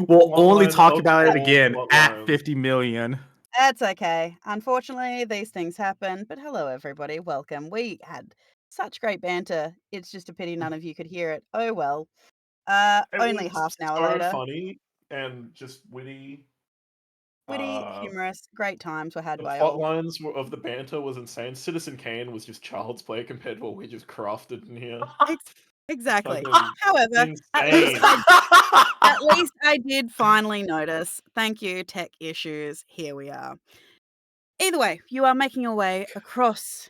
We'll only Bloodline talk of about it all again at bloodlines. 50 million. That's okay. Unfortunately, these things happen. But hello, everybody. Welcome. We had such great banter. It's just a pity none of you could hear it. Oh well. It Only was half an hour so later. funny and just witty. Witty, humorous, great times were had The by plot all. lines of the banter was insane. Citizen Kane was just child's play compared to what we just crafted in here. Exactly. Fucking However, at least insane. I did finally notice. Thank you, tech issues. Here we are. Either way, you are making your way across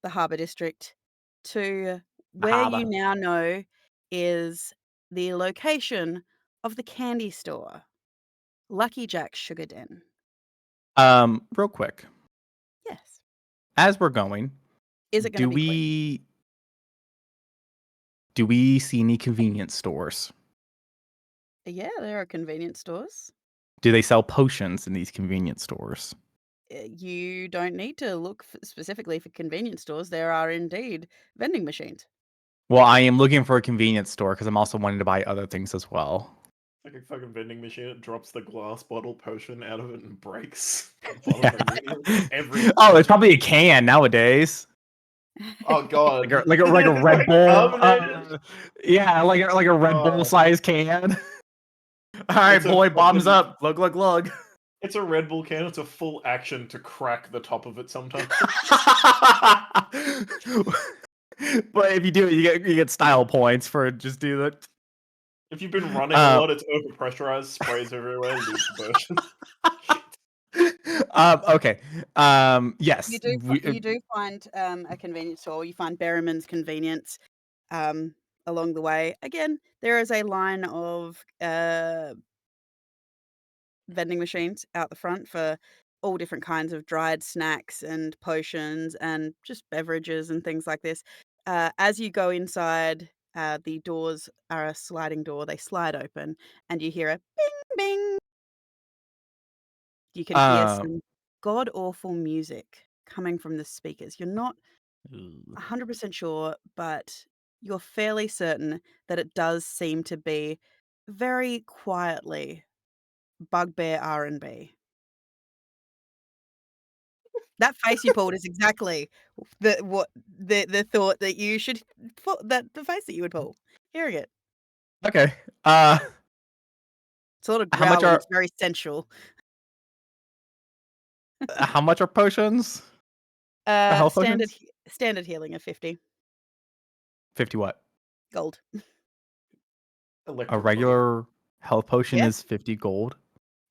the Harbour District to where you harbour. now know is the location of the candy store, Lucky Jack's Sugar Den. Real quick, Yes. as we're going, Is it going to be quick? do we see any convenience stores? Yeah, there are convenience stores. Do they sell potions in these convenience stores? You don't need to look specifically for convenience stores. There are indeed vending machines. Well, I am looking for a convenience store because I'm also wanting to buy other things as well. Like a fucking vending machine, it drops the glass bottle potion out of it and breaks the bottom immediately. Every Oh, it's probably a can nowadays. Oh god, like a Red Bull. Yeah, like a Red Bull size can. All right, boy, bombs up. Glug glug glug. It's a Red Bull can. It's a full action to crack the top of it sometimes. But if you do it, you get style points for just do that. If you've been running a lot, it's overpressurized, sprays everywhere, leads to burst. Okay. Yes. You do find a convenience store. You find Berriman's Convenience along the way. Again, there is a line of vending machines out the front for all different kinds of dried snacks and potions and just beverages and things like this. As you go inside, the doors are a sliding door. They slide open and you hear a bing, bing. You can hear some god-awful music coming from the speakers. You're not 100% sure, but you're fairly certain that it does seem to be very quietly bugbear R&B. That face you pulled is exactly the thought that you should the face that you would pull hearing it. Okay. It's a lot of How much growling. are It's very sensual. how much are potions? Health Standard potions? standard healing of 50 50 what? gold. A regular health potion Yeah. is 50 gold.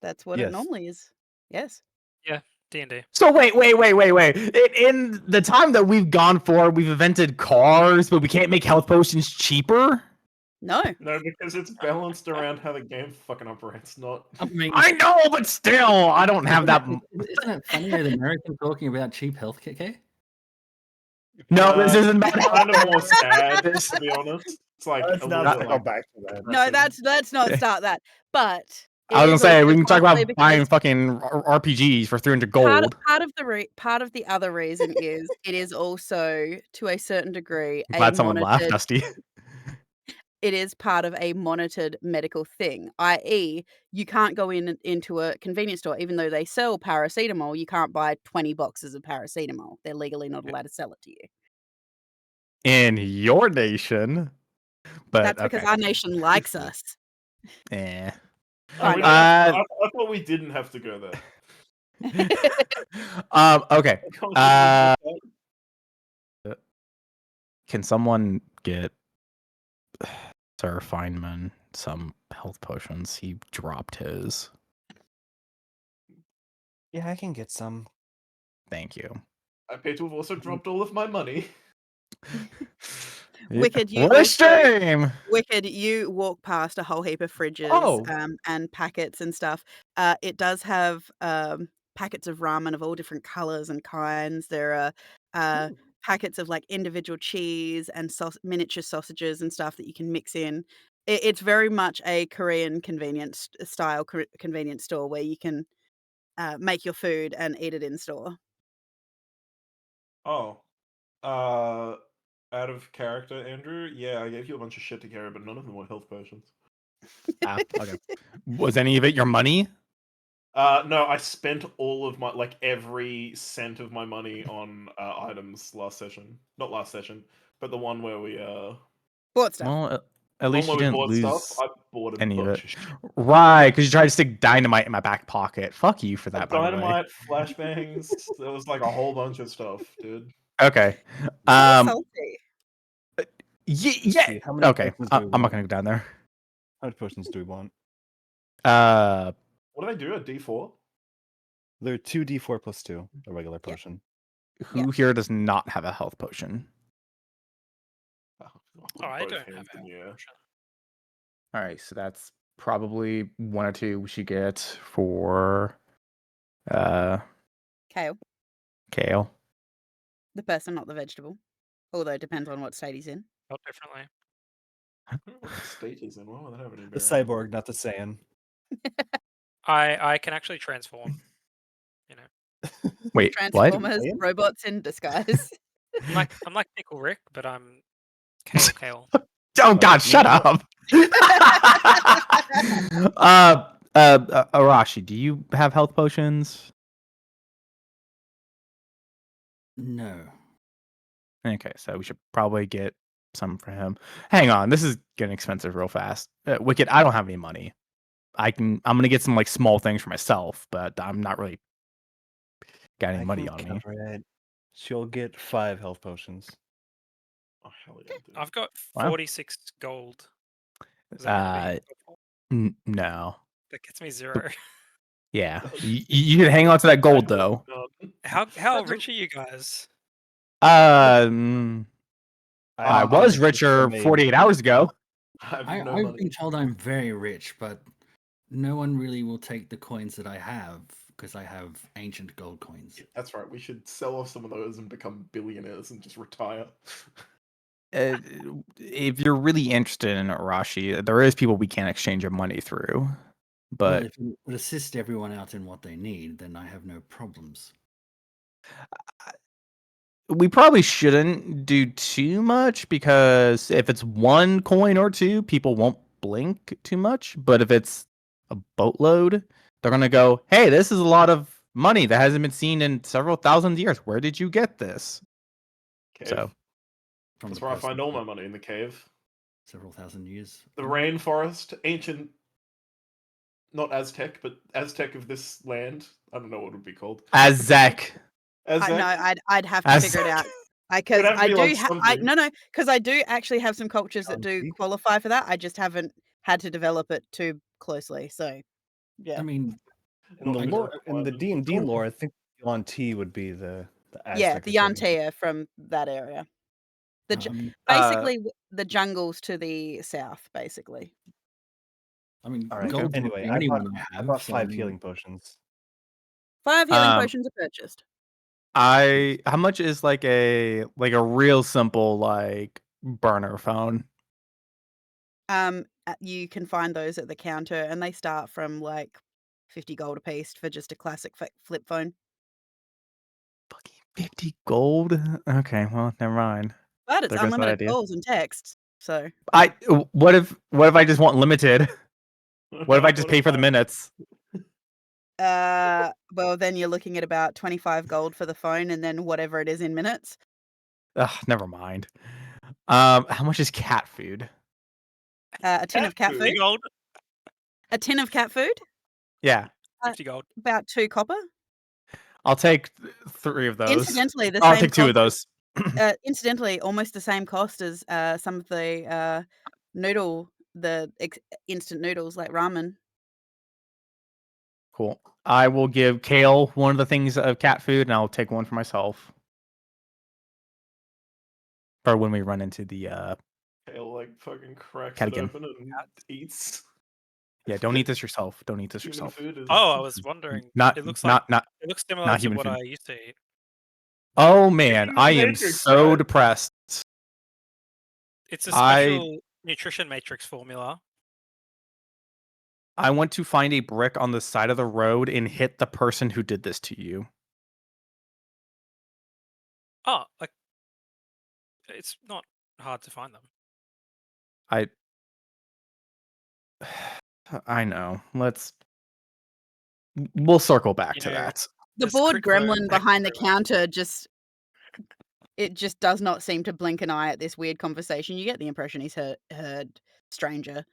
That's what it normally is. Yes. Yeah, D&D. So wait. In the time that we've gone for, we've invented cars, but we can't make health potions cheaper? No. No, because it's balanced around how the game fucking operates, not... I know, but still, I don't have that... Isn't it funny with American talking about cheap healthcare? No, this isn't about kind of more sad, to be honest. It's like let's a not little bit go like back to that. No, let's not start that. But I was gonna say we can talk about because buying fucking RPGs for 300 gold. part of the other reason is it is also to a certain degree I'm glad someone laughed, Dusty. It is part of a monitored medical thing, i.e., you can't go into a convenience store, even though they sell paracetamol. You can't buy 20 boxes of paracetamol. They're legally not allowed to sell it to you. In your nation, but that's because our nation likes us. Eh. I thought we didn't have to go there. Okay. Can someone get Sir Feynman some health potions? He dropped his. Yeah, I can get some. Thank you. I pay to have also dropped all of my money. Wicked, Wicked, you walk past a whole heap of fridges and packets and stuff. It does have packets of ramen of all different colors and kinds. There are packets of like individual cheese and miniature sausages and stuff that you can mix in. It's very much a Korean convenience style convenience store where you can make your food and eat it in store. Oh. Out of character, Andrew? Yeah, I gave you a bunch of shit to carry, but none of them were health potions. Okay. Was any of it your money? No, I spent all of my every cent of my money on items last session. Not last session, but the one where we Bought stuff. Well, at least you we didn't bought lose stuff. I bought a any of it. bunch of shit. Right, because you tried to stick dynamite in my back pocket. Fuck you for that, by the way. Dynamite, flashbangs. There was like a whole bunch of stuff, dude. Okay. So salty. Yeah. See, how many Okay. potions do we I'm not want? gonna go down there. How many potions do we want? What do they do? A D4? They're 2d4 plus 2, a regular potion. Who here does not have a health potion? Oh, I both don't hands have in the air. All right, so that's probably 1 or 2 we should get for Kale. Kale. The person, not the vegetable. Although it depends on what state he's in. Not differently. I don't know what state he's in. Why would that have any The bearing? cyborg, not the Saiyan. I can actually transform. You know, Wait, what? Transformers, robots in disguise. I'm like Pickle Rick, but I'm Kale. Oh God, shut up. Arashi, do you have health potions? No. Okay, so we should probably get some for him. Hang on, this is getting expensive real fast. Wicked, I don't have any money. I'm gonna get some like small things for myself, but I'm not really got any money on me. Cover it. She'll get 5 health potions. Oh hell yeah! Dude. I've got Wow. 46 gold. Is that gonna be No. that gets me 0. Yeah, you can hang on to that gold though. How rich are you guys? I I'm was rich richer from a- 48 hours ago. I have I've no money. been told I'm very rich, but no one really will take the coins that I have because I have ancient gold coins. That's right. We should sell off some of those and become billionaires and just retire. If you're really interested in Arashi, there is people we can exchange your money through. Well, But if it would assist everyone out in what they need, then I have no problems. we probably shouldn't do too much because if it's 1 coin or 2, people won't blink too much. But if it's a boatload, they're gonna go, "Hey, this is a lot of money that hasn't been seen in several thousand years. Where did you get this?" Cave. So From That's the where I person find all for my money, in the cave. several thousand years. The rainforest, ancient, not Aztec, but Aztec of this land. I don't know what it would be called. Azek. Aztec. No, I'd have to As- figure it out. It'd have to I be do like something. because I do actually have some cultures that do Antique? qualify for that. I just haven't had to develop it too closely. So yeah. I mean, In the Not lore, in the requirement. D&D lore, I think Yuan-Ti would be the Yeah, Aztec the equivalent. Yantea from that area. The basically the jungles to the south, basically. I mean, All right. gold's Anyway, not the only one I I have. bought so 5 mean, healing potions. 5 healing Um, potions are purchased. how much is like a real simple like burner phone? You can find those at the counter, and they start from like 50 gold a piece for just a classic flip phone. Fucking 50 gold? Okay, well, never mind. But it's There goes that unlimited idea. calls and texts. So What if I just want limited? What if I just pay for the minutes? well then you're looking at about 25 gold for the phone and then whatever it is in minutes. Ugh, never mind. How much is cat food? A tin of cat Cat food. 50 gold. A tin of cat food? Yeah, 50 gold. About 2 copper. I'll take 3 of those. Incidentally, the I'll same take 2 of cost those. incidentally, almost the same cost as some of the instant noodles like ramen. Cool. I will give Kale one of the things of cat food, and I'll take one for myself. For when we run into the Kale like fucking cracks Cat it again. open and eats. Yeah, don't eat this yourself. Don't eat this Human yourself. food is. Oh, I was wondering. Not It looks like not it looks similar not to human what food. I used to eat. Oh man, in I the am Matrix, so right? depressed. It's a special nutrition matrix formula. I want to find a brick on the side of the road and hit the person who did this to you. Oh, like it's not hard to find them. I know. We'll circle back to Yeah. that. The This bored quick load gremlin takes behind the very long. counter just does not seem to blink an eye at this weird conversation. You get the impression he's heard stranger.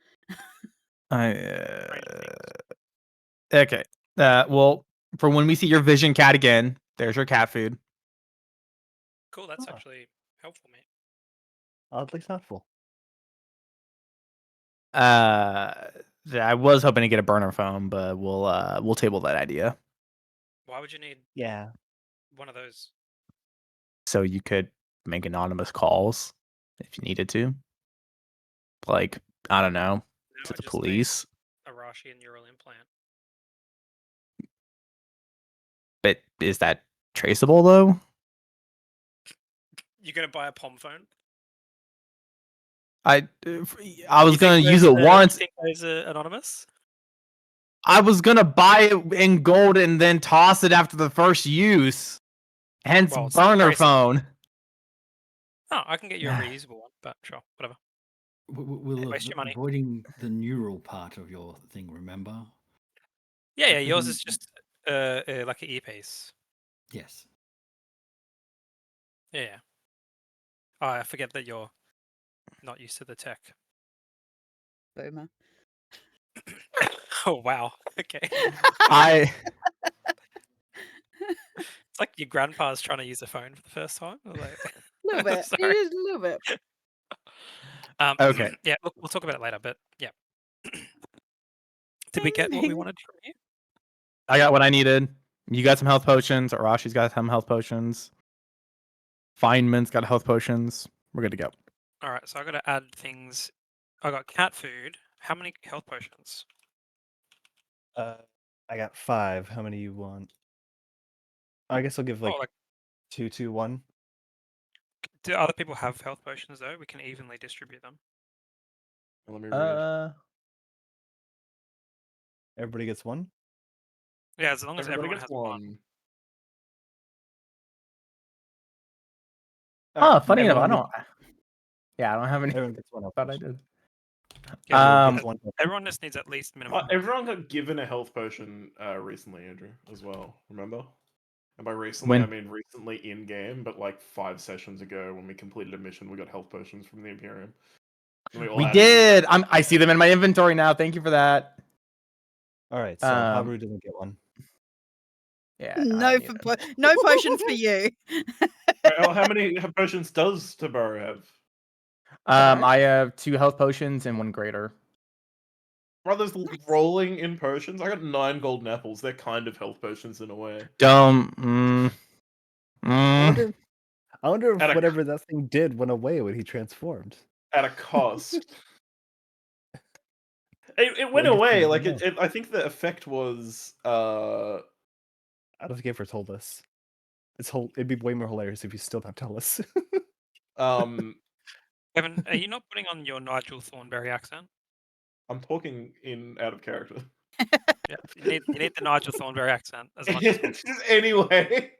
Okay. Well, for when we see your vision cat again, there's your cat food. Cool, that's Ah. actually helpful, mate. Oddly thoughtful. I was hoping to get a burner phone, but we'll table that idea. Why would you need Yeah. one of those? So you could make anonymous calls if you needed to. Like, I don't know, No, to I the just made police. a Rashi neural implant. But is that traceable though? You're gonna buy a POM phone? I was You think gonna use those, it once. You think those are anonymous? I was gonna buy it in gold and then toss it after the first use. Hence Well, it's burner traceable. phone. Oh, I can get you a reusable one, but sure, whatever. We'll Waste your money. avoiding the neural part of your thing. Remember? Yeah, yours Pretty- is just like an earpiece. Yes. Yeah. Oh, I forget that you're not used to the tech. Boomer. Oh wow. Okay. I It's like your grandpa's trying to use a phone for the first time. I was like, A little bit. Sorry. Just a little bit. Okay. Yeah, we'll talk about it later, but yeah. Did we get what we wanted from you? I got what I needed. You got some health potions. Arashi's got some health potions. Feynman's got health potions. We're good to go. All right, so I got to add things. I got cat food. How many health potions? I got 5. How many you want? I guess I'll give like Oh, like 2, 2, 1. do other people have health potions though? We can evenly distribute them. Let me read. Everybody gets 1. Yeah, as long as Everybody everyone gets has one. one. Oh, funny enough, I everyone don't. Yeah, I don't have any. Everyone gets 1 health Thought I potion. did. Everyone Um, gets 1 health Everyone just needs at least minimum. Everyone got given a health potion recently, Andrew, as well. Remember? And by recently, I When? mean recently in game, but like 5 sessions ago when we completed a mission, we got health potions from the Imperium. And all We added did. I see them in my inventory now. Thank you for that. All right, so Haru didn't get 1. Yeah. No potions for you. Right, how many potions does Tabaro have? I have 2 health potions and 1 greater. Brothers rolling in potions. I got 9 golden apples. They're kind of health potions in a way. Don't. I wonder if At a- whatever that thing did went away when he transformed. At a cost. It went Well, I guess away. we Like don't know. I think the effect was I don't think he ever told us. It'd be way more hilarious if you still don't tell us. Kevin, are you not putting on your Nigel Thornberry accent? I'm talking out of character. Yeah, you need the Nigel Thornberry accent as much as possible. Just anyway.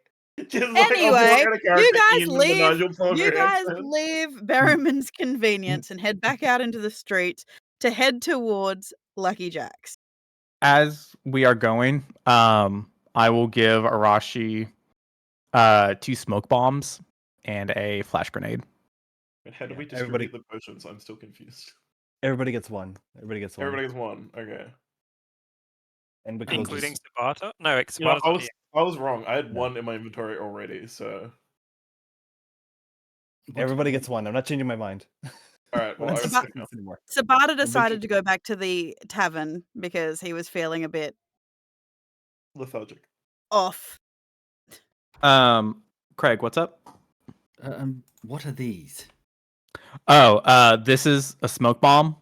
Just Anyway, you guys in the leave. Nigel You Thornberry guys accent. leave Berriman's convenience and head back out into the streets to head towards Lucky Jack's. As we are going, I will give Arashi 2 smoke bombs and a flash grenade. And how do Yeah, we distribute the potions? I'm still confused. Everybody gets 1. Everybody gets 1. Everybody gets 1. Okay. And because Including Sabata? No, You know, Sabata's not here. I was wrong. I had No. 1 in my inventory already, so everybody gets 1. I'm not changing my mind. alright, well, I Sabata- respect now. anymore. Sabata decided to go back to the tavern because he was feeling a bit Lethargic. off. Craig, what's up? What are these? Oh, this is a smoke bomb.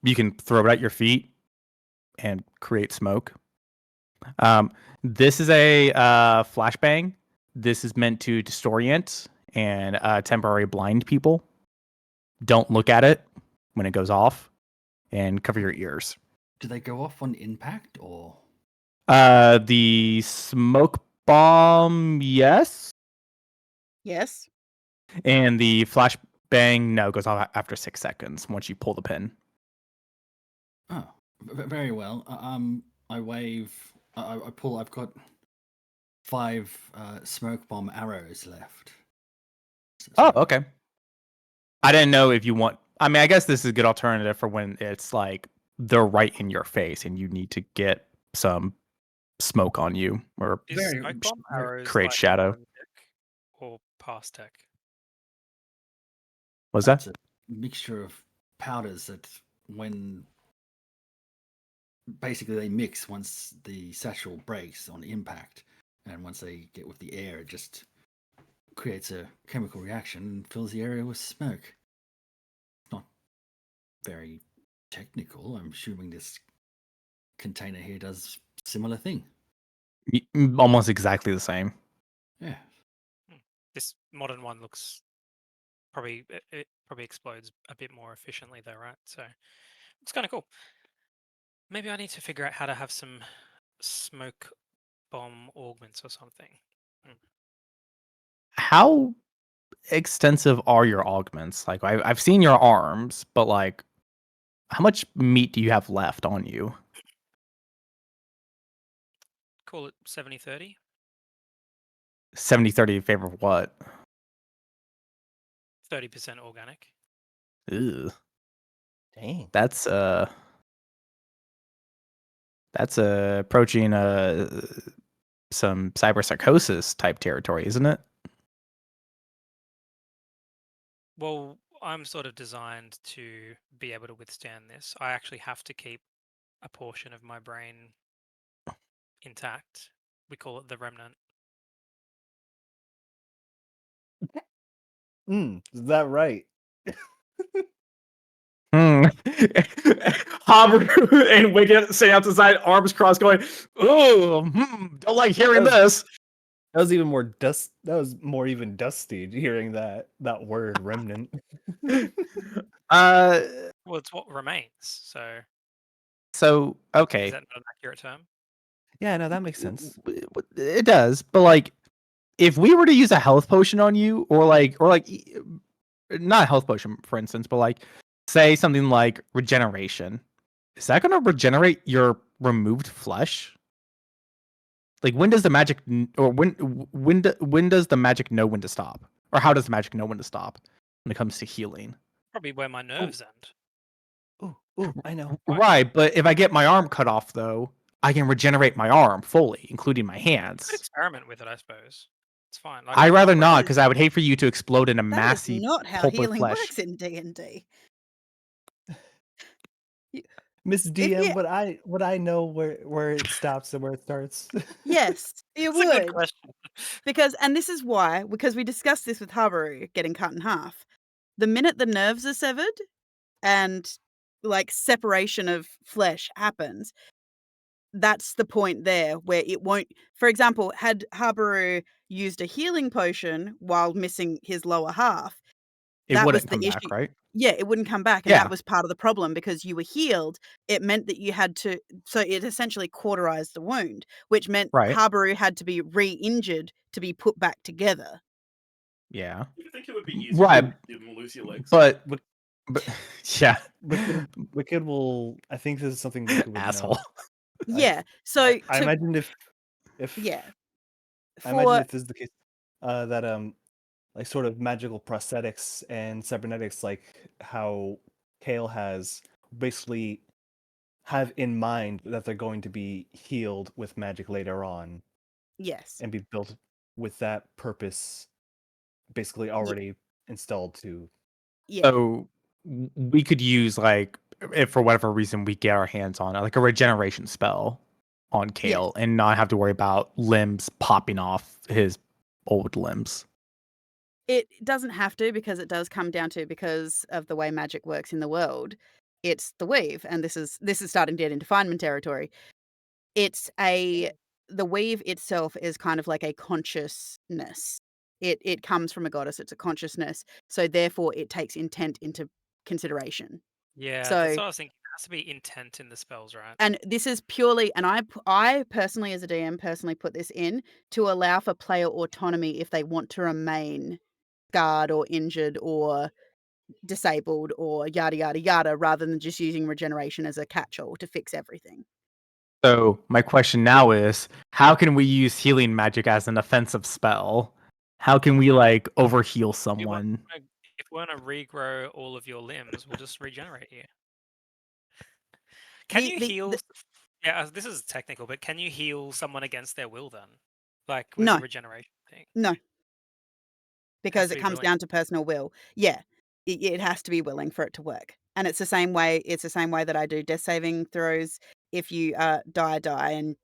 You can throw it at your feet and create smoke. This is a flashbang. This is meant to disorient and temporarily blind people. Don't look at it when it goes off, and cover your ears. Do they go off on impact or? The smoke bomb, yes, Yes. and the flashbang, no, goes off after 6 seconds once you pull the pin. Oh, Very well. I wave. I pull. I've got 5 smoke bomb arrows left. Oh, okay. I didn't know if you want. I mean, I guess this is a good alternative for when it's like they're right in your face and you need to get some smoke on you or Is Very, smoke bomb arrows create like shadow. on deck or past deck? Was That's that? a mixture of powders that, when basically they mix once the satchel breaks on impact, and once they get with the air, it just creates a chemical reaction and fills the area with smoke. Not very technical. I'm assuming this container here does similar thing. Almost exactly the same. Yeah. This modern one looks probably it probably explodes a bit more efficiently though, right? So it's kind of cool. Maybe I need to figure out how to have some smoke bomb augments or something. How extensive are your augments? Like I've seen your arms, but like how much meat do you have left on you? Call it 70-30. 70-30 in favor of what? 30% organic. Ew. Dang. That's approaching some cyberpsychosis type territory, isn't it? Well, I'm sort of designed to be able to withstand this. I actually have to keep a portion of my brain intact. We call it the remnant. Is that right? Haber and Wicket sitting out the side, arms crossed, going, "Oh, don't like hearing this." That was even more dust. That was more even dusty hearing that word remnant. Uh, Well, it's what remains. So so is okay, that not an accurate term? Yeah, no, that makes sense. it does, but like, if we were to use a health potion on you, or not a health potion, for instance, but like, say something like regeneration, is that going to regenerate your removed flesh? Like, when does the magic, or when does the magic know when to stop, or how does the magic know when to stop when it comes to healing? Probably where my nerves end. Ooh, I know. Right, but if I get my arm cut off, though, I can regenerate my arm fully, including my Could hands. experiment with it, I suppose. It's fine. Like, I'd rather I'm not, ready. because I would hate for you to explode in a That is massy not how pulp of healing flesh. works in D&D. Miss If DM, you, would I know where it stops and where it starts? yes, you That's a good would. question. Because, and this is why, because we discussed this with Habaru getting cut in half. The minute the nerves are severed and like separation of flesh happens, that's the point there where it won't. For example, had Habaru used a healing potion while missing his lower half, It that was wouldn't the come back, issue. right? Yeah, it wouldn't come back, and Yeah. that was part of the problem because you were healed. It meant that you had to, so it essentially cauterized the wound, which meant Right. Habaru had to be re-injured to be put back together. Yeah. You think it would be easier Right. if you didn't lose your legs? But yeah, Wicked will. I think this is something Wicked would asshole. know. Yeah. So I to, imagine if yeah. I imagine For if this is the case, that like sort of magical prosthetics and cybernetics, like how Kale has, basically have in mind that they're going to be healed with magic later on yes. and be built with that purpose basically already installed to. Yeah. So we could use, like, if for whatever reason we get our hands on it, like a regeneration spell on Kale, Yes. and not have to worry about limbs popping off his old limbs. It doesn't have to, because it does come down to, because of the way magic works in the world, it's the weave, and this is starting to get into Feynman territory. It's the weave itself is kind of like a consciousness. It comes from a goddess. It's a consciousness. So therefore, it takes intent into consideration. Yeah, that's So, what I was thinking. There has to be intent in the spells, right? and this is purely, and I personally, as a DM, personally put this in to allow for player autonomy if they want to remain scarred or injured or disabled or yada yada yada, rather than just using regeneration as a catch-all to fix everything. So my question now is, how can we use healing magic as an offensive spell? How can we like overheal someone? If we want to regrow all of your limbs, we'll just regenerate you. Can you heal? Yeah, this is technical, but can you heal someone against their will then? Like with No. the regeneration thing? No. Because to it be comes willing. down to personal will. Yeah. It has to be willing for it to work. And it's the same way that I do death saving throws. If you die and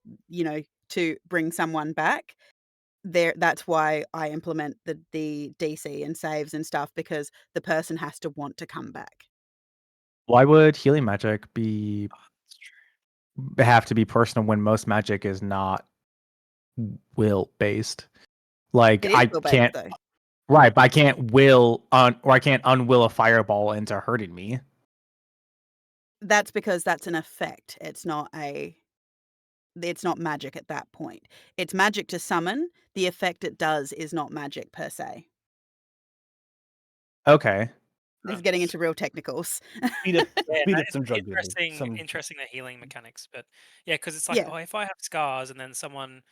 to bring someone back, that's why I implement the DC and saves and stuff, because the person has to want to come back. Why would healing magic Oh, that's true. have to be personal when most magic is not will based? Like It is I will based can't though. right, but I can't I can't unwill a fireball into hurting me. That's because that's an effect. It's not magic at that point. It's magic to summon. The effect it does is not magic per se. Okay. This is getting into real technicals. Speed up It's some drug dealers. interesting the healing mechanics, but yeah, because it's like, Yeah. oh, if I have scars and then someone,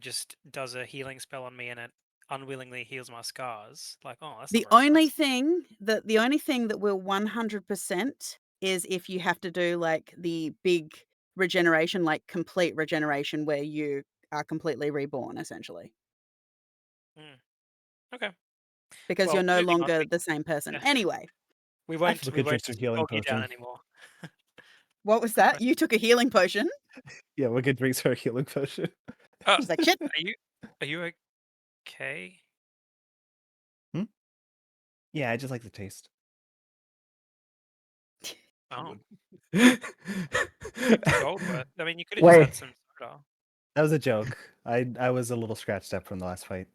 just does a healing spell on me and it unwillingly heals my scars, like, oh, that's The not very only nice. thing that will 100% is if you have to do like the big regeneration, like complete regeneration, where you are completely reborn essentially, Okay. because Well, you're no moving on. longer the same person. Anyway, We I won't took a drink of healing bog you down potion. anymore. what was that? You took a healing potion? Yeah, Wicked drinks her healing potion. Oh, She's like, shit. Are you okay? Yeah, I just like the taste. Oh, Good. 50 gold worth. I mean, you could have just had some soda. That was a joke. I was a little scratched up from the last fight.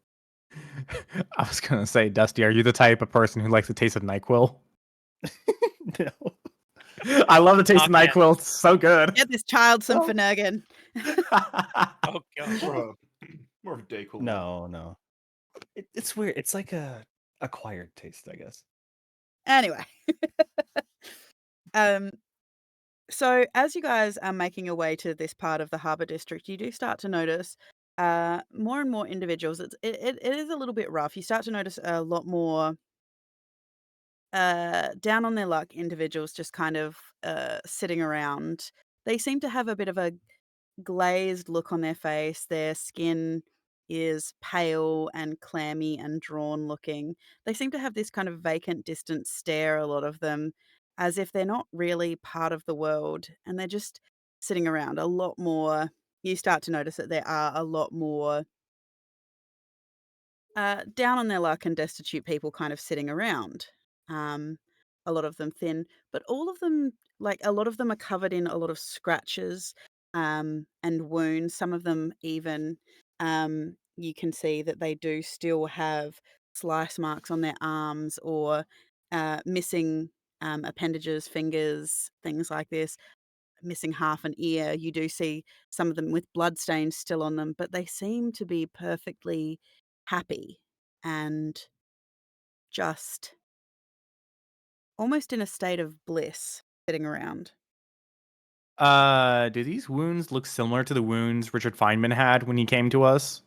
I was gonna say, Dusty, are you the type of person who likes the taste of NyQuil? No. I love the taste of Not yet. NyQuil. It's so good. Get this child some Oh. Finnegan. Oh gosh. More of a day cool. No. It's weird. It's like a acquired taste, I guess. Anyway. So as you guys are making your way to this part of the Harbour District, you do start to notice more and more individuals. It is a little bit rough. You start to notice a lot more down on their luck individuals just kind of sitting around. They seem to have a bit of a glazed look on their face. Their skin is pale and clammy and drawn looking. They seem to have this kind of vacant, distant stare, a lot of them, as if they're not really part of the world and they're just sitting around. A lot more, you start to notice that there are a lot more down on their luck and destitute people kind of sitting around. Um, a lot of them thin, but all of them, like a lot of them, are covered in a lot of scratches and wounds. Some of them even, you can see that they do still have slice marks on their arms or missing appendages, fingers, things like this. Missing half an ear. You do see some of them with bloodstains still on them, but they seem to be perfectly happy and just almost in a state of bliss sitting around. Do these wounds look similar to the wounds Richard Feynman had when he came to us?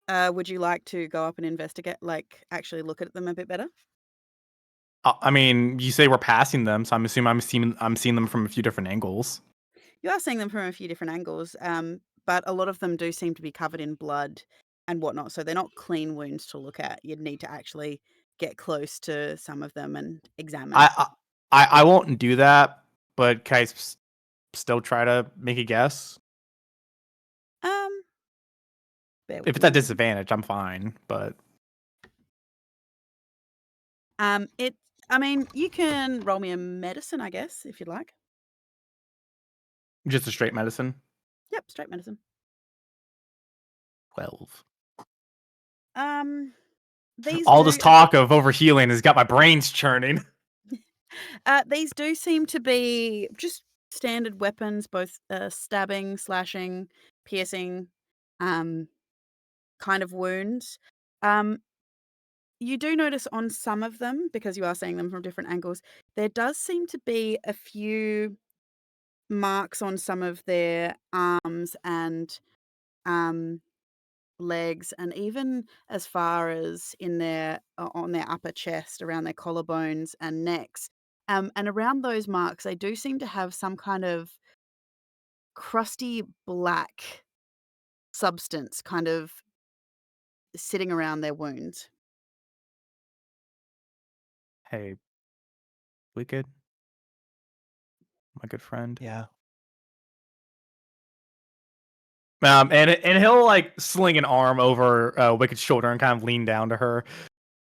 Would you like to go up and investigate, like actually look at them a bit better? I mean, you say we're passing them, so I'm assuming I'm seeing them from a few different angles. You are seeing them from a few different angles, but a lot of them do seem to be covered in blood and whatnot, so they're not clean wounds to look at. You'd need to actually get close to some of them and examine. I won't do that, but can I still try to make a guess? Bear with If it's at me. disadvantage, I'm fine, but I mean, you can roll me a medicine, I guess, if you'd like. just a straight medicine. Yep, straight medicine. 12. These All do, this talk of overhealing has got my brains churning. these do seem to be just standard weapons, both stabbing, slashing, piercing, kind of wounds. you do notice on some of them, because you are seeing them from different angles, there does seem to be a few marks on some of their arms and legs, and even as far as in their on their upper chest, around their collarbones and necks. And around those marks, they do seem to have some kind of crusty black substance kind of sitting around their wounds. Hey, Wicked, my good friend. Yeah. And he'll like sling an arm over Wicked's shoulder and kind of lean down to her.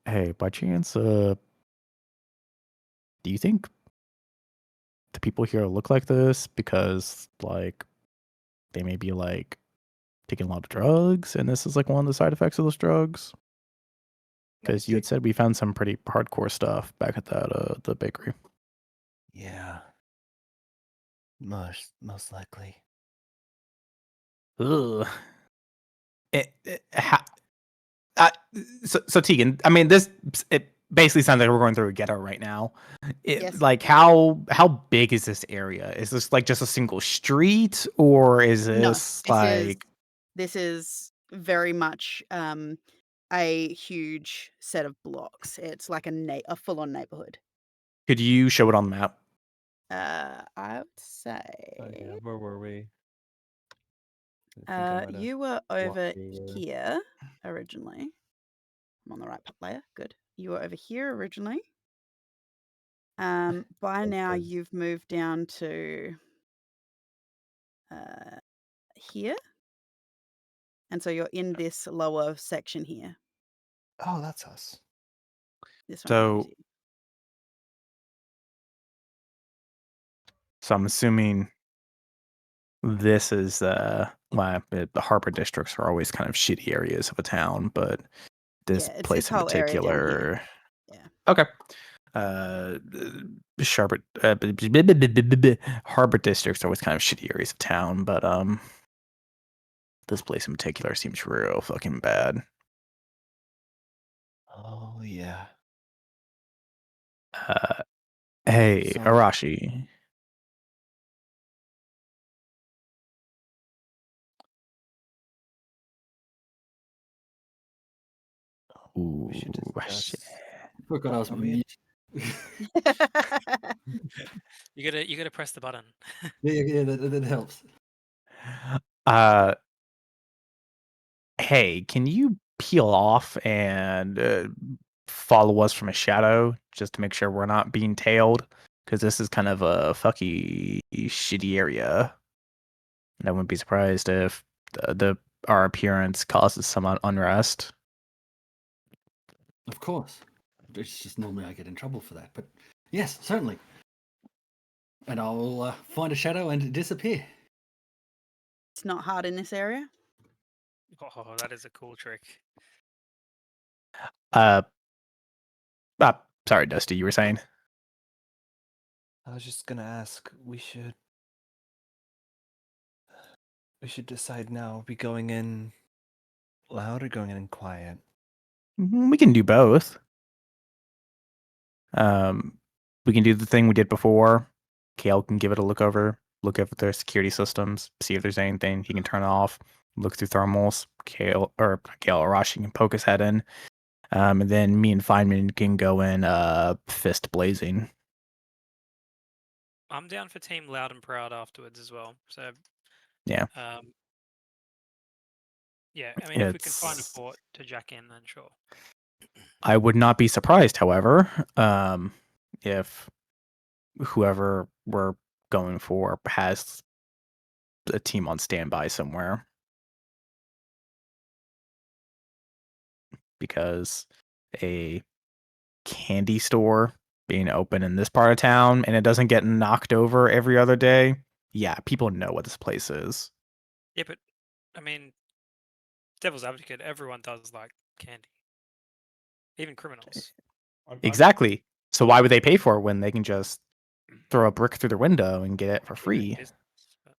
Hey, by chance, do you think the people here look like this because like they may be like taking a lot of drugs, and this is like one of the side effects of those drugs? Because you had said we found some pretty hardcore stuff back at that the bakery. Yeah. Most likely. Ugh. So Tegan, I mean, it basically sounds like we're going through a ghetto right now. Yes. Like how big is this area? Is this like just a single street, or is No, this this is like? this is very much a huge set of blocks. It's like a full-on neighborhood. Could you show it on the map? I would Oh, say yeah. Where were we? I think I might have you were walked over through there. here originally. I'm on the right layer. Good. You were over here originally. By now Okay. you've moved down to here, and so you're in this lower section here. Oh, that's us. This one here is So, you. so I'm assuming this is the harbor districts are always kind of shitty areas of a town, but this Yeah, it's this place in whole area down here. particular. Yeah. Okay. Sharp, harbor districts are always kind of shitty areas of town, but this place in particular seems real fucking bad. Oh, yeah. Hey, So Arashi. Ooh, We should shit. discuss. forgot I was Are we? mute. You gotta press the button. Yeah, that helps. Uh, hey, can you peel off and follow us from a shadow just to make sure we're not being tailed? Because this is kind of a fucky shitty area. And I wouldn't be surprised if our appearance causes some unrest. Of course. It's just normally I get in trouble for that. But yes, certainly. And I'll find a shadow and disappear. It's not hard in this area. Oh, that is a cool trick. Uh, sorry, Dusty, you were saying? I was just gonna ask. We should decide now. Are we going in loud or going in quiet? We can do both. We can do the thing we did before. Kale can give it a look over their security systems, see if there's anything he can turn off, look through thermals. Kale Arashi can poke his head in. And then me and Feynman can go in fist blazing. I'm down for Team Loud and Proud afterwards as well. So Yeah. Yeah, I mean, if we can find a fort to jack in, then sure. I would not be surprised, however, if whoever we're going for has a team on standby somewhere. Because a candy store being open in this part of town and it doesn't get knocked over every other day, yeah, people know what this place is. Yeah, but I mean, devil's advocate, everyone does like candy, even criminals. Exactly. So why would they pay for it when they can just throw a brick through the window and get it for free? Business, but...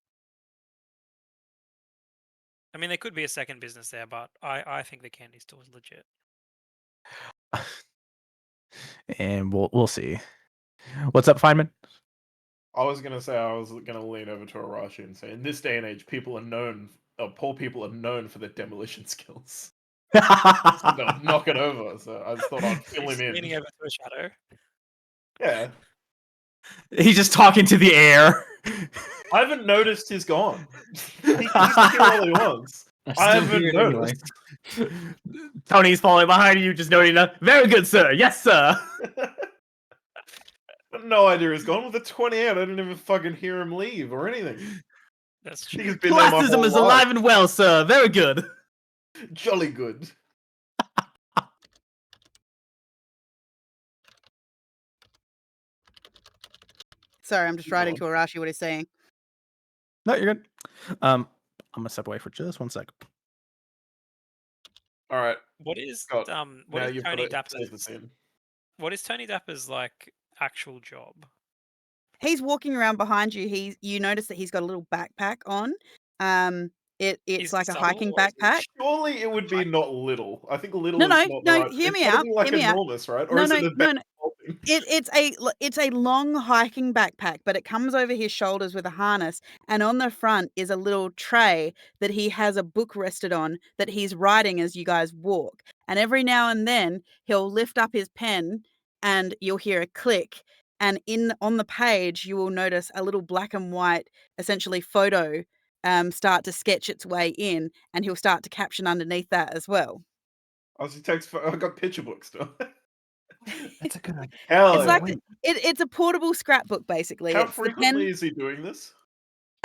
I mean, there could be a second business there, but I think the candy store is legit. And we'll see. What's up, Feynman? I was gonna say I was gonna lean over to Arashi and say, in this day and age, poor people are known for their demolition skills. So I'm gonna knock it over. So I just thought I'd fill He's him leaning in. over to a shadow. Yeah, He's just talking to the air. I haven't noticed he's gone. He can just hear all he wants. I I still haven't hear it anyway. noticed. Tony's falling behind you, just noting that. Very good, sir. Yes, sir. No idea he's gone. With the 28, I didn't even fucking hear him leave or anything. That's I think true. he's been there my Classism whole is life. alive and well, sir. Very good. Jolly good. Sorry, I'm just Keep writing to going. Arashi what he's saying. No, you're good. I'm gonna step away for just 1 second. All right, What is Scott. what Now is you've Tony got to save the Dapper's scene. what is Tony Dapper's like actual job? He's walking around behind you. You notice that he's got a little backpack on. It's Is he like a subtle hiking or is he backpack. Surely it would be not little. I think little No, is no, not the no. right. Hear It's me got to out. be like Hear me out. enormous, right? Or No, is it no, the no, no. thing? It's a long hiking backpack, but it comes over his shoulders with a harness, and on the front is a little tray that he has a book rested on that he's writing as you guys walk. And every now and then he'll lift up his pen, and you'll hear a click. And on the page, you will notice a little black and white, essentially photo, start to sketch its way in, and he'll start to caption underneath that as well. Oh, he takes. I got picture books still. That's a good idea. Hell It's yeah. like it's a portable scrapbook, basically. How It's the frequently pen. is he doing this?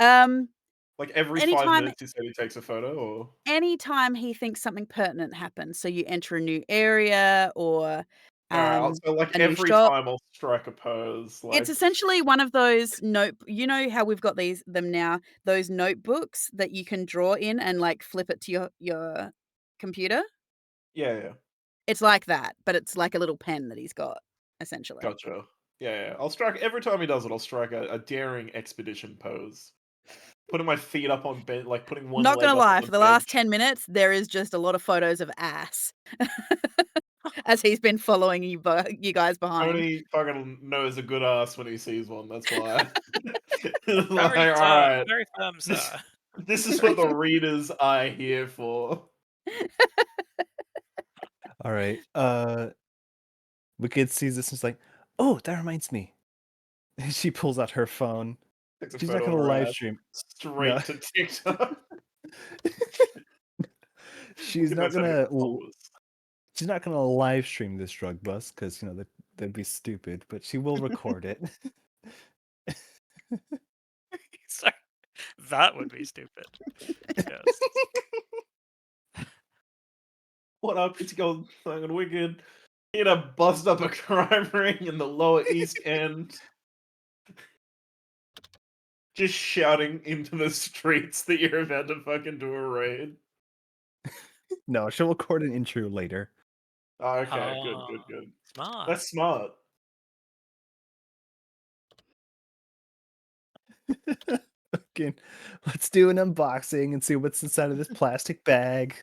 Like every 5 Anytime minutes, he said he takes a photo, or anytime he thinks something pertinent happens, so you enter a new area or all right. So like a new every shop. time I'll strike a pose. It's Like essentially one of those you know how we've got them now, those notebooks that you can draw in and like flip it to your computer? yeah. It's like that, but it's like a little pen that he's got, essentially. Gotcha. Yeah. I'll strike every time he does it. I'll strike a daring expedition pose. Putting my feet up on bench, like putting one Not leg gonna up lie, on for the the last bench. 10 minutes, there is just a lot of photos of ass as he's been following you guys behind. Tony fucking knows a good ass when he sees one. That's why. Like, Very, all right, very firm, sir. this is what the readers are here for. All right. Wicked sees this and is like, "Oh, that reminds me." She pulls out her phone. Takes a She's not photo gonna of her live ass stream. straight No. to TikTok. She's Get not that to gonna. followers. She's not gonna live stream this drug bust because that'd be stupid. But she will record it. So, that would be stupid. Yes. What up? It's going fucking wicked. Here to bust up a crime ring in the Lower East End. Just shouting into the streets that you're about to fucking do a raid. No, she'll record an intro later. Oh, okay, Oh, good. smart. That's smart. Okay, let's do an unboxing and see what's inside of this plastic bag.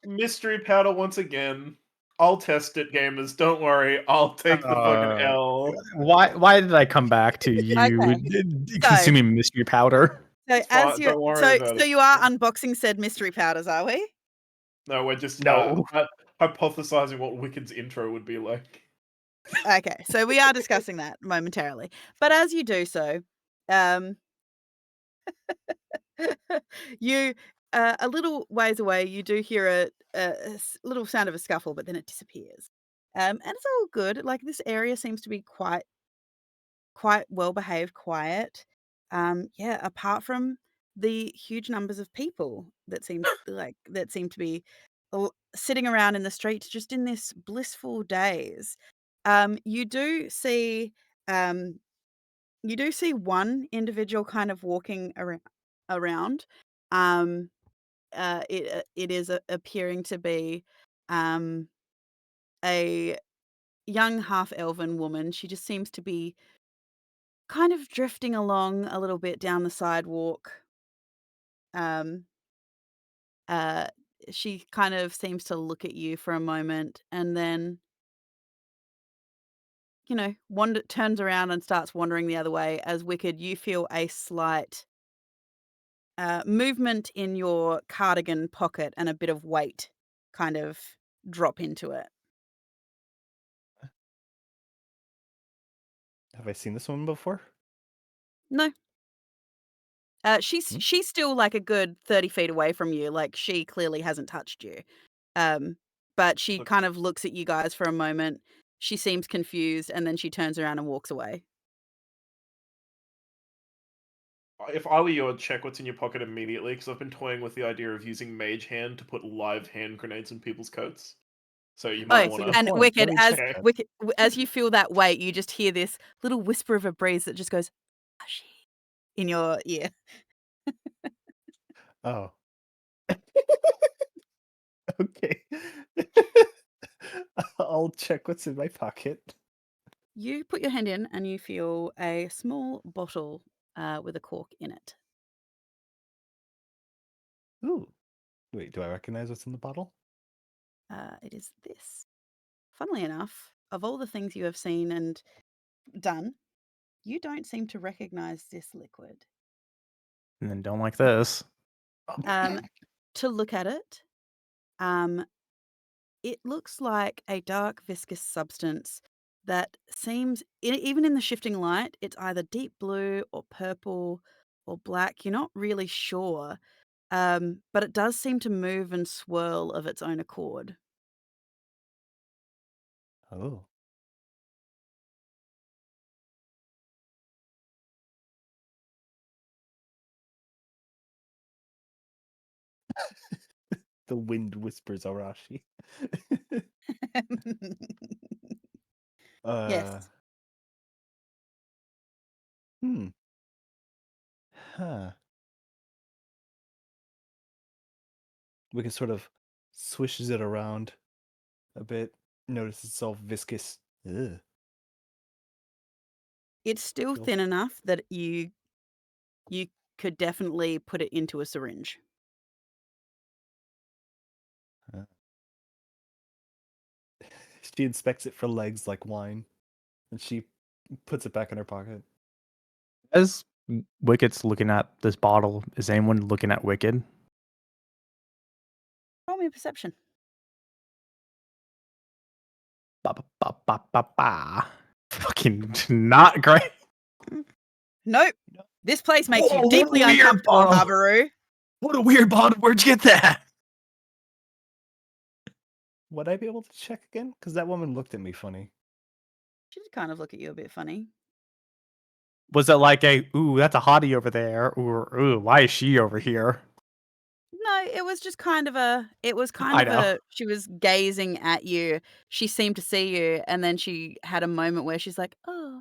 Mystery powder once again. I'll test it, gamers. Don't worry. I'll take the fucking L. Why did I come back to you Okay. consuming mystery powder? So It's fine, don't worry about so it. you are unboxing said mystery powders, are we? No, we're just No. hypothesizing what Wicked's intro would be like. Okay, so we are discussing that momentarily. But as you do so, um you a little ways away, you do hear a little sound of a scuffle, but then it disappears. And it's all good. Like this area seems to be quite well behaved, quiet. Yeah, apart from the huge numbers of people that seem to be sitting around in the streets just in this blissful daze. You do see um, one individual kind of walking around. Um, it is appearing to be um, a young half elven woman. She just seems to be kind of drifting along a little bit down the sidewalk. Um, uh, she kind of seems to look at you for a moment and then, turns around and starts wandering the other way. As Wicked, you feel a slight movement in your cardigan pocket and a bit of weight kind of drop into it. Have I seen this woman before? No. She's still like a good 30 feet away from you. Like she clearly hasn't touched you. Um, but she Look, kind of looks at you guys for a moment. She seems confused and then she turns around and walks away. if I were you, I'd check what's in your pocket immediately because I've been toying with the idea of using Mage Hand to put live hand grenades in people's coats. So you might Oh, That's a want good to. and point. Wicked, Let me as check that. as you feel that weight, you just hear this little whisper of a breeze that just goes, "Hushie," in your ear. Oh, okay. I'll check what's in my pocket. You put your hand in and you feel a small bottle with a cork in it. Ooh. Wait, do I recognize what's in the bottle? It is this. Funnily enough, of all the things you have seen and done, you don't seem to recognize this liquid. And then don't like this. Um, to look at it, um, it looks like a dark viscous substance that seems, even in the shifting light, it's either deep blue or purple or black. You're not really sure, but it does seem to move and swirl of its own accord. Oh. The wind whispers Arashi. uh, Yes. hmm. Huh. We can sort of swishes it around a bit. Notice it's all viscous. Ugh. It's still Feel- thin enough that you could definitely put it into a syringe. uh. She inspects it for legs like wine, and she puts it back in her pocket. As Wicked's looking at this bottle, is anyone looking at Wicked? Roll me a perception. Ba, ba, ba, ba, ba, ba. Fucking not great. Nope. This place makes you Whoa, what a deeply weird uncomfortable, bottle. Habaru. What a weird bottle. Where'd you get that? Would I be able to check again? Because that woman looked at me funny. She did kind of look at you a bit funny. Was it like a, ooh, that's a hottie over there, or ooh, why is she over here? No, it was just kind of I know. she was gazing at you. She seemed to see you, and then she had a moment where she's like, "Oh,"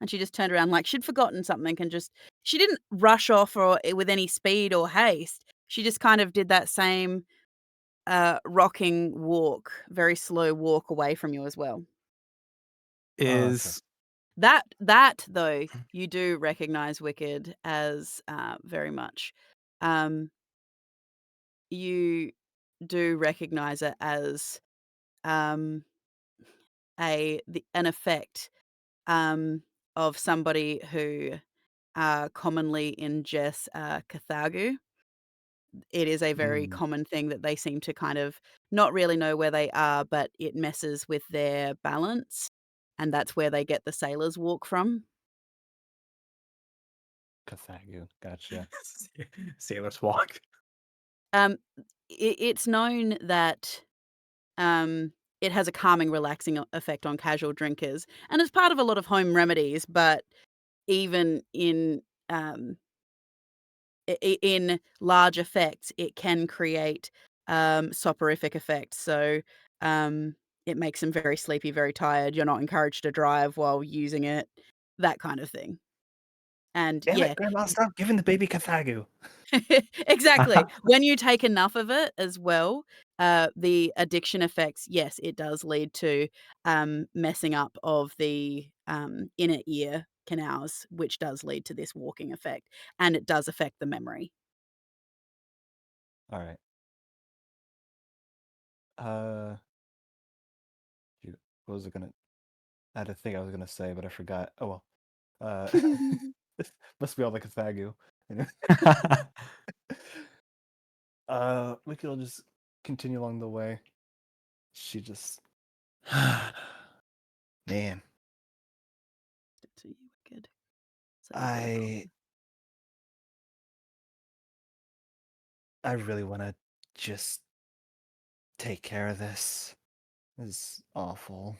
and she just turned around like she'd forgotten something and she didn't rush off or with any speed or haste. She just kind of did that same rocking walk, very slow walk away from you as well. Oh, okay. Is That though, you do recognize Wicked as very much. Um, you do recognize it as um, an effect of somebody who commonly ingests Cathagu. It is a very Mm, common thing that they seem to kind of not really know where they are, but it messes with their balance, and that's where they get the sailor's walk from. Cathagu. Gotcha. Sailor's Walk. Um, it's known that it has a calming, relaxing effect on casual drinkers, and it's part of a lot of home remedies. But even um, in large effects, it can create soporific effects. So um, it makes them very sleepy, very tired. You're not encouraged to drive while using it, that kind of thing. And Damn it, yeah, Grandma, stop giving the baby Cathagu. exactly. When you take enough of it as well, the addiction effects, yes, it does lead to messing up of the inner ear canals, which does lead to this walking effect, and it does affect the memory. All right. Uh, shoot, what was I gonna? I had a thing I was gonna say, but I forgot. Oh well. Must be all like a Cathagu. Anyway. We could all just continue along the way. She just, man, To you, Wicked. So I really want to just take care of this. This is awful.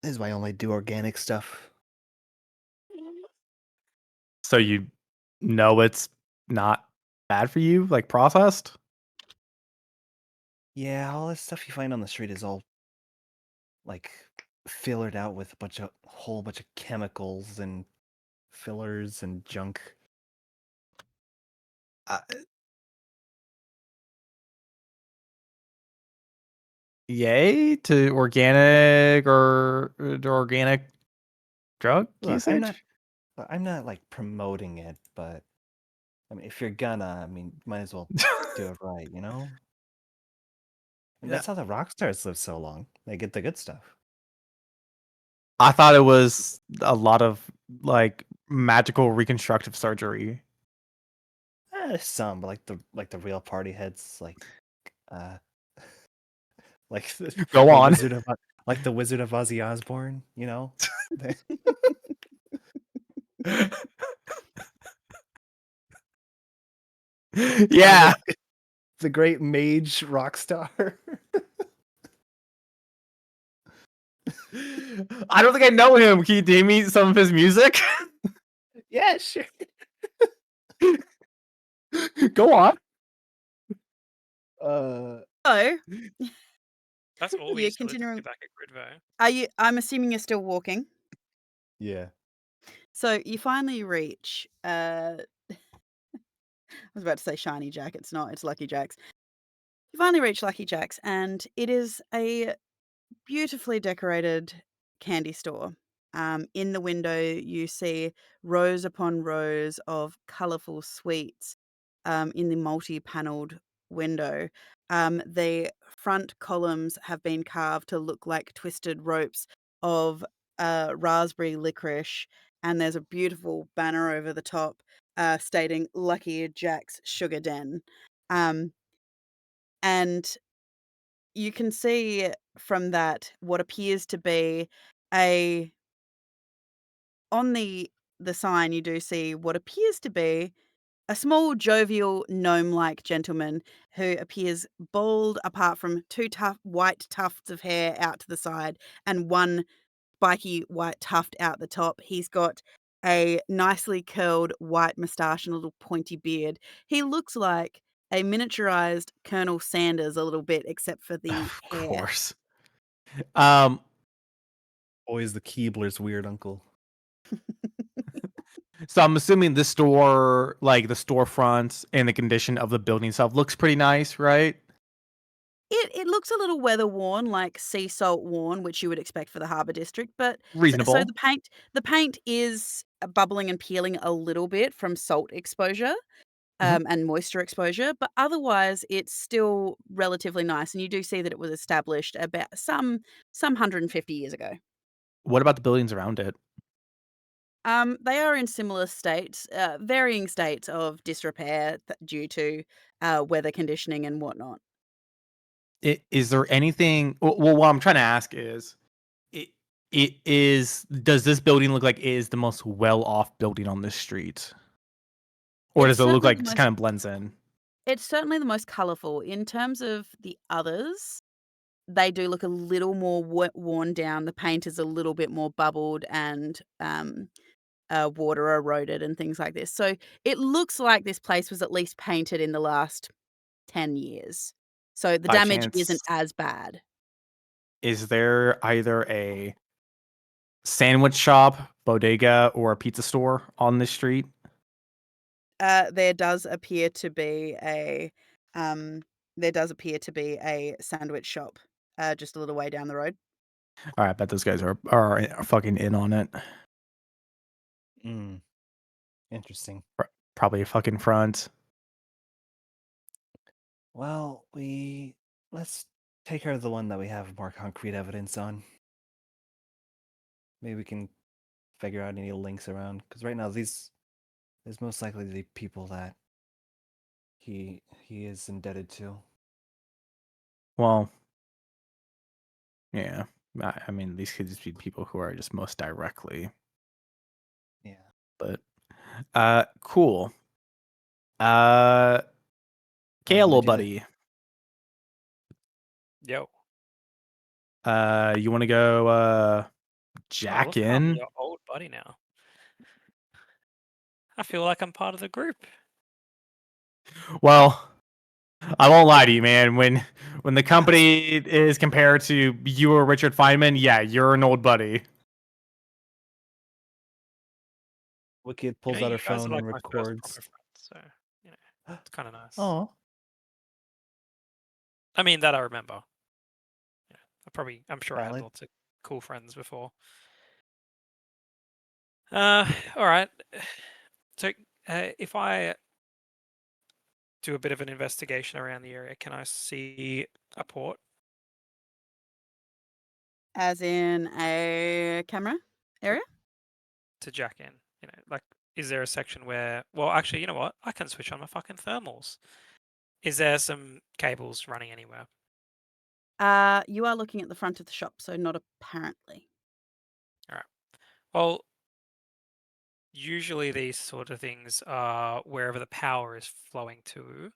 This is why I only do organic stuff. So you know it's not bad for you, like processed? Yeah, all this stuff you find on the street is all like fillered out with a whole bunch of chemicals and fillers and junk. Yay to organic or to organic drug Look, usage? I'm not like promoting it, but I mean, if you're gonna, I mean, might as well do it right, you know? And Yeah. that's how the rock stars live so long. They get the good stuff. I thought it was a lot of like magical reconstructive surgery. Some, but like the real party heads, uh, like Go the on. wizard of like the Wizard of Ozzy Osbourne, you know? Yeah. The great mage rock star. I don't think I know him. Can you name me some of his music? Yeah, sure. Go on. So, That's all we you're used to listen continuing. to back at Gridvo. I'm assuming you're still walking. Yeah. So you finally reach. I was about to say Shiny Jack. It's not. It's Lucky Jack's. You finally reach Lucky Jack's, and it is a beautifully decorated candy store. In the window, you see rows upon rows of colourful sweets in the multi panelled window. The front columns have been carved to look like twisted ropes of raspberry licorice, and there's a beautiful banner over the top stating Lucky Jack's Sugar Den. Um, and you can see from that what appears to be a on the sign you do see what appears to be a small jovial gnome-like gentleman who appears bald apart from two tough white tufts of hair out to the side and one spiky white tuft out the top. He's got a nicely curled white moustache and a little pointy beard. He looks like a miniaturized Colonel Sanders a little bit, except for the Of hair. course. Always the Keebler's weird uncle. So I'm assuming the store, like the storefronts and the condition of the building itself looks pretty nice, right? It looks a little weather worn, like sea salt worn, which you would expect for the harbour district, but so Reasonable. the paint is bubbling and peeling a little bit from salt exposure, Mhm. and moisture exposure, but otherwise it's still relatively nice, and you do see that it was established about some 150 years ago. What about the buildings around it? They are in similar states, varying states of disrepair due to weather conditioning and whatnot. Is there anything? Well, what I'm trying to ask is, it it is. Does this building look like it is the most well-off building on this street, or It's does it look certainly like the it just most kind of blends in? it's certainly the most colourful. In terms of the others, they do look a little more worn down. The paint is a little bit more bubbled and water eroded and things like this. So it looks like this place was at least painted in the last 10 years. So the By damage isn't chance, as bad. is there either a sandwich shop, bodega, or a pizza store on this street? There does appear to be um, a sandwich shop just a little way down the road. All right, I bet those guys are fucking in on it. Mm. Interesting. Probably a fucking front. Well, let's take care of the one that we have more concrete evidence on. Maybe we can figure out any links around, because right now there's most likely the people that he is indebted to. Well, yeah. I mean, these could just be people who are just most directly. Yeah. But, cool. Okay, little What'd you buddy. Yo. You want to go Oh, Jack look, I'm in? your old buddy now. I feel like I'm part of the group. Well, I won't lie to you, man. When the company is compared to you or Richard Feynman, yeah, you're an old buddy. Wicked pulls You know, out you her guys are phone like and my first records. proper friends, so you know, it's kind of nice. Oh, I mean, that I remember. Yeah, I'm sure I had valid. lots of cool friends before. All right. So, if I do a bit of an investigation around the area, can I see a port? As in a camera area? To jack in? You know, like, is there a section where? Well, actually, you know what? I can switch on my fucking thermals. Is there some cables running anywhere? You are looking at the front of the shop, so not apparently. All right. Well, usually these sort of things are wherever the power is flowing to.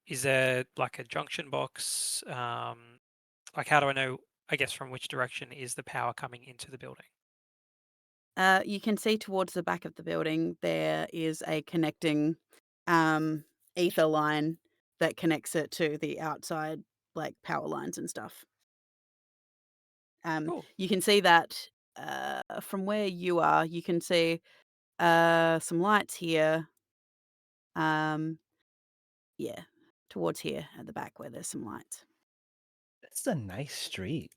Is there like a junction box? Like, how do I know, I guess, from which direction is the power coming into the building? You can see towards the back of the building there is a connecting ether line that connects it to the outside, like power lines and stuff. Cool. You can see that from where you are. You can see some lights here. Yeah, towards here at the back where there's some lights. It's a nice street.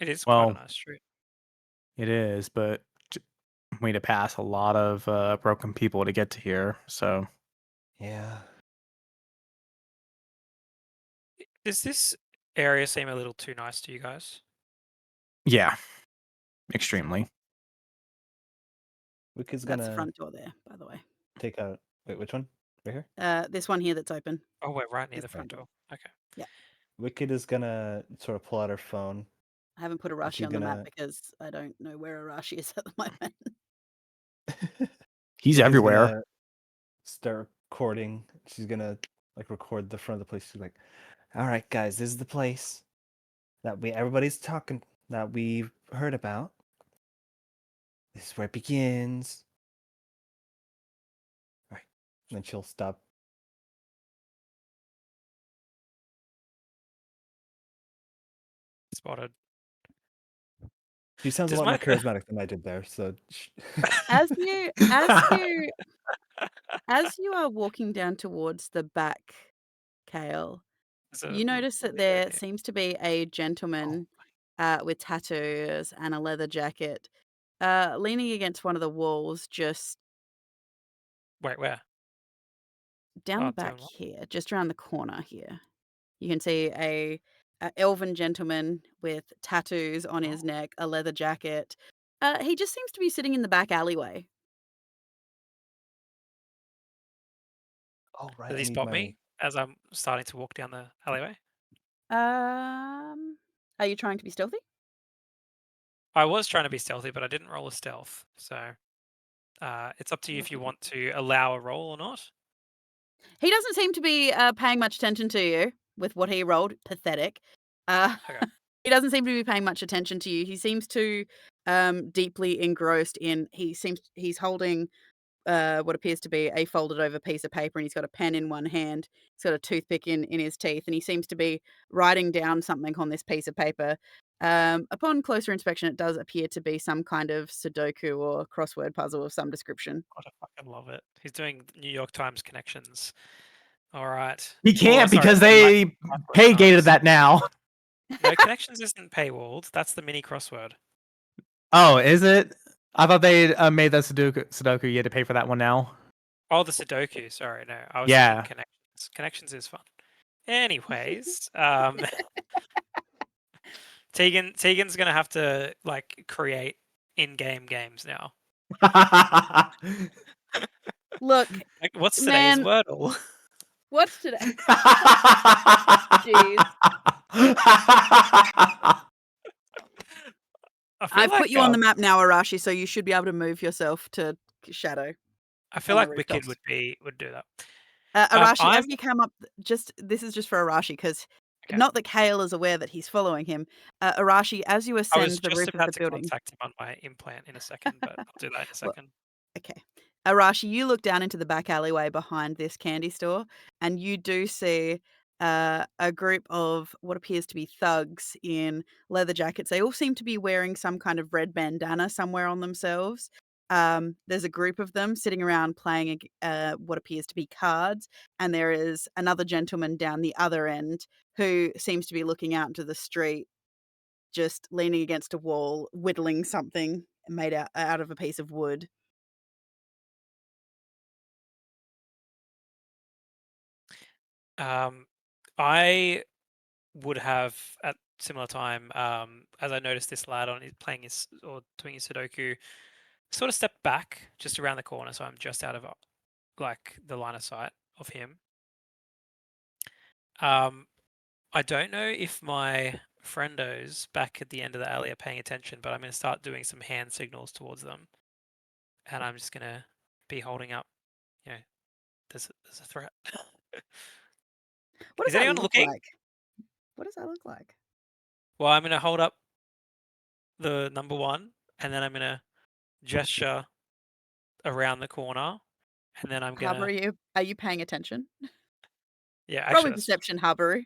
It is quite a Well, nice street. it is, but we need to pass a lot of broken people to get to here. So Yeah. Does this area seem a little too nice to you guys? yeah, extremely. Wicked's That's the gonna front door there, by the way. take out. Wait, which one? Right here. This one here that's open. Oh, we're right near Is the the front front door. Okay. Yeah. Wicked is gonna sort of pull out her phone. I haven't put and Arashi she's on the map gonna. because I don't know where Arashi is at the moment. He's Wicked's everywhere. gonna start recording. She's gonna like record the front of the place. She's like, "All right, guys, this is the place that everybody's talking that we've heard about. This is where it begins." All right, and then she'll stop. Spotted. She sounds a Does lot more my charismatic than I did there. So, As you are walking down towards the back, Kale, It's a you notice that really good there idea. seems to be a Oh, gentleman with tattoos and a leather jacket leaning against one of the walls just wait, where? down Oh, the back doing what? here, just around the corner here. You can see a elven gentleman with tattoos on his Oh. neck, a leather jacket. He just seems to be sitting in the back alleyway. oh right, Does I he need spot my. me as I'm starting to walk down the alleyway? Are you trying to be stealthy? I was trying to be stealthy, but I didn't roll a stealth. So it's up to you if you want to allow a roll or not. He doesn't seem to be paying much attention to you with what he rolled. Pathetic. Uh, Okay. he doesn't seem to be paying much attention to you. He seems to deeply engrossed in. He's holding what appears to be a folded over piece of paper, and he's got a pen in one hand. He's got a toothpick in his teeth, and he seems to be writing down something on this piece of paper. Upon closer inspection, it does appear to be some kind of Sudoku or crossword puzzle of some description. God, I fucking love it. He's doing New York Times connections. All right. He Or, can't sorry, because New they York pay gated Times. that now. No, connections isn't paywalled. That's the mini crossword. Oh, is it? I thought they made that Sudoku. You had to pay for that one now. Oh, the Sudoku. Sorry, no, I was Yeah. thinking Connections. Connections is fun. Anyways, Tegan's gonna have to like create in-game games now. Look, Like, what's today's man, Wordle? what's today? Jeez. I've put you on the map now, Arashi, so you should be able to move yourself to shadow. I feel on the like Wicked rooftops. would do that. Arashi, as you come up, this is just for Arashi because Okay. not that Kale is aware that he's following him. Arashi, as you I ascend was the just roof of about the to building. contact him on my implant in a second, but I'll do that in a Well, second. Okay. Arashi, you look down into the back alleyway behind this candy store, and you do see a group of what appears to be thugs in leather jackets. They all seem to be wearing some kind of red bandana somewhere on themselves. There's a group of them sitting around playing what appears to be cards, and there is another gentleman down the other end who seems to be looking out into the street, just leaning against a wall, whittling something made out of a piece of wood. I would have at similar time, as I noticed this lad on playing his or doing his Sudoku, sort of stepped back just around the corner, so I'm just out of like the line of sight of him. I don't know if my friendos back at the end of the alley are paying attention, but I'm going to start doing some hand signals towards them, and I'm just going to be holding up. You know, there's a threat. What does Is that anyone look looking? like? What does that look like? Well, I'm going to hold up the number one, and then I'm going to gesture around the corner, and then I'm Hubber, gonna. are you paying attention? Yeah, Roll actually, me that's perception, Hubber,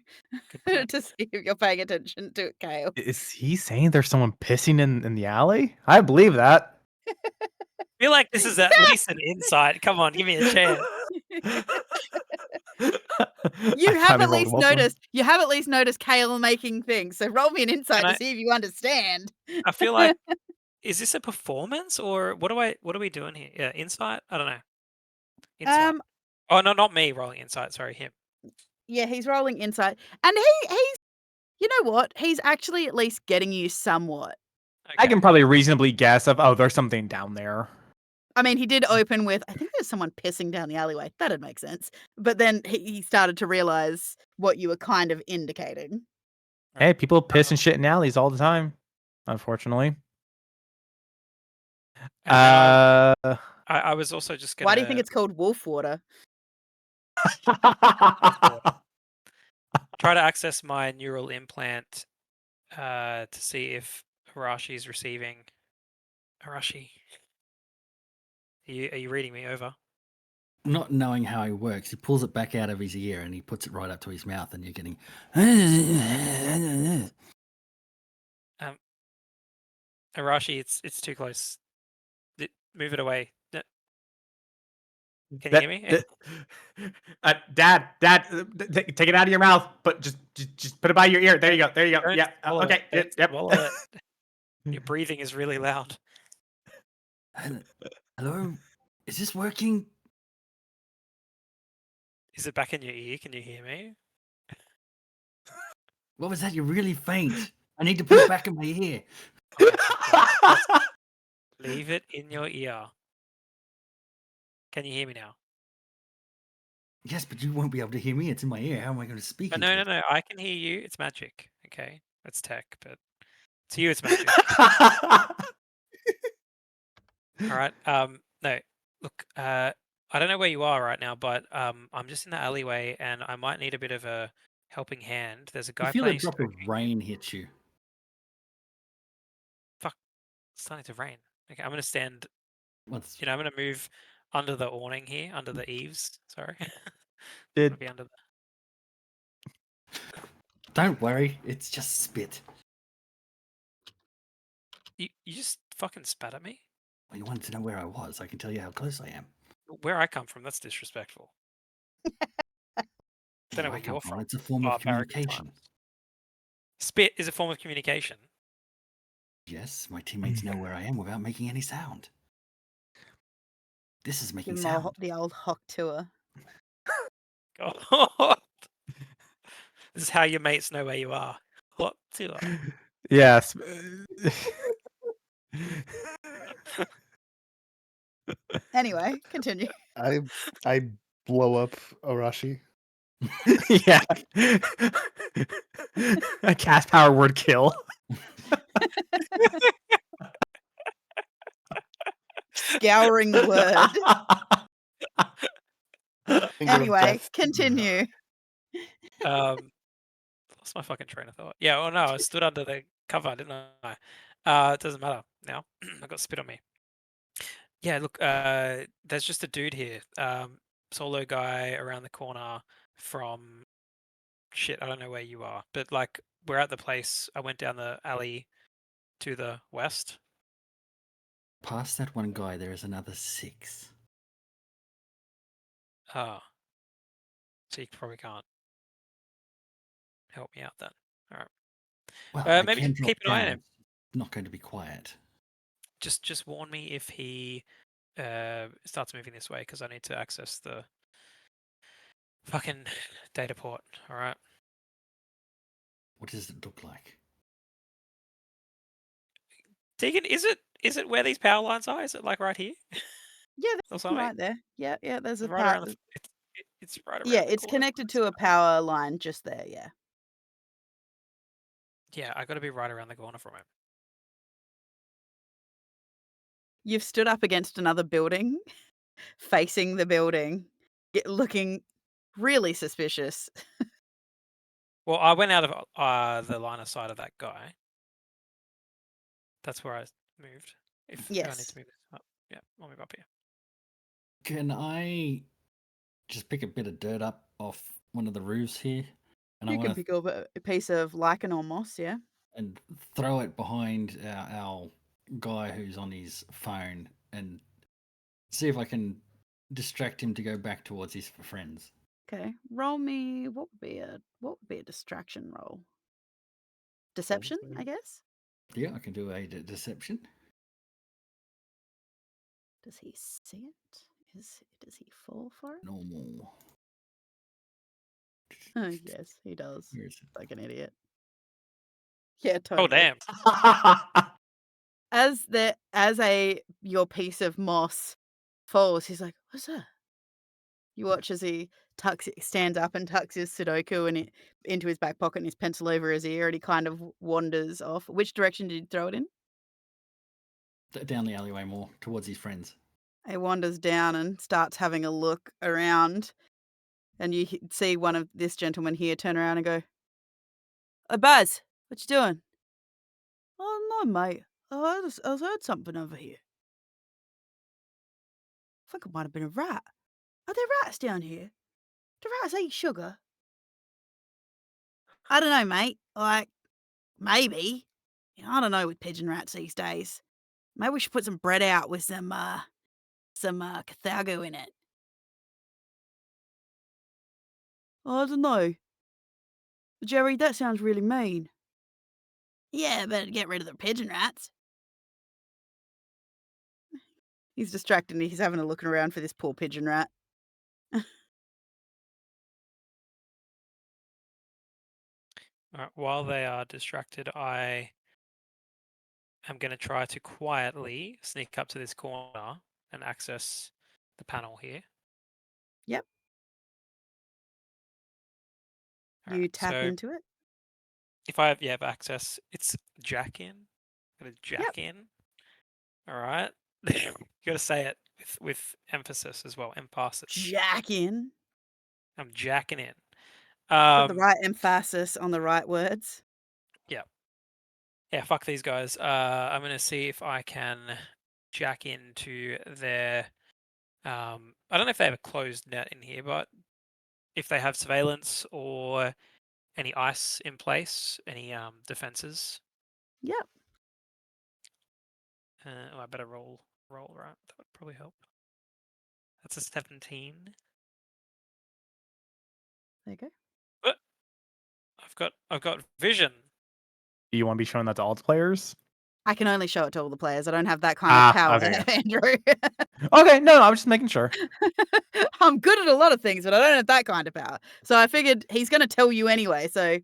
good plan. to see if you're paying attention to it, Kale. Is he saying there's someone pissing in the alley? I believe that. I feel like this is at least an insight. Come on, give me a chance. You I have finally at rolled least well for him. noticed. You have at least noticed Kale making things. So roll me an insight And to see if you understand. I feel like, is this a performance or what are we doing here? Yeah, insight. I don't know. Insight. Oh no, not me rolling insight. Sorry, him. Yeah, he's rolling insight, and he's. You know what? He's actually at least getting you somewhat. Okay. I can probably reasonably guess of there's something down there. I mean, he did open with, I think there's someone pissing down the alleyway. That'd make sense. But then he started to realize what you were kind of indicating. Hey, people piss and shit in alleys all the time, unfortunately. And then I was also just gonna. Why do you think it's called wolf water? Try to access my neural implant to see if Arashi is receiving. Arashi, are you reading me over? Not knowing how he works, he pulls it back out of his ear and he puts it right up to his mouth, and you're getting. Arashi, it's too close. Move it away. Can you hear me? Dad, take it out of your mouth, but just put it by your ear. There you go. There you go. Don't Yeah. swallow Okay. it. Yep. Swallow it. Your breathing is really loud. Hello, is this working? Is it back in your ear? Can you hear me? What was that? You're really faint. I need to put it back in my ear. Leave it in your ear. Can you hear me now? Yes, but you won't be able to hear me. It's in my ear. How am I going to speak? Oh, no. I can hear you. It's magic. Okay, that's tech, but to you, it's magic. All right. No. Look. I don't know where you are right now, but I'm just in the alleyway, and I might need a bit of a helping hand. There's a guy You feel a playing. drop of rain hit you. Fuck! It's starting to rain. Okay, I'm gonna stand. What's... I'm gonna move under the awning here, under the eaves. Sorry. Did be under the... Don't worry, it's just spit. You just fucking spat at me? Well, you wanted to know where I was. I can tell you how close I am. Where I come from, that's disrespectful. Don't know where you're from. It's a form of communication. Spit is a form of communication. Yes, my teammates know where I am without making any sound. This is making Give him sound. the old hock tour. God. This is how your mates know where you are. What to? Yes. Anyway, continue. I blow up Arashi. Yeah. A cast power word kill. Scouring the word. Finger of Anyway, death. continue. Lost my fucking train of thought. Yeah, well, no, I stood under the cover, didn't I? It doesn't matter now. I got spit on me. Yeah, look, there's just a dude here. Solo guy around the corner from shit, I don't know where you are, but like we're at the place. I went down the alley to the west. Past that one guy, there is another 6. Ah, so you probably can't help me out then. All right. Well, I Maybe can just drop keep an eye on down. him. It's not going to be quiet. Just warn me if he starts moving this way because I need to access the fucking data port. All right. What does it look like? Deegan, is it where these power lines are? Is it like right here? Yeah, Or there's something? right there. Yeah, there's a Right power. around the. It's right around Yeah, the it's corner. connected to a power line just there. Yeah. Yeah, I got to be right around the corner from him. You've stood up against another building, facing the building, looking really suspicious. Well, I went out of the line of sight of that guy. That's where I moved. If I need Yes. to move this up, yeah, I'll move up here. Can I just pick a bit of dirt up off one of the roofs here? And I You can want to pick up a piece of lichen or moss, yeah. and throw it behind our guy who's on his phone and see if I can distract him to go back towards his friends. Okay. Roll me what would be a distraction roll? Deception, I guess? Yeah, I can do a deception. Does he see it? Does he fall for it? Normal. Oh, yes, he does. Where is it? Like an idiot. Yeah, Oh totally. damn! As your piece of moss falls, he's like, "What's that?" You watch as he stands up and tucks his Sudoku into his back pocket and his pencil over his ear, and he kind of wanders off. Which direction did you throw it in? Down the alleyway more towards his friends. He wanders down and starts having a look around, and you see one of this gentleman here turn around and go, "Oh, Buzz, what you doing?" "Oh, no, mate. I heard something over here. I think it might have been a rat. Are there rats down here? Do rats eat sugar?" "I don't know, mate. Like, maybe. I don't know with pigeon rats these days. Maybe we should put some bread out with some Cathago in it." "I don't know. Jerry, that sounds really mean." "Yeah, better get rid of the pigeon rats." He's distracted and he's having a look around for this poor pigeon rat. All right, while they are distracted, I am going to try to quietly sneak up to this corner and access the panel here. Yep. All You right, tap so into it. if I have access, it's jack in. Got to jack Yep. in. All right. You got to say it with emphasis as well. Emphasis. Jack in. I'm jacking in. Put the right emphasis on the right words. Yeah. Yeah, fuck these guys. I'm gonna see if I can jack into their I don't know if they have a closed net in here, but if they have surveillance or any ice in place, any defenses. Yep. Oh, I better roll right. That would probably help. That's a 17. There you go. But I've got vision. Do you want to be showing that to all the players? I can only show it to all the players. I don't have that kind of power, okay, yeah. Andrew. Okay, no, I'm just making sure. I'm good at a lot of things, but I don't have that kind of power. So I figured he's going to tell you anyway. So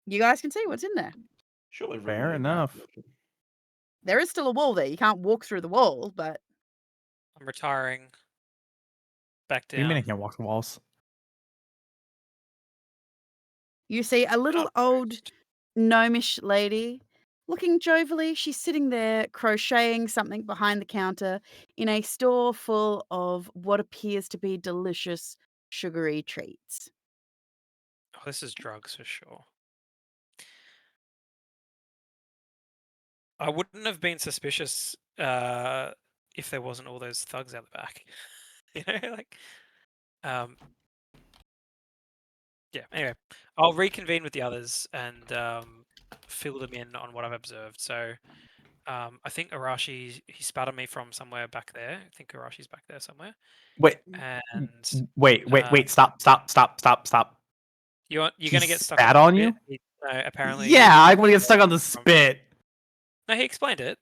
you guys can see what's in there. Surely Fair ruin enough. There is still a wall there. You can't walk through the wall, but I'm retiring. Back What do you mean I down. can't walk the walls? you see a little old gnomish lady looking jovially. She's sitting there crocheting something behind the counter in a store full of what appears to be delicious sugary treats. Oh, this is drugs for sure. I wouldn't have been suspicious if there wasn't all those thugs out the back. You know, like, yeah. Anyway, I'll reconvene with the others and fill them in on what I've observed. So, I think Arashi he spat on me from somewhere back there. I think Arashi's back there somewhere. Wait, And wait! Stop! you're He gonna get stuck on spat the on spit? you? No, apparently. Yeah, I'm gonna get stuck on the spit. No, he explained it.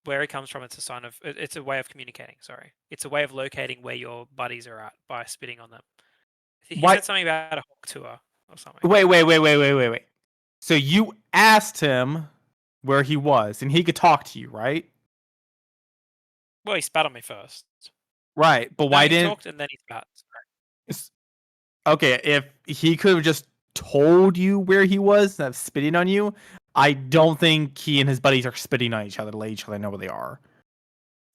Where he comes from, it's a sign of. It's a way of communicating. Sorry, it's a way of locating where your buddies are at by spitting on them. He What? said something about a hawk tour or something. Wait. So you asked him where he was, and he could talk to you, right? Well, he spat on me first. Right, but why he didn't? talked and then he spat. Okay, if he could have just told you where he was instead of spitting on you, I don't think he and his buddies are spitting on each other to let each other know where they are.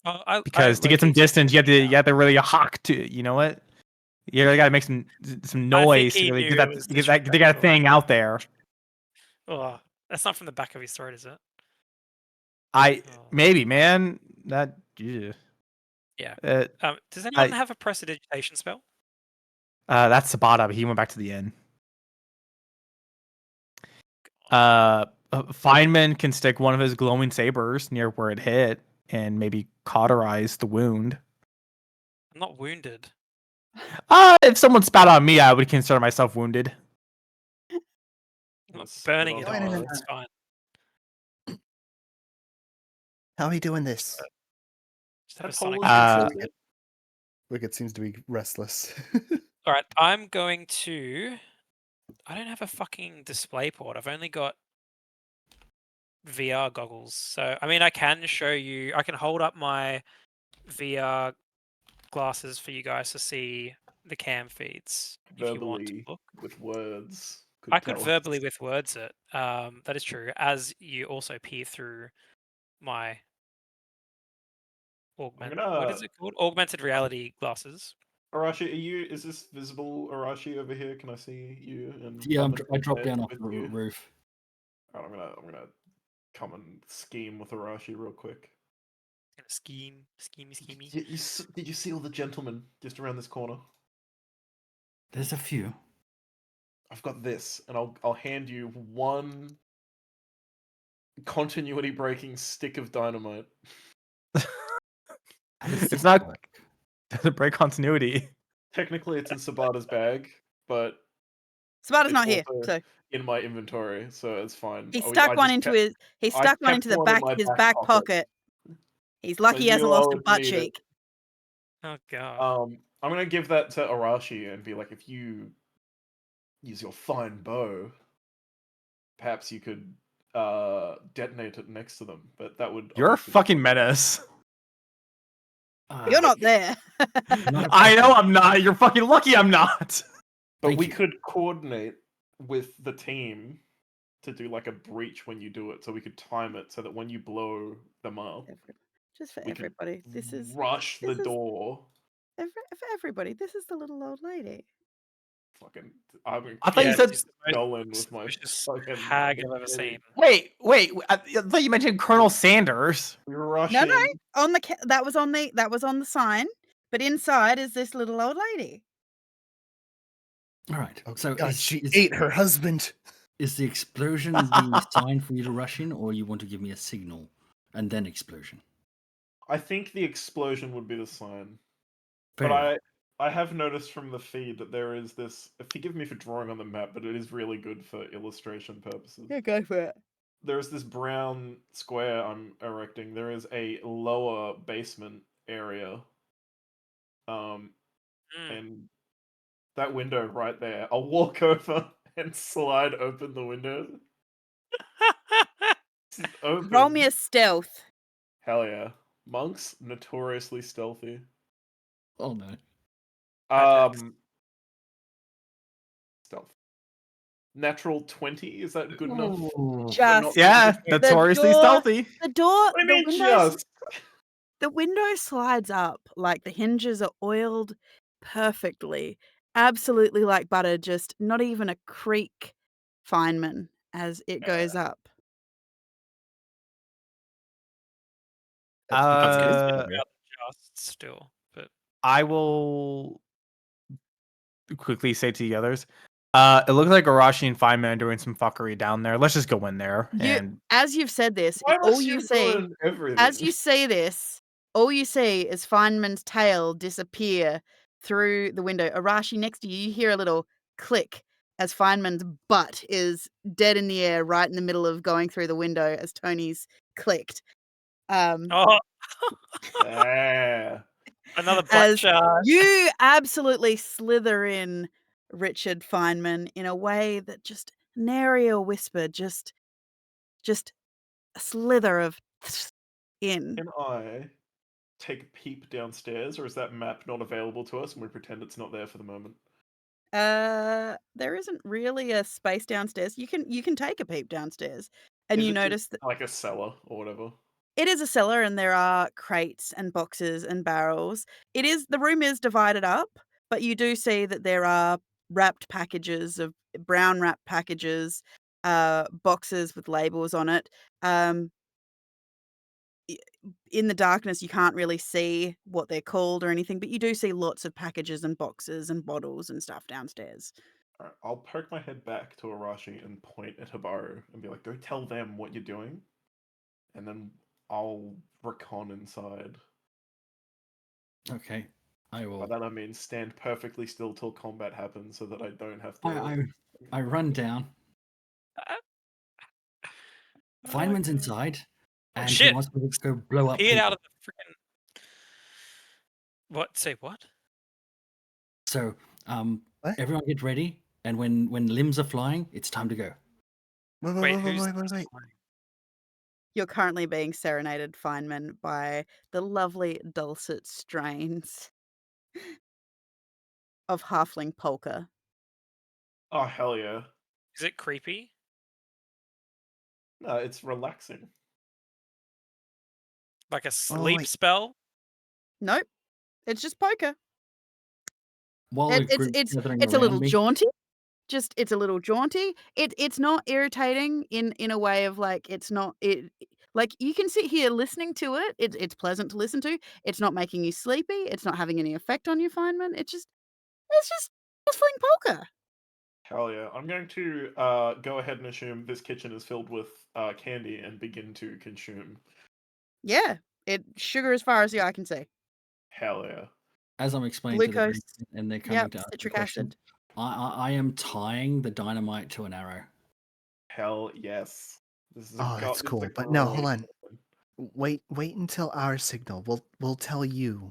Oh, Because to get some distance, you have to really hawk to. You know what? You really got to make some noise to really get that they got a thing out there. Oh, that's not from the back of his throat, is it? Maybe, man. That yeah. Yeah. Does anyone have a prestidigitation spell? That's Sabata, but he went back to the inn. Feynman can stick one of his glowing sabers near where it hit and maybe cauterize the wound. I'm not wounded. If someone spat on me, I would consider myself wounded. I'm not burning it No. off. It's fine. How are we doing this? Just have a sonic Wicked seems to be restless. All right, I'm going to. I don't have a fucking display port. I've only got VR goggles. So, I mean, I can show you. I can hold up my VR glasses for you guys to see the cam feeds if you want to look. With words. I could verbally with words it. That is true. As you also peer through my what is it called? Augmented reality glasses. Arashi, is this visible, Arashi, over here? Can I see you? And Yeah, I dropped down off the roof. Right, I'm gonna come and scheme with Arashi real quick. Schemey. Did you see all the gentlemen just around this corner? There's a few. I've got this, and I'll hand you one continuity breaking stick of dynamite. It's not. Doesn't break continuity. Technically, it's in Sabata's bag, but Sabata's not here, so in my inventory, so it's fine. He stuck one into his. He stuck one into the back his back pocket. He's lucky he hasn't lost a butt cheek. Oh god. I'm gonna give that to Arashi and be like, if you use your fine bow, perhaps you could detonate it next to them. But that would. You're a fucking menace. You're not there. I know I'm not. You're fucking lucky I'm not. But we could coordinate with the team to do like a breach when you do it, so we could time it so that when you blow them up, just for everybody, this is rush the door. For everybody, this is the little old lady. Fucking, I thought you said Nolan with my fucking hag I've ever seen. Wait! I thought you mentioned Colonel Sanders. We were rushing. No. On the that was on the sign, but inside is this little old lady. All right. So God, she ate her husband. Is the explosion the sign for you to rush in, or you want to give me a signal and then explosion? I think the explosion would be the sign. Fair but I have noticed from the feed that there is this. Forgive me for drawing on the map, but it is really good for illustration purposes. Yeah, go for it. there's this brown square I'm erecting. There is a lower basement area. And that window right there. I'll walk over and slide open the window. It's Roll open. me a stealth. Hell yeah. Monks notoriously stealthy. Oh no. Hijacks. Stealth. Natural 20, is that good enough? Ooh. Just Yeah, The notoriously door- stealthy. the door, What do you the mean windows, just? the window slides up like the hinges are oiled perfectly, absolutely like butter. Just not even a creak, Feynman, as it goes up. That's That's because it is Uh, butter. just still, but I will quickly say to the others, it looks like Arashi and Feynman are doing some fuckery down there. Let's just go in there and As you've said this, Why all must you you say, ruin everything? as you say this, all you see is Feynman's tail disappear through the window. Arashi, next to you, you hear a little click as Feynman's butt is dead in the air right in the middle of going through the window as Tony's clicked. oh, Yeah. another butt As charge. you absolutely slither in, Richard Feynman, in a way that just nary a whisper, just a slither of in. Can I take a peep downstairs, or is that map not available to us and we pretend it's not there for the moment? There isn't really a space downstairs. You can take a peep downstairs, and Is you it just notice that like a cellar or whatever? it is a cellar, and there are crates and boxes and barrels. The room is divided up, but you do see that there are wrapped packages of brown wrapped packages, boxes with labels on it. In the darkness, you can't really see what they're called or anything, but you do see lots of packages and boxes and bottles and stuff downstairs. Alright, I'll poke my head back to Arashi and point at Habaru and be like, go tell them what you're doing. And then I'll recon inside. Okay. I By will. that I mean stand perfectly still till combat happens so that I don't have to. I run down. Feynman's Okay. inside, Oh, and he shit. wants me to go blow up Appeared people. out of the freaking. What? Say what? So, What? everyone get ready, and when limbs are flying, it's time to go. Wait, who's Wait. You're currently being serenaded, Feynman, by the lovely dulcet strains of Halfling Polka. Oh, hell yeah. Is it creepy? No, it's relaxing. Like a sleep wait. spell? Nope, it's just poker. While the group's gathering It's a around little me, jaunty. It's a little jaunty. It's not irritating in a way of like like you can sit here listening to it. It's pleasant to listen to. It's not making you sleepy. It's not having any effect on you, Feynman. It's just playing poker. Hell yeah. I'm going to go ahead and assume this kitchen is filled with candy and begin to consume. Yeah, sugar as far as the eye can see. Hell yeah. as I'm explaining to the Glucose. group, and they're coming Yep, to ask the citric question, acid. I am tying the dynamite to an arrow. Hell yes. This is That's cool. But no, hold on. Wait until our signal. We'll tell you.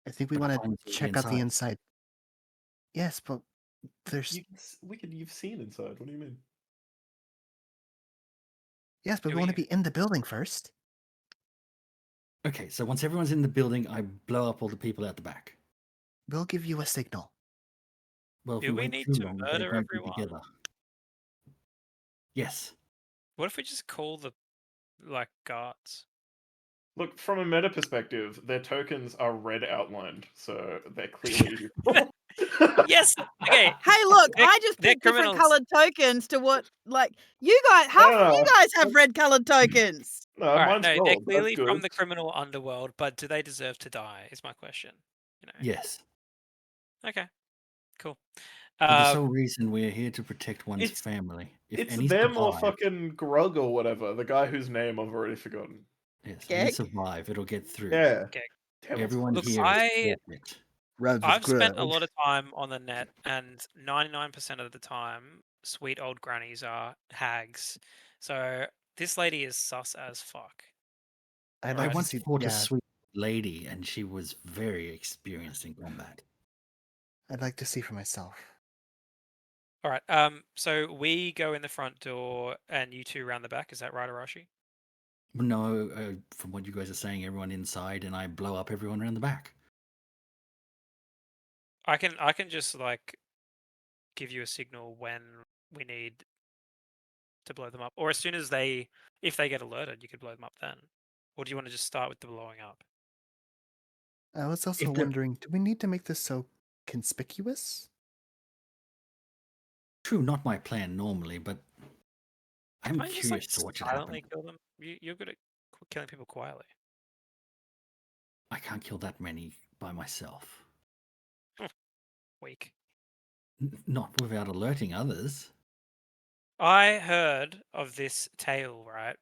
I think we But want Feynman's to already check out the inside. Yes, but there's You've seen inside. What do you mean? yes, but Do we want to we- be in the building first. Okay, so once everyone's in the building, I blow up all the people out the back. We'll give you a signal. Well, if Do we we wait need too to long, they're murder going to be everyone? together. Yes. What if we just call the guards? Look, from a meta perspective, their tokens are red outlined, so they're clearly evil. Yes. Okay. Hey, look, They're- I just they're picked different criminals. coloured tokens to what you guys. Half of you No. guys have red coloured tokens. No, All right. mine's No, they're gold. clearly That's from good. the criminal underworld, but do they deserve to die? Is my question. Yes. Okay. Cool. For the sole reason we're here to protect one's it's- family. If It's any them or survive, fucking Grug or whatever, the guy whose name I've already forgotten. yes, any Gag? survive, it'll get through. Yeah. Okay. Damn it. Everyone Look, here is forfeit. Rubs I've spent a lot of time on the net, and 99% of the time, sweet old grannies are hags. So this lady is sus as fuck. I'd I like to once see. fought a Yeah, sweet lady, and she was very experienced in combat. I'd like to see for myself. All right. So we go in the front door, and you two round the back. Is that right, Arashi? No, from what you guys are saying, everyone inside, and I blow up everyone around the back. I can just like give you a signal when we need to blow them up, or as soon as if they get alerted, you could blow them up then. Or do you want to just start with the blowing up? I was also If they're wondering, do we need to make this so conspicuous? true, not my plan normally, but I'm Can't you just like curious to what should happen. silently kill them? You're good at killing people quietly. I can't kill that many by myself. Weak. Not without alerting others. I heard of this tale, right?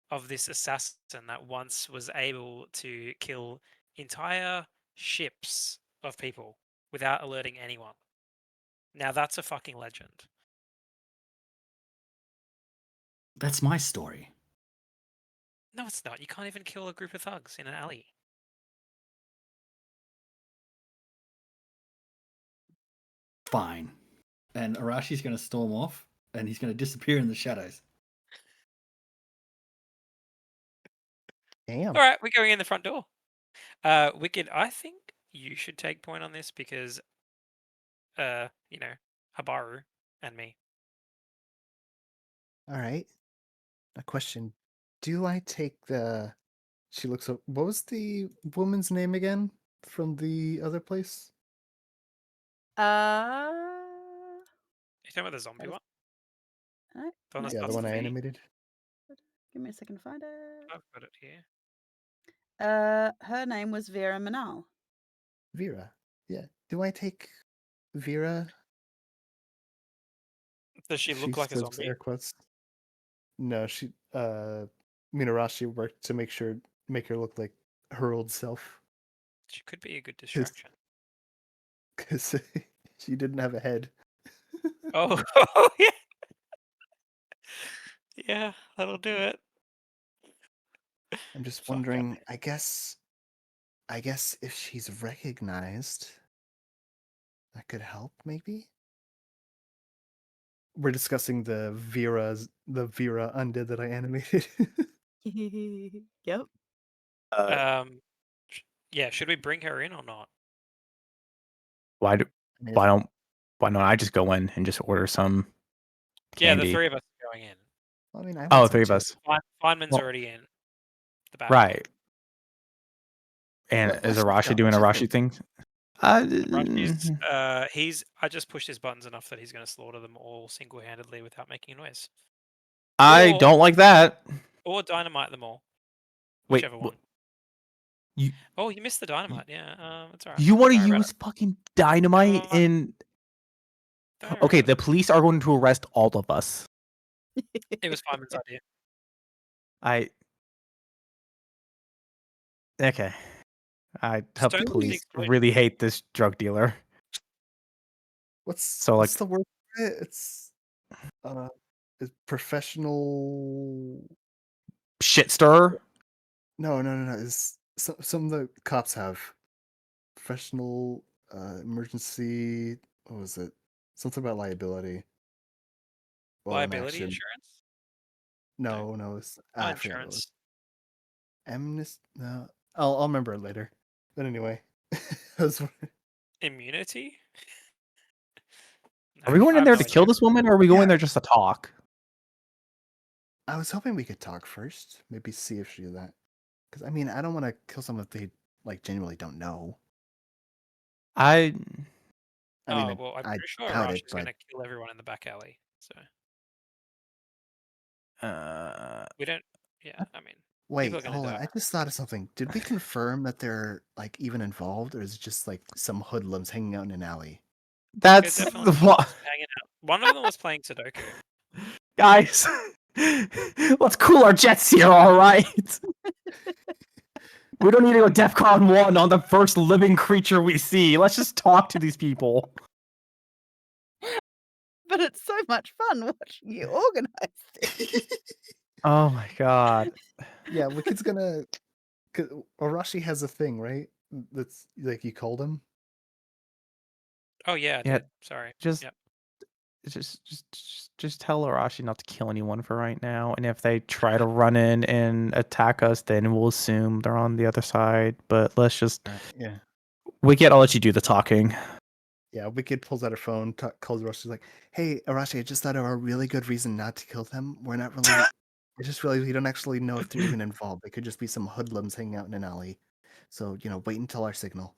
Of this assassin that once was able to kill entire ships of people without alerting anyone. Now that's a fucking legend. That's my story. No, it's not. You can't even kill a group of thugs in an alley. Fine. And Arashi's going to storm off, and he's going to disappear in the shadows. Damn. All right, we're going in the front door. Wicked, I think you should take point on this because, Habaru and me. All right. A question: do I take the? She looks up. What was the woman's name again from the other place? Uh, You talking about the zombie one? no, The one that no, Yeah, the starts one with I V? animated. give me a second to find it. I've got it here. Her name was Vera Manal. Vera. Yeah. Do I take Vera? Does she She look like a says zombie? air quotes. No, she. Minarashi worked to make her look like her old self. She could be a good distraction. Because she didn't have a head. Oh, yeah. Yeah, that'll do it. I'm just Fuck, wondering. I guess if she's recognized, that could help. Maybe. We're discussing the Vera undead that I animated. Yep. Yeah, should we bring her in or not? Why do I mean, why don't I just go in and just order some Yeah, the candy? three of us are going in. I mean, I Oh, want some three of too. us. Feynman's Well, already in the back. Right. And is Let's Arashi go. doing What you Arashi think? thing? I just pushed his buttons enough that he's going to slaughter them all single-handedly without making a noise. I Or- don't like that. Or dynamite them all. Wait, Whichever one. you Oh, you missed the dynamite. Yeah, it's alright. you want to Don't worry about use fucking dynamite No, in? Don't worry Okay, about the police are going to arrest all of us. it was Feynman's idea. Okay. I hope the don't police think so. really hate this drug dealer. What's So, what's like- the word for it? It's professional. Shit stirrer. No. Is some of the cops have professional emergency. What was it? Something about liability. Well, an Liability action. insurance? No, it's Not I forgot what it was. insurance. No, I'll remember it later. But anyway, that's what- Immunity? Are we going I in have there no to idea. kill this woman, or are we going Yeah. there just to talk? I was hoping we could talk first. Maybe see if she did that. Because I mean, I don't want to kill someone they like genuinely don't know. I mean, well, I'm I pretty sure doubt Arash it, is going but to kill everyone in the back alley. So uh we don't. Yeah, I mean, people are wait, going to hold on. die. I just thought of something. Did we confirm that they're like even involved, or is it just like some hoodlums hanging out in an alley? that's They're the definitely hanging out. One of them was playing Sudoku. guys. Let's cool our jets here, all right? We don't need to go DEFCON 1 on the first living creature we see. Let's just talk to these people. but it's so much fun watching you organize things. Oh my god. Yeah, Wicked's gonna. Arashi has a thing, right? That's like you called him. Oh yeah, I Yeah, did. Sorry. just Yep. just tell Arashi not to kill anyone for right now. And if they try to run in and attack us, then we'll assume they're on the other side. But let's just Yeah. Wicket, I'll let you do the talking. Yeah, Wicked pulls out her phone, calls Arashi, like, "Hey, Arashi, I just thought of a really good reason not to kill them. We're not really. I just realized we don't actually know if they're even involved. They could just be some hoodlums hanging out in an alley. So, wait until our signal."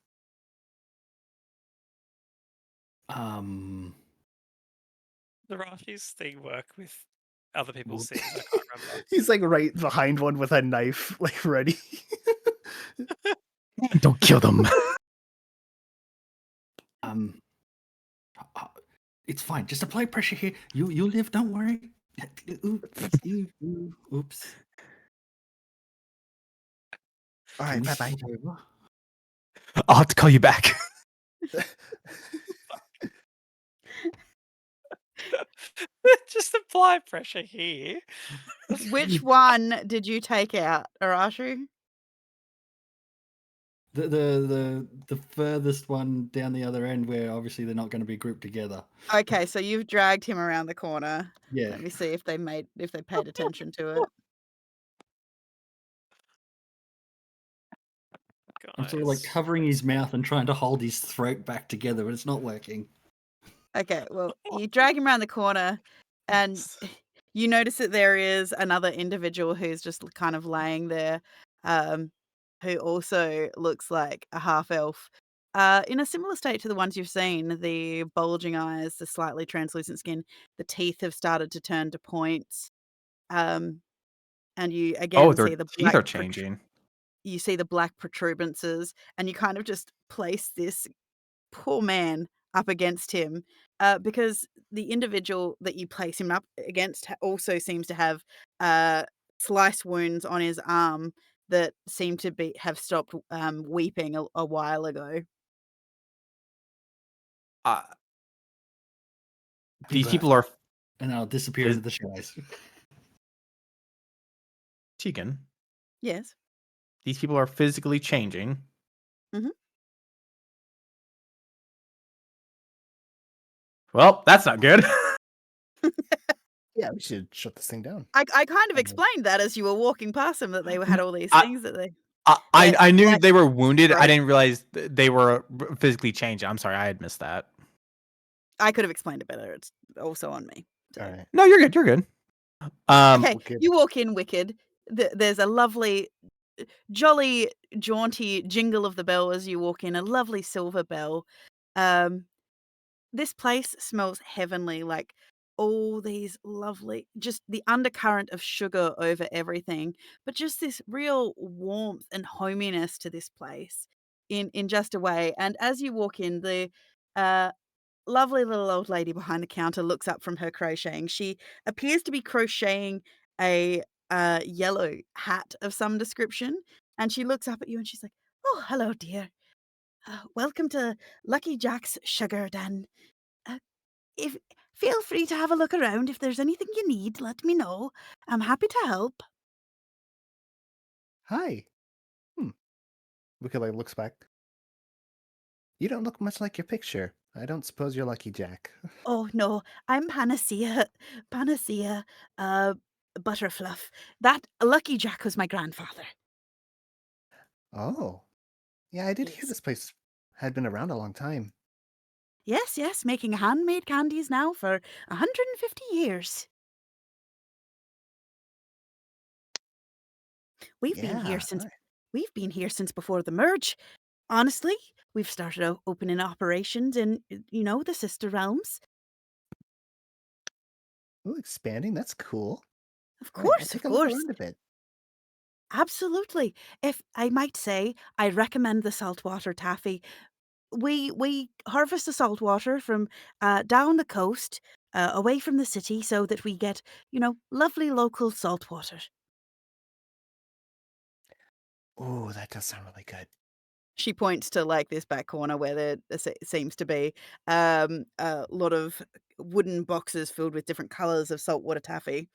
Um, The Rashi's thing work with other people's things. I can't remember. He's like right behind one with a knife, like ready. Don't kill them. um, uh, it's fine. Just apply pressure here. You live. Don't worry. Oops. All right, Can we bye bye. start over? I'll have to call you back. Just apply pressure here. Which one did you take out, Arashu? The furthest one down the other end, where obviously they're not going to be grouped together. Okay, so you've dragged him around the corner. Yeah. Let me see if they paid attention to it. I'm sort of like Guys. covering his mouth and trying to hold his throat back together, but it's not working. Okay, well, you drag him around the corner and you notice that there is another individual who's just kind of laying there, who also looks like a half elf. In a similar state to the ones you've seen, the bulging eyes, the slightly translucent skin, the teeth have started to turn to points. And you Oh, again their see the teeth are changing. you see the black protuberances, and you kind of just place this poor man up against him, because the individual that you place him up against also seems to have slice wounds on his arm that seem to have stopped weeping a while ago. Uh, Be these back. people are And I'll disappear Is- into the shadows. Tegan. Yes. These people are physically changing. Mhm. Well, that's not good. Yeah, we should shut this thing down. I kind of Okay. explained that as you were walking past them, that they had all these I- things that they. I knew like they were wounded. I growth. didn't realize they were physically changing. I'm sorry, I had missed that. I could have explained it better. It's also on me. So. All right. No, you're good. You're good. Okay, Wicked. you walk in, Wicked. There's a lovely, jolly, jaunty jingle of the bell as you walk in. A lovely silver bell. This place smells heavenly, like all these lovely, just the undercurrent of sugar over everything, but just this real warmth and hominess to this place in just a way. And as you walk in, the uh, lovely little old lady behind the counter looks up from her crocheting. She appears to be crocheting a yellow hat of some description, and she looks up at you and she's like, "Oh, hello, dear. Welcome to Lucky Jack's Sugar Den. Uh, if Feel free to have a look around. If there's anything you need, let me know. I'm happy to help." Hi. Wicked like looks back. You don't look much like your picture. I don't suppose you're Lucky Jack. Oh no, I'm Panacea. Panacea, Butterfluff. That Lucky Jack was my grandfather. Oh. Yeah, I did hear Yes. this place had been around a long time. Yes, yes, making handmade candies now for 150 years. We've been here Yeah. since Alright. we've been here since before the merge. Honestly, we've started opening operations in, the sister realms. Ooh, expanding. That's cool. Of All right, I'll course, of take a look course. around a bit. Absolutely. If I might say, I recommend the saltwater taffy. We harvest the saltwater from down the coast, away from the city, so that we get, lovely local saltwater. Ooh, that does sound really good. She points to like this back corner where there seems to be a lot of wooden boxes filled with different colors of saltwater taffy.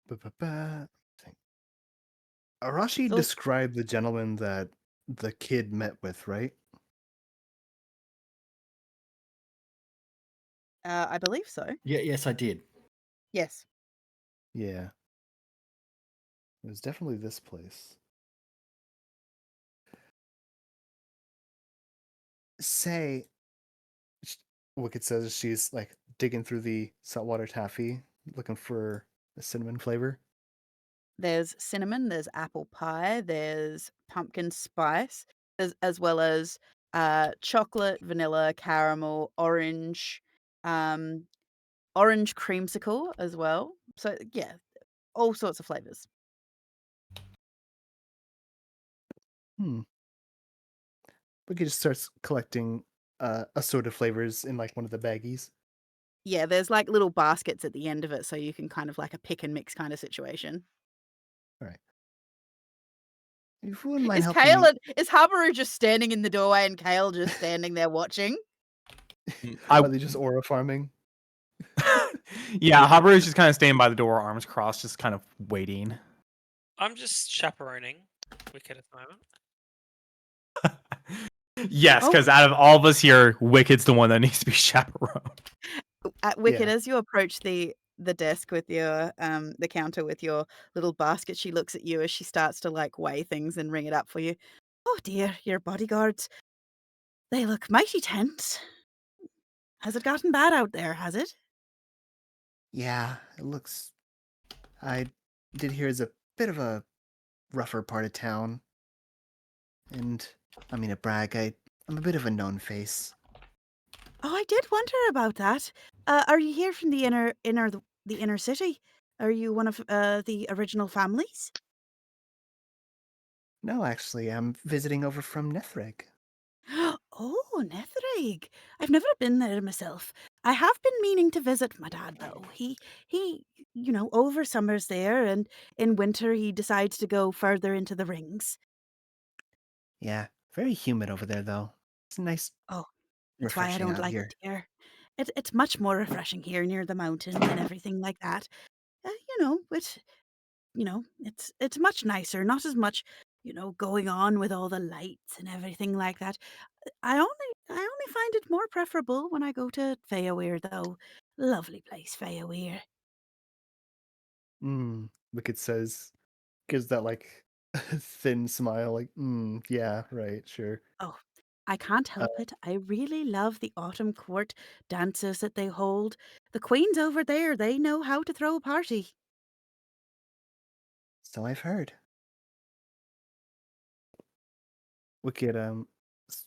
Ba-ba-ba. Think. Arashi Those, described the gentleman that the kid met with, right? I believe so. Yeah, yes, I did. Yes. Yeah. It was definitely this place. Say, Wicked says she's like digging through the saltwater taffy, looking for a cinnamon flavor. There's cinnamon, there's apple pie, there's pumpkin spice, as well as chocolate, vanilla, caramel, um, orange creamsicle as well. So yeah, all sorts of flavors. Hmm. Wicked just starts collecting assorted flavors in like one of the baggies. Yeah, there's like little baskets at the end of it, so you can kind of like a pick and mix kind of situation. All right. If you wouldn't mind helping Kale me. and is Habaru just standing in the doorway and Kale just standing there watching? Are they just aura farming? Yeah, Habaru is just kind of standing by the door, arms crossed, just kind of waiting. I'm just chaperoning Wicked at the moment. Yes, Oh. because out of all of us here, Wicked's the one that needs to be chaperoned. Wicked, Yeah. as you approach the desk with your the counter with your little basket, she looks at you as she starts to like weigh things and ring it up for you. Oh dear, your bodyguards. They look mighty tense. Has it gotten bad out there, has it? Yeah, it looks. I did hear it's a bit of a rougher part of town. And I mean, to brag, I'm a bit of a known face. Oh, I did wonder about that. Are you here from the the inner city? Are you one of the original families? No, actually, I'm visiting over from Nethreg. Oh, Nethereg. I've never been there myself. I have been meaning to visit my dad though. He over summers there and in winter he decides to go further into the rings. Yeah, very humid over there, though. It's nice, Oh, that's why I refreshing don't out like here. it here. It's much more refreshing here near the mountain and everything like that. It's much nicer, not as much, going on with all the lights and everything like that. I only find it more preferable when I go to Fairweir though. Lovely place, Fairweir. Wicked says, gives that like thin smile, like, yeah, right, sure. Oh, I can't Uh, help it. I really love the autumn court dances that they hold. The queens over there, they know how to throw a party. so I've heard. Wicked s-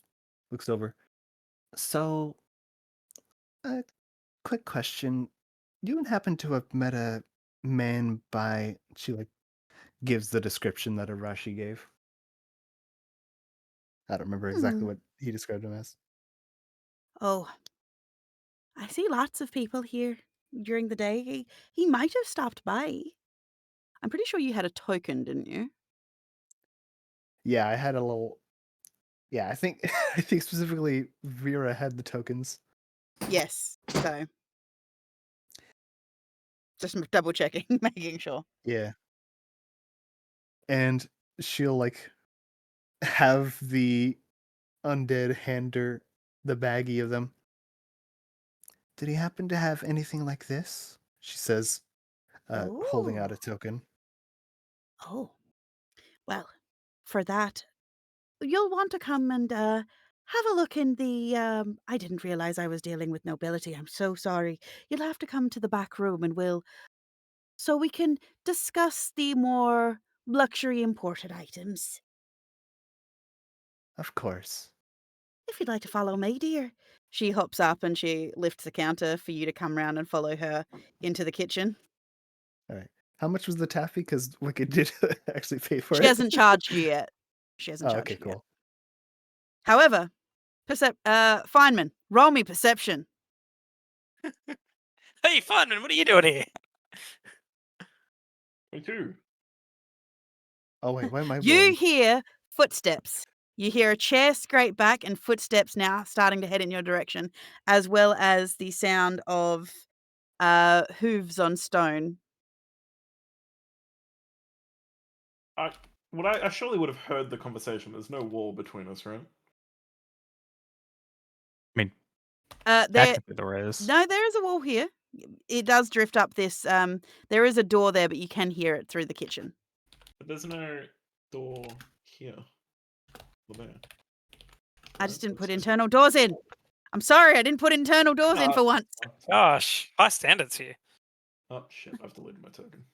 looks over. So, a quick question: you would happen to have met a man by? She like gives the description that Arashi gave. I don't remember exactly Hmm. what he described him as. Oh, I see lots of people here during the day. He might have stopped by. I'm pretty sure you had a token, didn't you? Yeah, I had a little. Yeah, I think I think specifically Vera had the tokens. Yes. So just double checking, making sure. Yeah, and she'll like have the undead hand her the baggie of them. Did he happen to have anything like this? She says, holding out Oh. a token. Oh. Well, for that, you'll want to come and have a look in the. I didn't realize I was dealing with nobility. I'm so sorry. You'll have to come to the back room and so we can discuss the more luxury imported items. Of course. If you'd like to follow me, dear. She hops up and she lifts the counter for you to come round and follow her into the kitchen. All right. How much was the taffy? Because Wicked did actually pay for She it. hasn't charged you yet. She hasn't Okay, charged you yet. cool. However, Feynman, roll me perception. Hey, Funman, what are you doing here? Me too. Oh wait, why am I You rolling? hear footsteps. You hear a chair scrape back and footsteps now starting to head in your direction, as well as the sound of hooves on stone. I surely would have heard the conversation. There's no wall between us, right? I mean, There, technically there is. no, there is a wall here. It does drift up this. There is a door there, but you can hear it through the kitchen. But there's no door here. Or there. I Right? just didn't It's put just- internal doors in. I'm sorry, I didn't put internal doors in Ah, for once. Gosh, high standards here. Oh shit! I've deleted my token.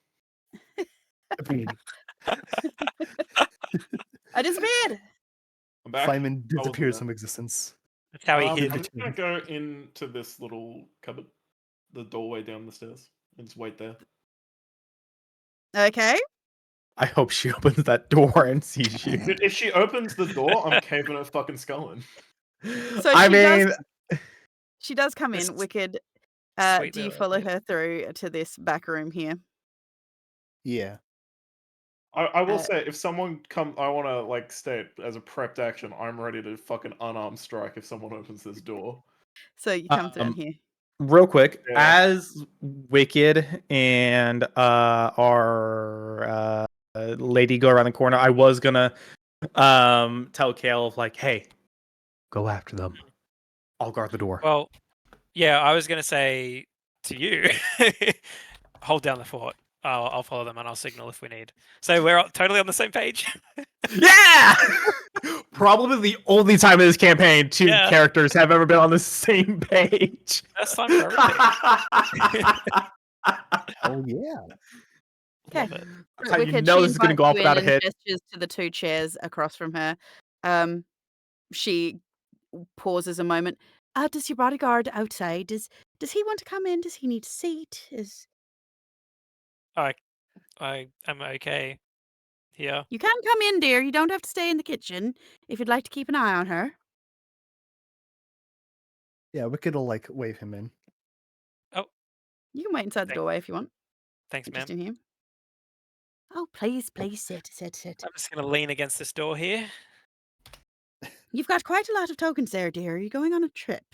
I disappeared. I'm back. Feynman I wasn't disappears there. from existence. That's how he I'm hid. just gonna go into this little cupboard, the doorway down the stairs, and just wait there. Okay. I hope she opens that door and sees you. Dude, if she opens the door, I'm caving her fucking skull in. So I she does- mean, She does come This in. Wicked. sweet Do you little follow idiot. her through to this back room here? Yeah. I will Uh, say, if someone I want to like state as a prepped action, I'm ready to fucking unarmed strike if someone opens this door. So you come down Um, here. real quick, Yeah. as Wicked and our lady go around the corner, I was gonna tell Kale like, hey, go after them. I'll guard the door. Well, yeah, I was going to say to you, hold down the fort. I'll follow them and I'll signal if we need. So we're totally on the same page. Yeah! Probably the only time in this campaign two Yeah. characters have ever been on the same page. First time for everything. Oh yeah. Okay. Love it. That's how you Wicked, know she this is gonna invites go off you in without a and hit. gestures to the two chairs across from her. She pauses a moment. Does your bodyguard outside? Does he want to come in? Does he need a seat? I am okay here. You can come in, dear. You don't have to stay in the kitchen if you'd like to keep an eye on her. Yeah, Wicked will like wave him in. You can wait inside the Thank- doorway if you want. Thanks, ma'am. Just in here. Oh, please sit. I'm just going to lean against this door here. You've got quite a lot of tokens there, dear. Are you going on a trip?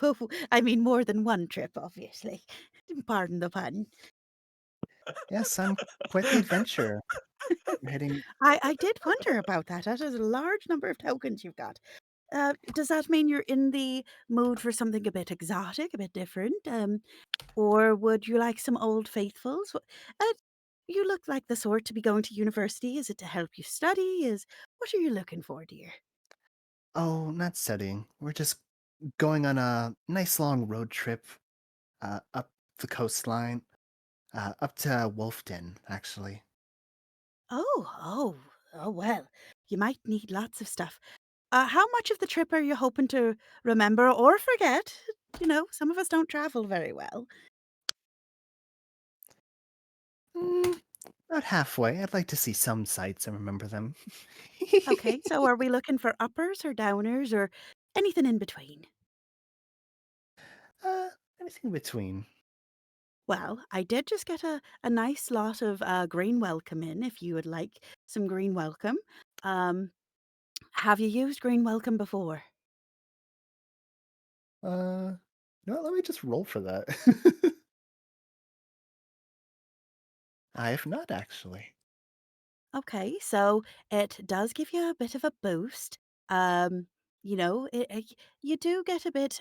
Well, I mean, more than one trip, obviously. Pardon the pun. Yes, I'm quite the adventurer. I'm heading. I did wonder about that. That is a large number of tokens you've got. Does that mean you're in the mood for something a bit exotic, a bit different? Or would you like some old faithfuls? You look like the sort to be going to university. Is it to help you study? What are you looking for, dear? Oh, not studying. We're just going on a nice long road trip up the coastline, up to Wolfden, actually. Oh, well, you might need lots of stuff. How much of the trip are you hoping to remember or forget? You know, some of us don't travel very well. About halfway. I'd like to see some sights and remember them. Okay, so are we looking for uppers or downers or anything in between? Anything in between. Well, I did just get a nice lot of green welcome in if you would like some green welcome. Um, have you used green welcome before? No, let me just roll for that. I have not actually. Okay, so it does give you a bit of a boost. You know, you do get a bit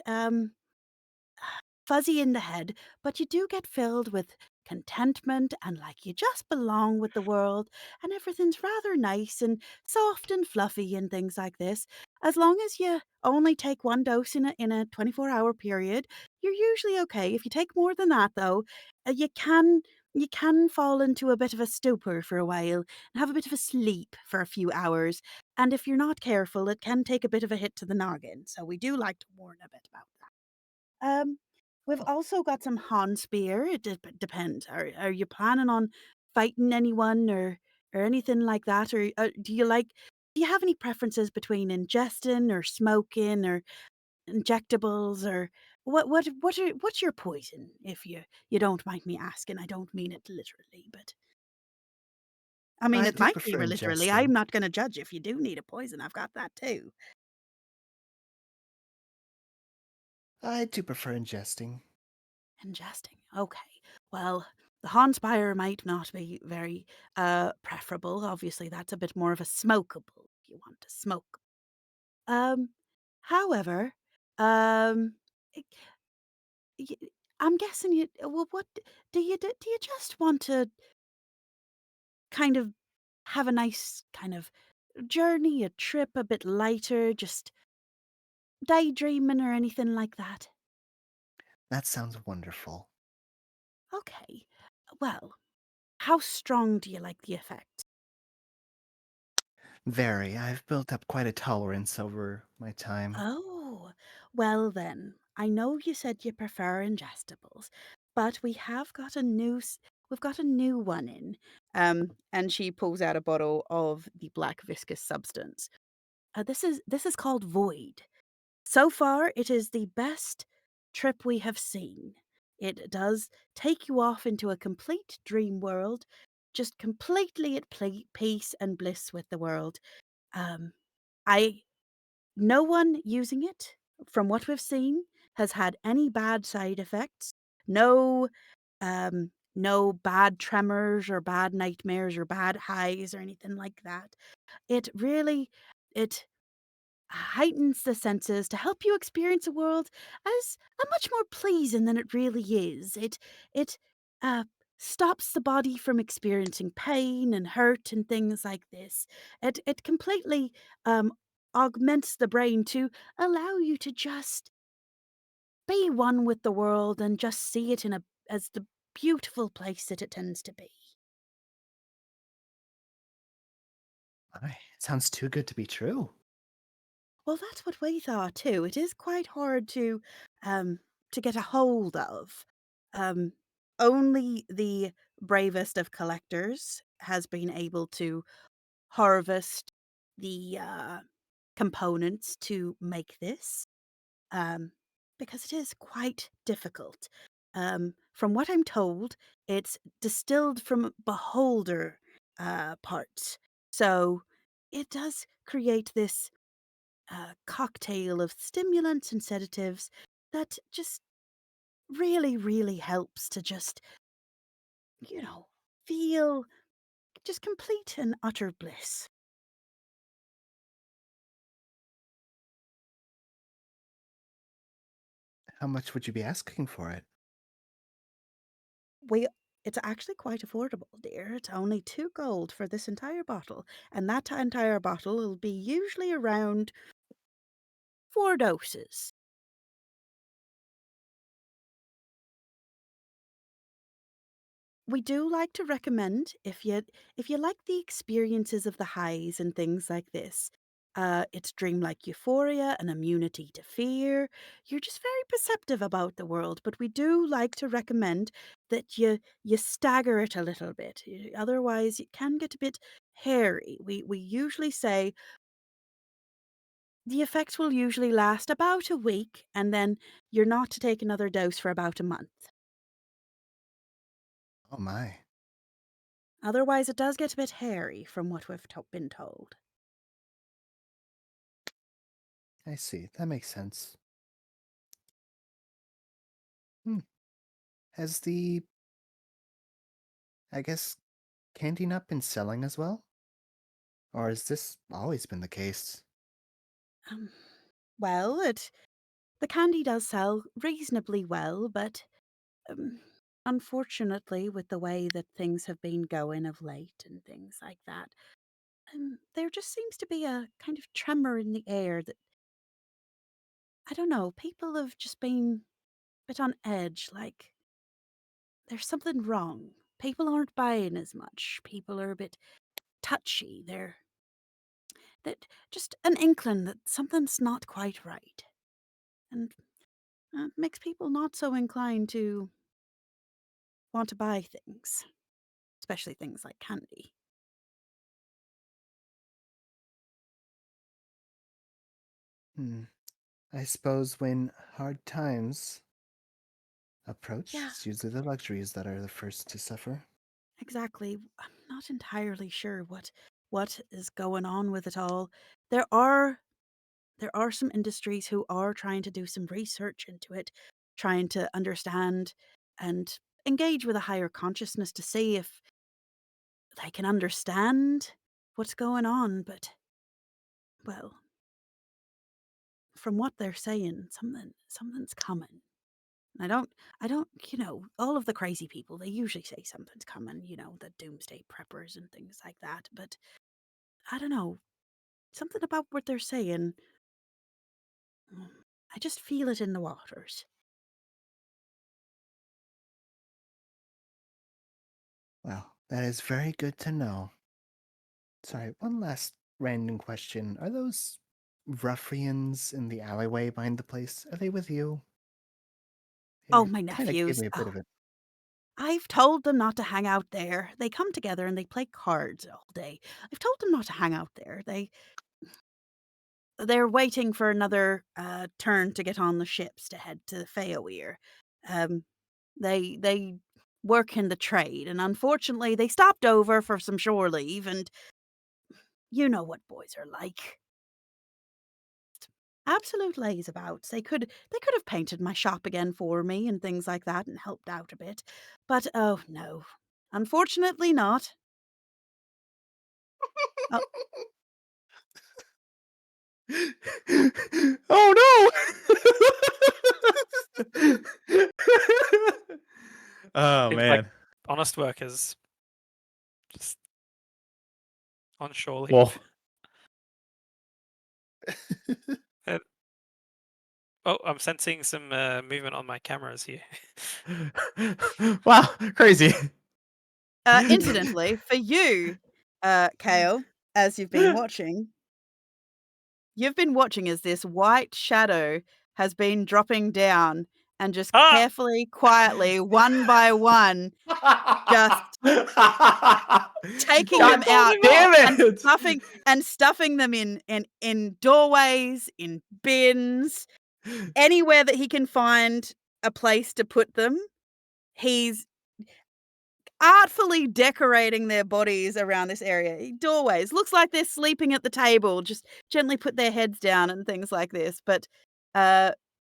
fuzzy in the head, but you do get filled with contentment and like you just belong with the world and everything's rather nice and soft and fluffy and things like this. As long as you only take one dose in a 24-hour period, you're usually okay. If you take more than that though, you can fall into a bit of a stupor for a while and have a bit of a sleep for a few hours. And if you're not careful, it can take a bit of a hit to the noggin. So we do like to warn a bit about that. We've also got some Hans beer. It depends. Are you planning on fighting anyone or anything like that? Or do you have any preferences between ingesting or smoking or injectables or what's your poison, if you don't mind me asking? I don't mean it literally, but I mean I it do might be prefer literally. I'm ingesting. not going to judge if you do need a poison. I've got that too. I do prefer ingesting. Ingesting. Okay. Well, the Haunspire might not be very preferable. Obviously, that's a bit more of a smokable if you want to smoke. Um, however, um, I- y- I'm guessing you. Well, what do you just want to kind of have a nice kind of journey, a trip, a bit lighter, just daydreaming or anything like that? That sounds wonderful. Okay. Well, how strong do you like the effect? Very. I've built up quite a tolerance over my time. Oh, well then, I know you said you prefer ingestibles, but we've got a new one in. And she pulls out a bottle of the black viscous substance. This is called Void. So far, it is the best trip we have seen. It does take you off into a complete dream world, just completely at peace and bliss with the world. Um, I no one using it, from what we've seen, has had any bad side effects. No, no bad tremors or bad nightmares or bad highs or anything like that. It heightens the senses to help you experience a world as a much more pleasing than it really is. It uh, stops the body from experiencing pain and hurt and things like this. It completely augments the brain to allow you to just be one with the world and just see it in a as the beautiful place that it tends to be. My, it sounds too good to be true. Well, that's what we thought too. It is quite hard um, to get a hold of. Um, only the bravest of collectors has been able to harvest the components to make this, um, because it is quite difficult. From what I'm told, it's distilled from beholder parts, so it does create this cocktail of stimulants and sedatives that just really, really helps to just, you know, feel just complete and utter bliss. How much would you be asking for it? We It's actually quite affordable, dear. It's only 2 gold for this entire bottle, and that entire bottle will be usually around 4 doses. We do like to recommend, if you like the experiences of the highs and things like this, it's dreamlike euphoria and immunity to fear. You're just very perceptive about the world, but we do like to recommend that you stagger it a little bit. Otherwise, it can get a bit hairy. We usually say the effects will usually last about a week, and then you're not to take another dose for about a month. Oh my. Otherwise, it does get a bit hairy from what we've been told. I see. That makes sense. Hmm. Has the, I guess, candy nut been selling as well? Or has this always been the case? Um, well, the candy does sell reasonably well, but um, unfortunately, with the way that things have been going of late and things like that, there just seems to be a kind of tremor in the air that, I don't know, people have just been a bit on edge, like there's something wrong. People aren't buying as much. People are a bit touchy. They're that just an inkling that something's not quite right, and makes people not so inclined to want to buy things, especially things like candy. Hmm. I suppose when hard times approach, Yeah. it's usually the luxuries that are the first to suffer. Exactly. I'm not entirely sure what is going on with it all. There are some industries who are trying to do some research into it, trying to understand and engage with a higher consciousness to see if they can understand what's going on, but well, from what they're saying, something's coming. I don't, all of the crazy people, they usually say something's coming, the doomsday preppers and things like that, but I don't know, something about what they're saying, mm, I just feel it in the waters. Well, that is very good to know. Sorry, one last random question. Are those ruffians in the alleyway behind the place? Are they with you? Oh, They my kind of gave nephews. me a bit Oh, of it. I've told them not to hang out there. They come together and they play cards all day. I've told them not to hang out there. They're waiting for another turn to get on the ships to head to Faoir. Um, they work in the trade, and unfortunately, they stopped over for some shore leave. And you know what boys are like. Absolute layabouts. They could have painted my shop again for me and things like that and helped out a bit. But oh no. Unfortunately not. Oh, Oh no! Oh Seems like man. honest workers just on shore Well, leave. Uh, oh, I'm sensing some movement on my cameras here. wow, crazy. incidentally, for you, Kale, as you've been watching as this white shadow has been dropping down and just Ah! carefully, quietly, one by one, just taking Oh, I them God called out him out! damn and it! stuffing them in doorways, in bins, anywhere that he can find a place to put them. He's artfully decorating their bodies around this area. Doorways. Looks like they're sleeping at the table, just gently put their heads down and things like this. But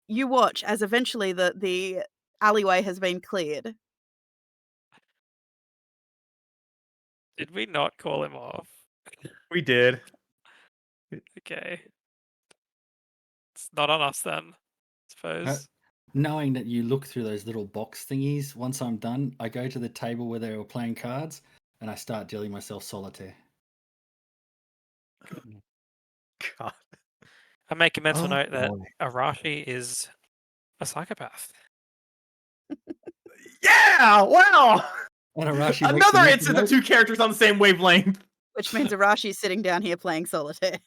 you watch as eventually the alleyway has been cleared. Did we not call him off? We did. Okay. It's not on us then, I suppose. Knowing that you look through those little box thingies, once I'm done, I go to the table where they were playing cards and I start dealing myself solitaire. God. I make a mental Oh note that boy. Arashi is a psychopath. Yeah! Wow! And Arashi wakes Another me up and instance of goes, two characters on the same wavelength. Which means Arashi's sitting down here playing solitaire.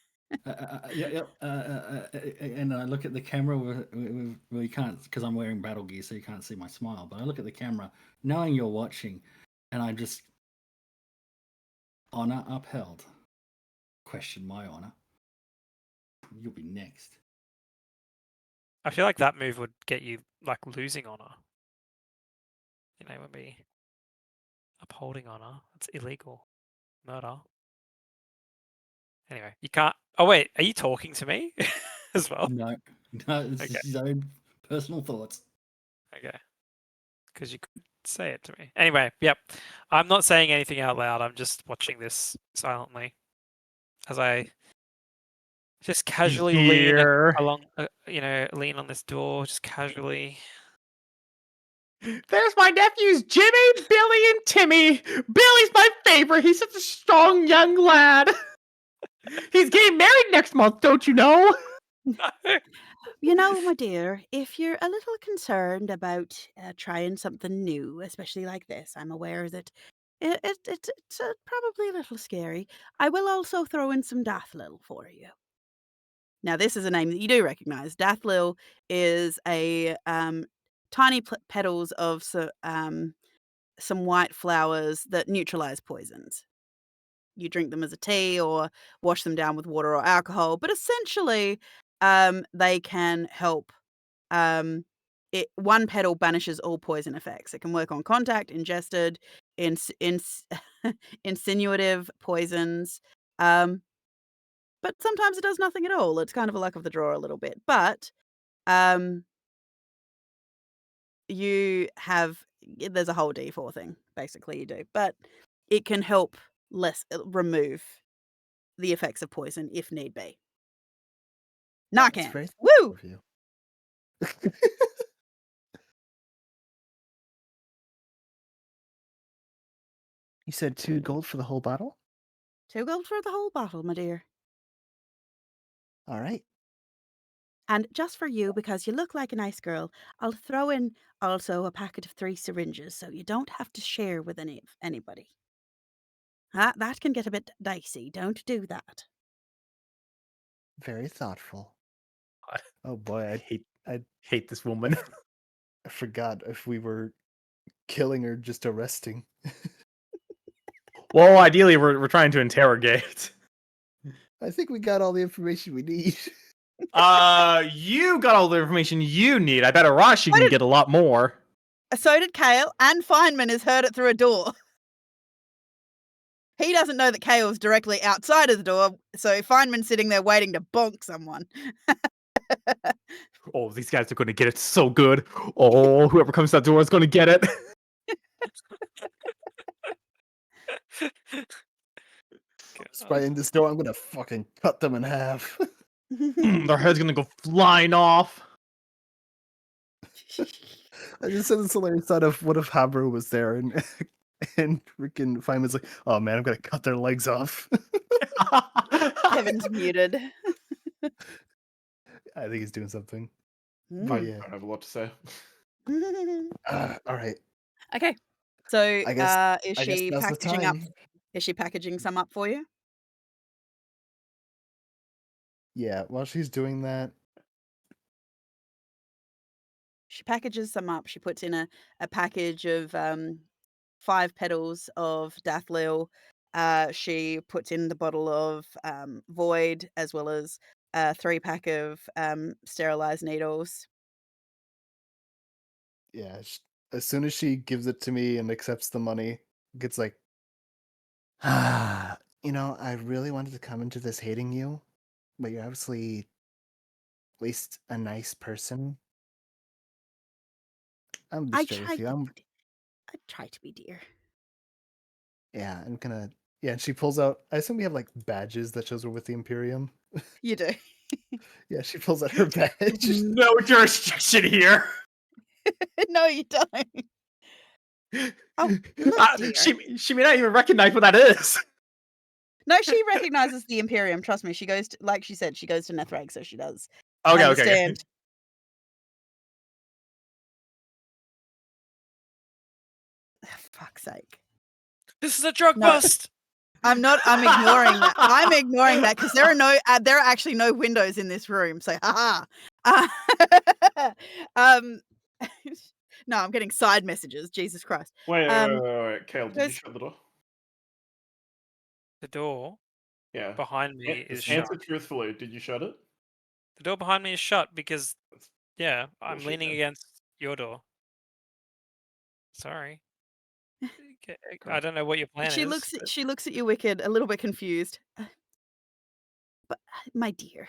yeah, and I look at the camera. Well, you can't because I'm wearing battle gear, so you can't see my smile. But I look at the camera, knowing you're watching, and I just honor upheld. Question my honor. You'll be next. I feel like that move would get you like losing honor. It would be upholding honor. It's illegal. Murder. Anyway, you can't. Oh wait, are you talking to me as well? No, it's Okay. just his own personal thoughts. Okay. Because you could say it to me. Anyway, yep. I'm not saying anything out loud. I'm just watching this silently as I just casually lean Here. along, lean on this door, just casually. There's my nephews, Jimmy, Billy, and Timmy. Billy's my favorite. He's such a strong young lad. He's getting married next month, don't you know? You know, my dear, if you're a little concerned about trying something new, especially like this, I'm aware that it's probably a little scary. I will also throw in some Dathlil for you. Now, this is a name that you do recognize. Dathlil is a tiny petals of some white flowers that neutralize poisons. You drink them as a tea or wash them down with water or alcohol, but essentially they can help. One petal banishes all poison effects. It can work on contact, ingested, insinuative poisons. But sometimes it does nothing at all. It's kind of a luck of the draw a little bit. But there's a whole D4 thing, basically you do. But it can help remove the effects of poison if need be. That's Narcan. very Woo! of you. You said 2 gold for the whole bottle? 2 gold for the whole bottle, my dear. All right. And just for you, because you look like a nice girl, I'll throw in also a packet of 3 syringes, so you don't have to share with anybody. That can get a bit dicey. Don't do that. Very thoughtful. God, Oh boy, I hate this woman. I forgot if we were killing or just arresting. Well, ideally, we're trying to interrogate. I think we got all the information we need. You got all the information you need. I bet Arashi can get a lot more. So did Kale, and Feynman has heard it through a door. He doesn't know that Kale's directly outside of the door, so Feynman's sitting there waiting to bonk someone. Oh, these guys are going to get it so good. Oh, whoever comes to that door is going to get it. Right in this door, I'm gonna fucking cut them in half. Their head's going to go flying off. I just said this hilarious thought of what if Haberu was there and freaking Feynman's like, oh man, I'm gonna cut their legs off. Kevin's muted. I think he's doing something. Mm. But I yeah. don't have a lot to say. All right. Okay. So I guess is I guess she now's the packaging up? time. Is she packaging some up for you? Yeah, while she's doing that, She packages some up. She puts in a package of 5 petals of Dathlil. She puts in the bottle of Void, as well as a 3-pack of sterilized needles. yeah, as soon as she gives it to me and accepts the money, gets like, I really wanted to come into this hating you, but you're obviously at least a nice person. I'm gonna be straight with you. I try to be, dear. Yeah, I'm gonna. Yeah, and she pulls out. I assume we have like badges that shows we're with the Imperium. You do. Yeah, she pulls out her badge. No jurisdiction here. No, you don't. Oh, look, dear. She may not even recognize what that is. No, she recognizes the Imperium. Trust me. She goes to, like she said, she goes to Nethrag, so she does Okay. understand. Fuck's sake. This is a drug No. bust. I'm ignoring that. I'm ignoring that because there are actually no windows in this room. So, haha. No, I'm getting side messages. Jesus Christ. Wait. Kale, did you shut the door? The door Yeah. behind me is shut. Answer truthfully. Did you shut it? The door behind me is shut because, I'm bullshit, leaning then. against your door. Sorry. Okay, I don't know what your plan She is. looks at you, Wicked, a little bit confused. But my dear,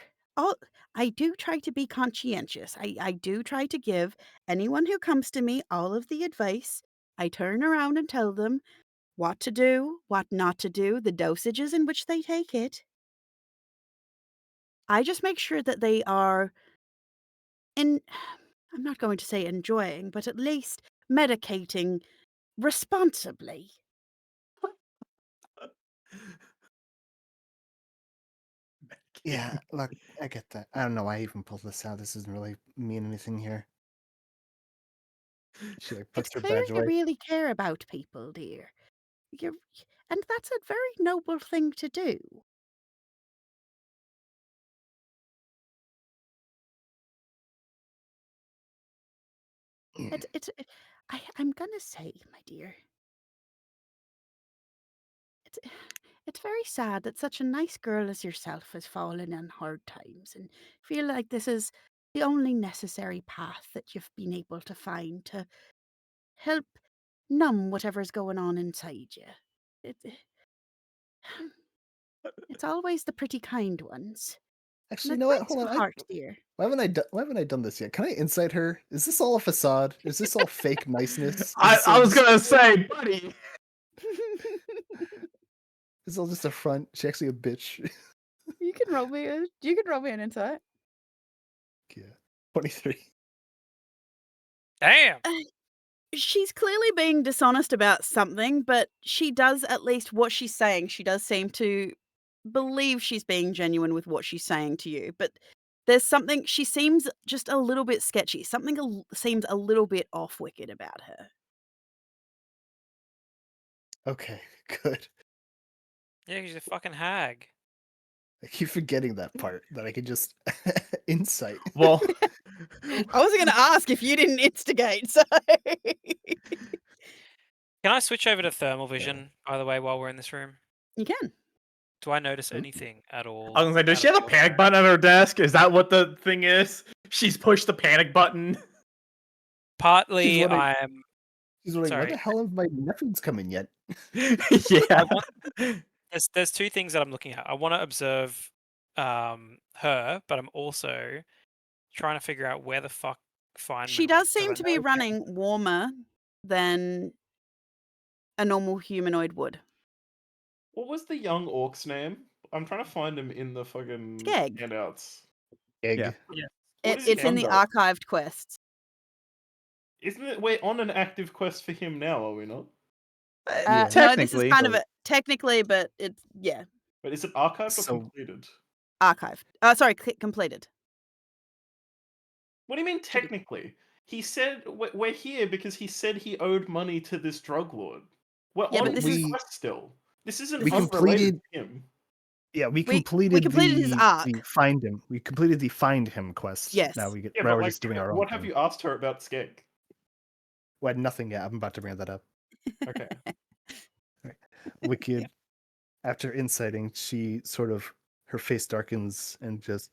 I do try to be conscientious. I do try to give anyone who comes to me all of the advice. I turn around and tell them what to do, what not to do, the dosages in which they take it. I just make sure that they are I'm not going to say enjoying, but at least medicating responsibly. Yeah, look, I get that. I don't know why I even pulled this out. This doesn't really mean anything here. She like puts It's her clear badge you away. really care about people, dear. And that's a very noble thing to do. Yeah. I'm gonna say, my dear, It's very sad that such a nice girl as yourself has fallen on hard times and feel like this is the only necessary path that you've been able to find to help numb whatever's going on inside you. It, it's always the pretty kind ones. Actually, And you it know what? breaks Hold my on. heart, dear. Why haven't I done this yet? Can I insight her? Is this all a facade? Is this all fake niceness? Is I, this I all was just- gonna say, buddy. This is all just a front. She's actually a bitch. You can roll me an insight. Yeah. 23. Damn. She's clearly being dishonest about something, but she does, at least what she's saying, she does seem to believe she's being genuine with what she's saying to you. But there's something, she seems just a little bit sketchy. Something seems a little bit off wicked about her. Okay, good. Yeah, she's a fucking hag. I keep forgetting that part that I can just insight. Well, I wasn't going to ask if you didn't instigate, so. Can I switch over to thermal vision, by the way, while we're in this room? You can. Do I notice Ooh. anything at all? I was gonna say, does out she of have a the panic ordinary? button on her desk? Is that what the thing is? She's pushed the panic button. Partly, wondering- I'm. She's like, when Sorry. the hell have my nephews come in yet? Yeah. There's two things that I'm looking at. I want to observe her, but I'm also trying to figure out where the fuck Feynman She went, does 'cause I seem to know be he came- running warmer than a normal humanoid would. What was the young orc's name? I'm trying to find him in the fucking Skeg. handouts. Egg. Yeah. What is It's he in the under? archived quests. Isn't it? We're on an active quest for him now, are we not? Yeah. No, this is Technically, kind of but- a technically, but it's But is it archived or So- completed? archived. Sorry, completed. What do you mean Should be- technically? He said we're here because he said he owed money to this drug lord. We're Yeah, on but this his is- quest still. This isn't We unrelated completed- to him. Yeah, we We completed, completed his arc. the find him. We completed the find him quest. Yes. Now we get. Yeah, now but we're like, just doing our own what have thing. you asked her about Skeg? Well, nothing yet. I'm about to bring that up. Okay. Wicked. After inciting, she sort of her face darkens and just.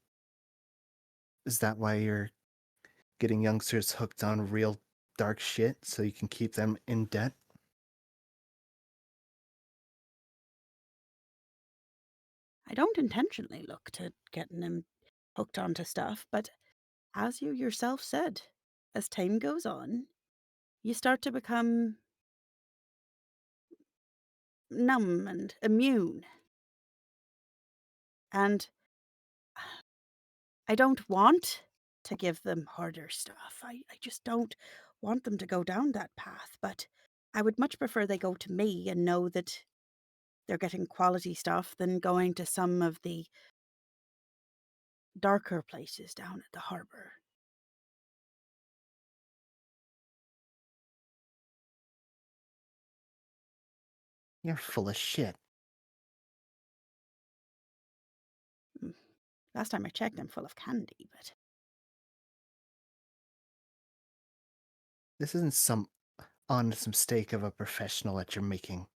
Is that why you're getting youngsters hooked on real dark shit so you can keep them in debt? I don't intentionally look to getting them hooked onto stuff, but as you yourself said, as time goes on, you start to become numb and immune. And I don't want to give them harder stuff. I just don't want them to go down that path, but I would much prefer they go to me and know that they're getting quality stuff than going to some of the darker places down at the harbor. You're full of shit. Last time I checked, I'm full of candy, but This isn't some honest mistake of a professional that you're making.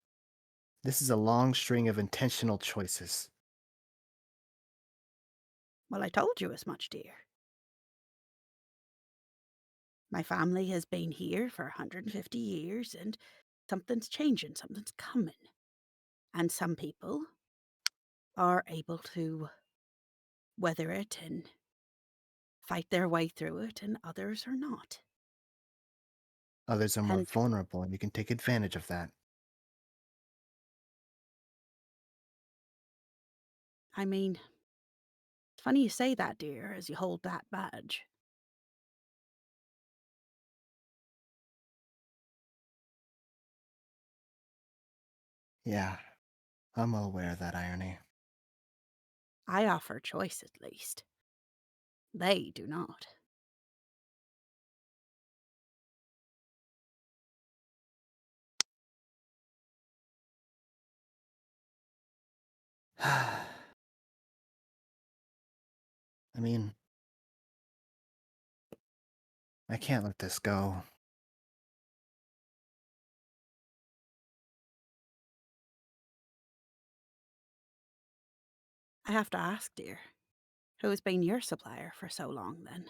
This is a long string of intentional choices. well, I told you as much, dear. My family has been here for 150 years, and something's changing, something's coming. And some people are able to weather it and fight their way through it, and others are not. Others are more And- vulnerable, and you can take advantage of that. I mean, it's funny you say that, dear, as you hold that badge. Yeah, I'm well aware of that irony. I offer choice, at least. They do not. I mean, I can't let this go. I have to ask, dear, who's been your supplier for so long then?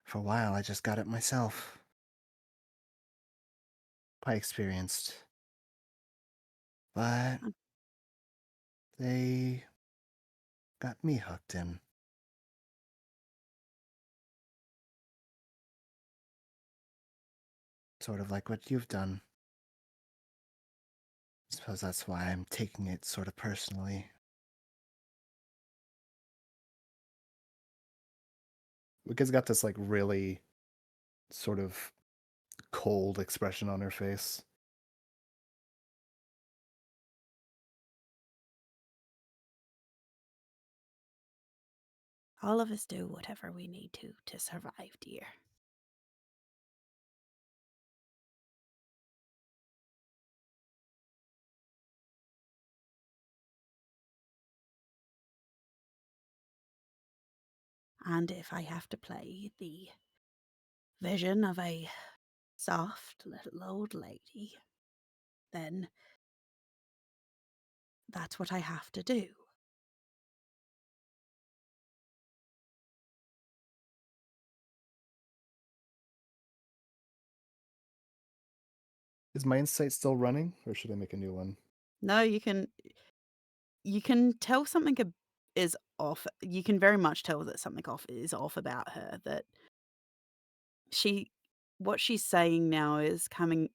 For a while, I just got it myself. Quite experienced. But they got me hooked in. Sort of like what you've done. I suppose that's why I'm taking it sort of personally. Wicca's got this like really sort of cold expression on her face. All of us do whatever we need to survive, dear. And if I have to play the vision of a soft little old lady, then that's what I have to do. Is my insight still running, or should I make a new one? No, you can tell something is off. You can very much tell that something is off about her. That what she's saying now is coming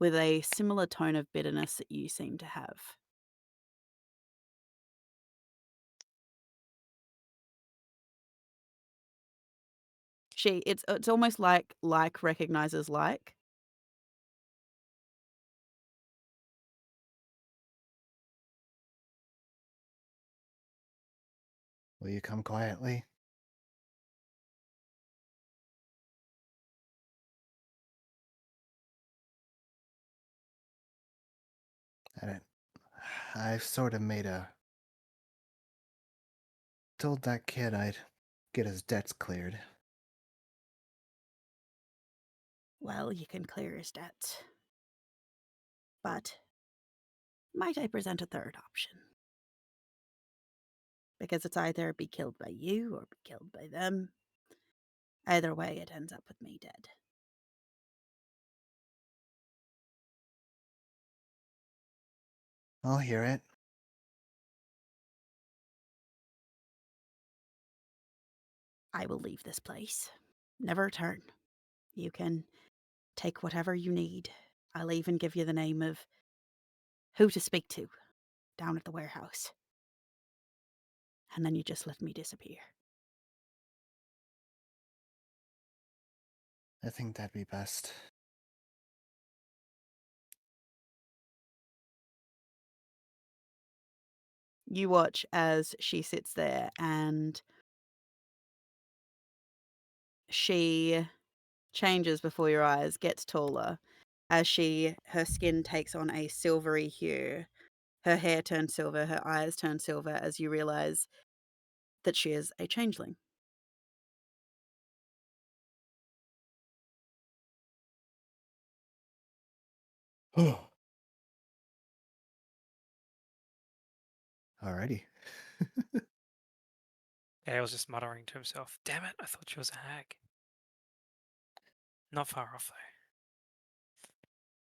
with a similar tone of bitterness that you seem to have. It's almost like recognizes like. Will you come quietly? I've sort of told that kid I'd get his debts cleared. Well, you can clear his debts. But might I present a third option? Because it's either be killed by you or be killed by them. Either way, it ends up with me dead. I'll hear it. I will leave this place. Never return. You can take whatever you need. I'll even give you the name of who to speak to down at the warehouse. And then you just let me disappear. I think that'd be best. You watch as she sits there and she changes before your eyes, gets taller, as her skin takes on a silvery hue. Her hair turns silver, her eyes turn silver as you realize that she is a changeling. Alrighty. Yeah, was just muttering to himself, "Damn it, I thought she was a hag." Not far off, though.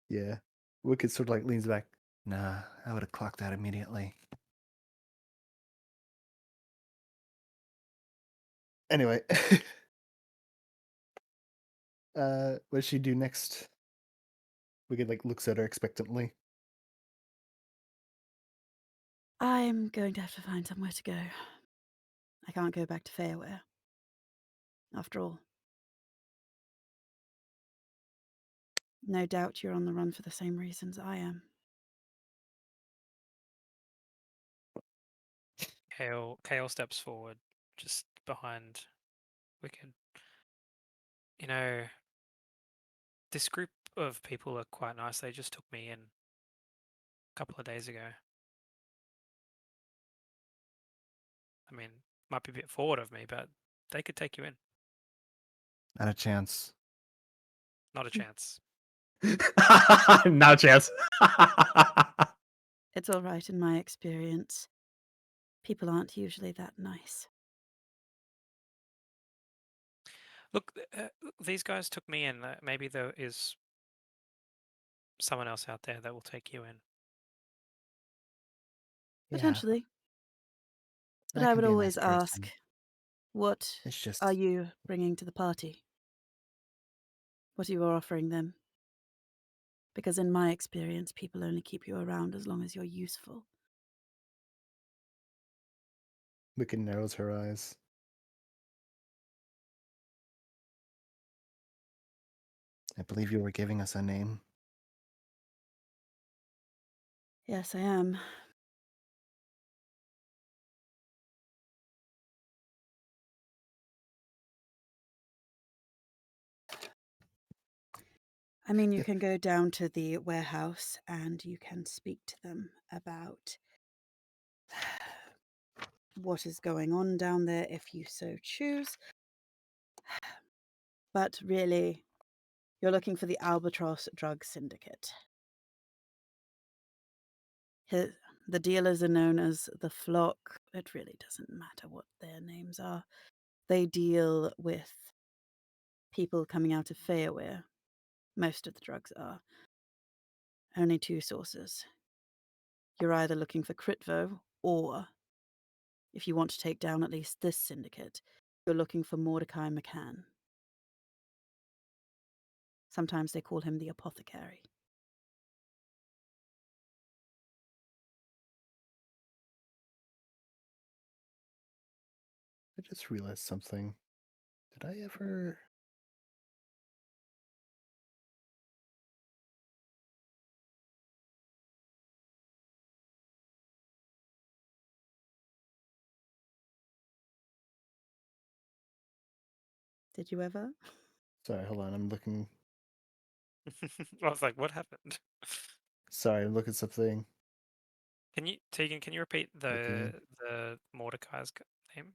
Yeah. Wicked sort of like leans back. Nah, I would have clocked that immediately. Anyway. What does she do next? Wicked like looks at her expectantly. I'm going to have to find somewhere to go. I can't go back to Fairware. After all. No doubt you're on the run for the same reasons I am. Kale steps forward, just behind Wicked. You know, this group of people are quite nice. They just took me in a couple of days ago. I mean, might be a bit forward of me, but they could take you in. Not a chance. Not a chance. Not a chance. It's all right in my experience. People aren't usually that nice. Look, these guys took me in. Maybe there is someone else out there that will take you in. Yeah, Potentially. But I I can would be a nice always ask, person. what It's are just you bringing to the party? What you are offering them? Because in my experience, people only keep you around as long as you're useful. Wiccan narrows her eyes. I believe you were giving us a name. Yes, I am. I mean, you can go down to the warehouse and you can speak to them about what is going on down there if you so choose. But really, you're looking for the Albatross Drug Syndicate. The dealers are known as the Flock. It really doesn't matter what their names are. They deal with people coming out of Feyaware. Most of the drugs are. Only two sources. You're either looking for Critvo, or if you want to take down at least this syndicate, you're looking for Mordecai McCann. Sometimes they call him the Apothecary. I just realized something. Did I ever... Did you ever? Sorry, hold on. I'm looking. I was like, what happened? Sorry, I'm looking something. Can you, Tegan? Can you repeat Looking. the Mordecai's name?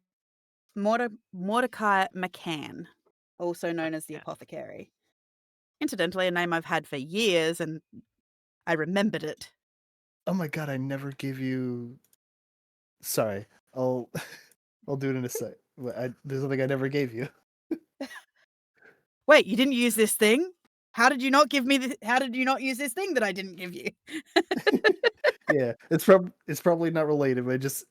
Mordecai McCann, also known as the Yeah. Apothecary. Incidentally, a name I've had for years, and I remembered it. Oh my god, I never gave you... Sorry, I'll I'll do it in a sec. There's something I never gave you. Wait, you didn't use this thing? How did you not give me how did you not use this thing that I didn't give you? Yeah, it's probably not related, but just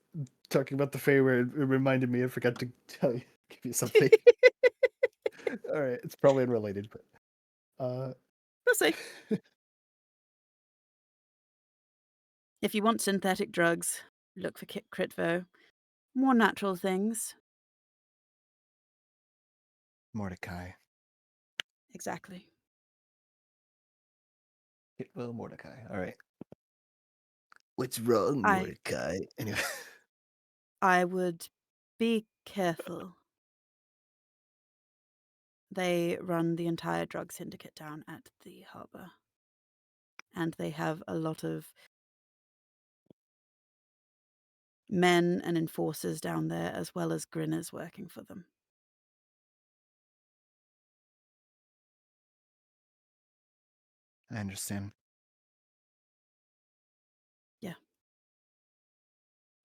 talking about the fair, it reminded me I forgot to tell you, give you something. All right, it's probably unrelated, but We'll see. If you want synthetic drugs, look for Critvo. More natural things. Mordecai. Exactly. Well, Mordecai. All right. What's wrong, I- Mordecai? Anyway. I would be careful. They run the entire drug syndicate down at the harbor. And they have a lot of men and enforcers down there, as well as grinners working for them. I understand. Yeah.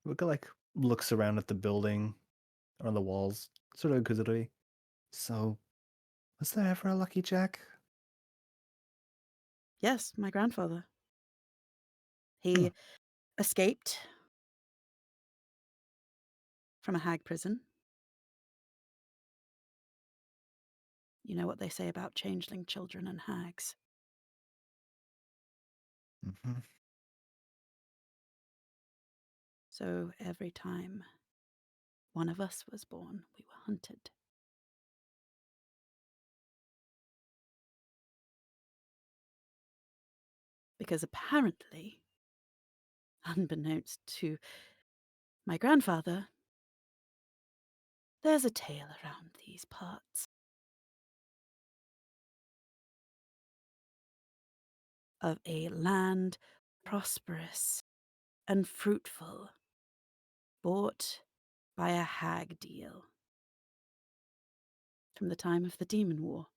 Luca looks around at the building, on the walls, sort of inquisitively. So, was there ever a Lucky Jack? Yes, my grandfather. He escaped from a hag prison. You know what they say about changeling children and hags. Mm-hmm. So every time one of us was born, we were hunted. Because apparently, unbeknownst to my grandfather, there's a tale around these parts of a land prosperous and fruitful, bought by a hag deal from the time of the Demon War.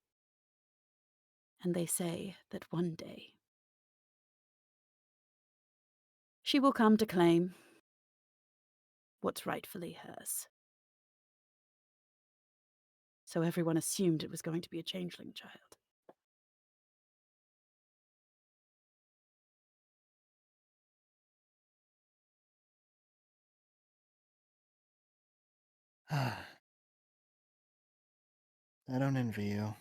And they say that one day she will come to claim what's rightfully hers. So everyone assumed it was going to be a changeling child. I don't envy you.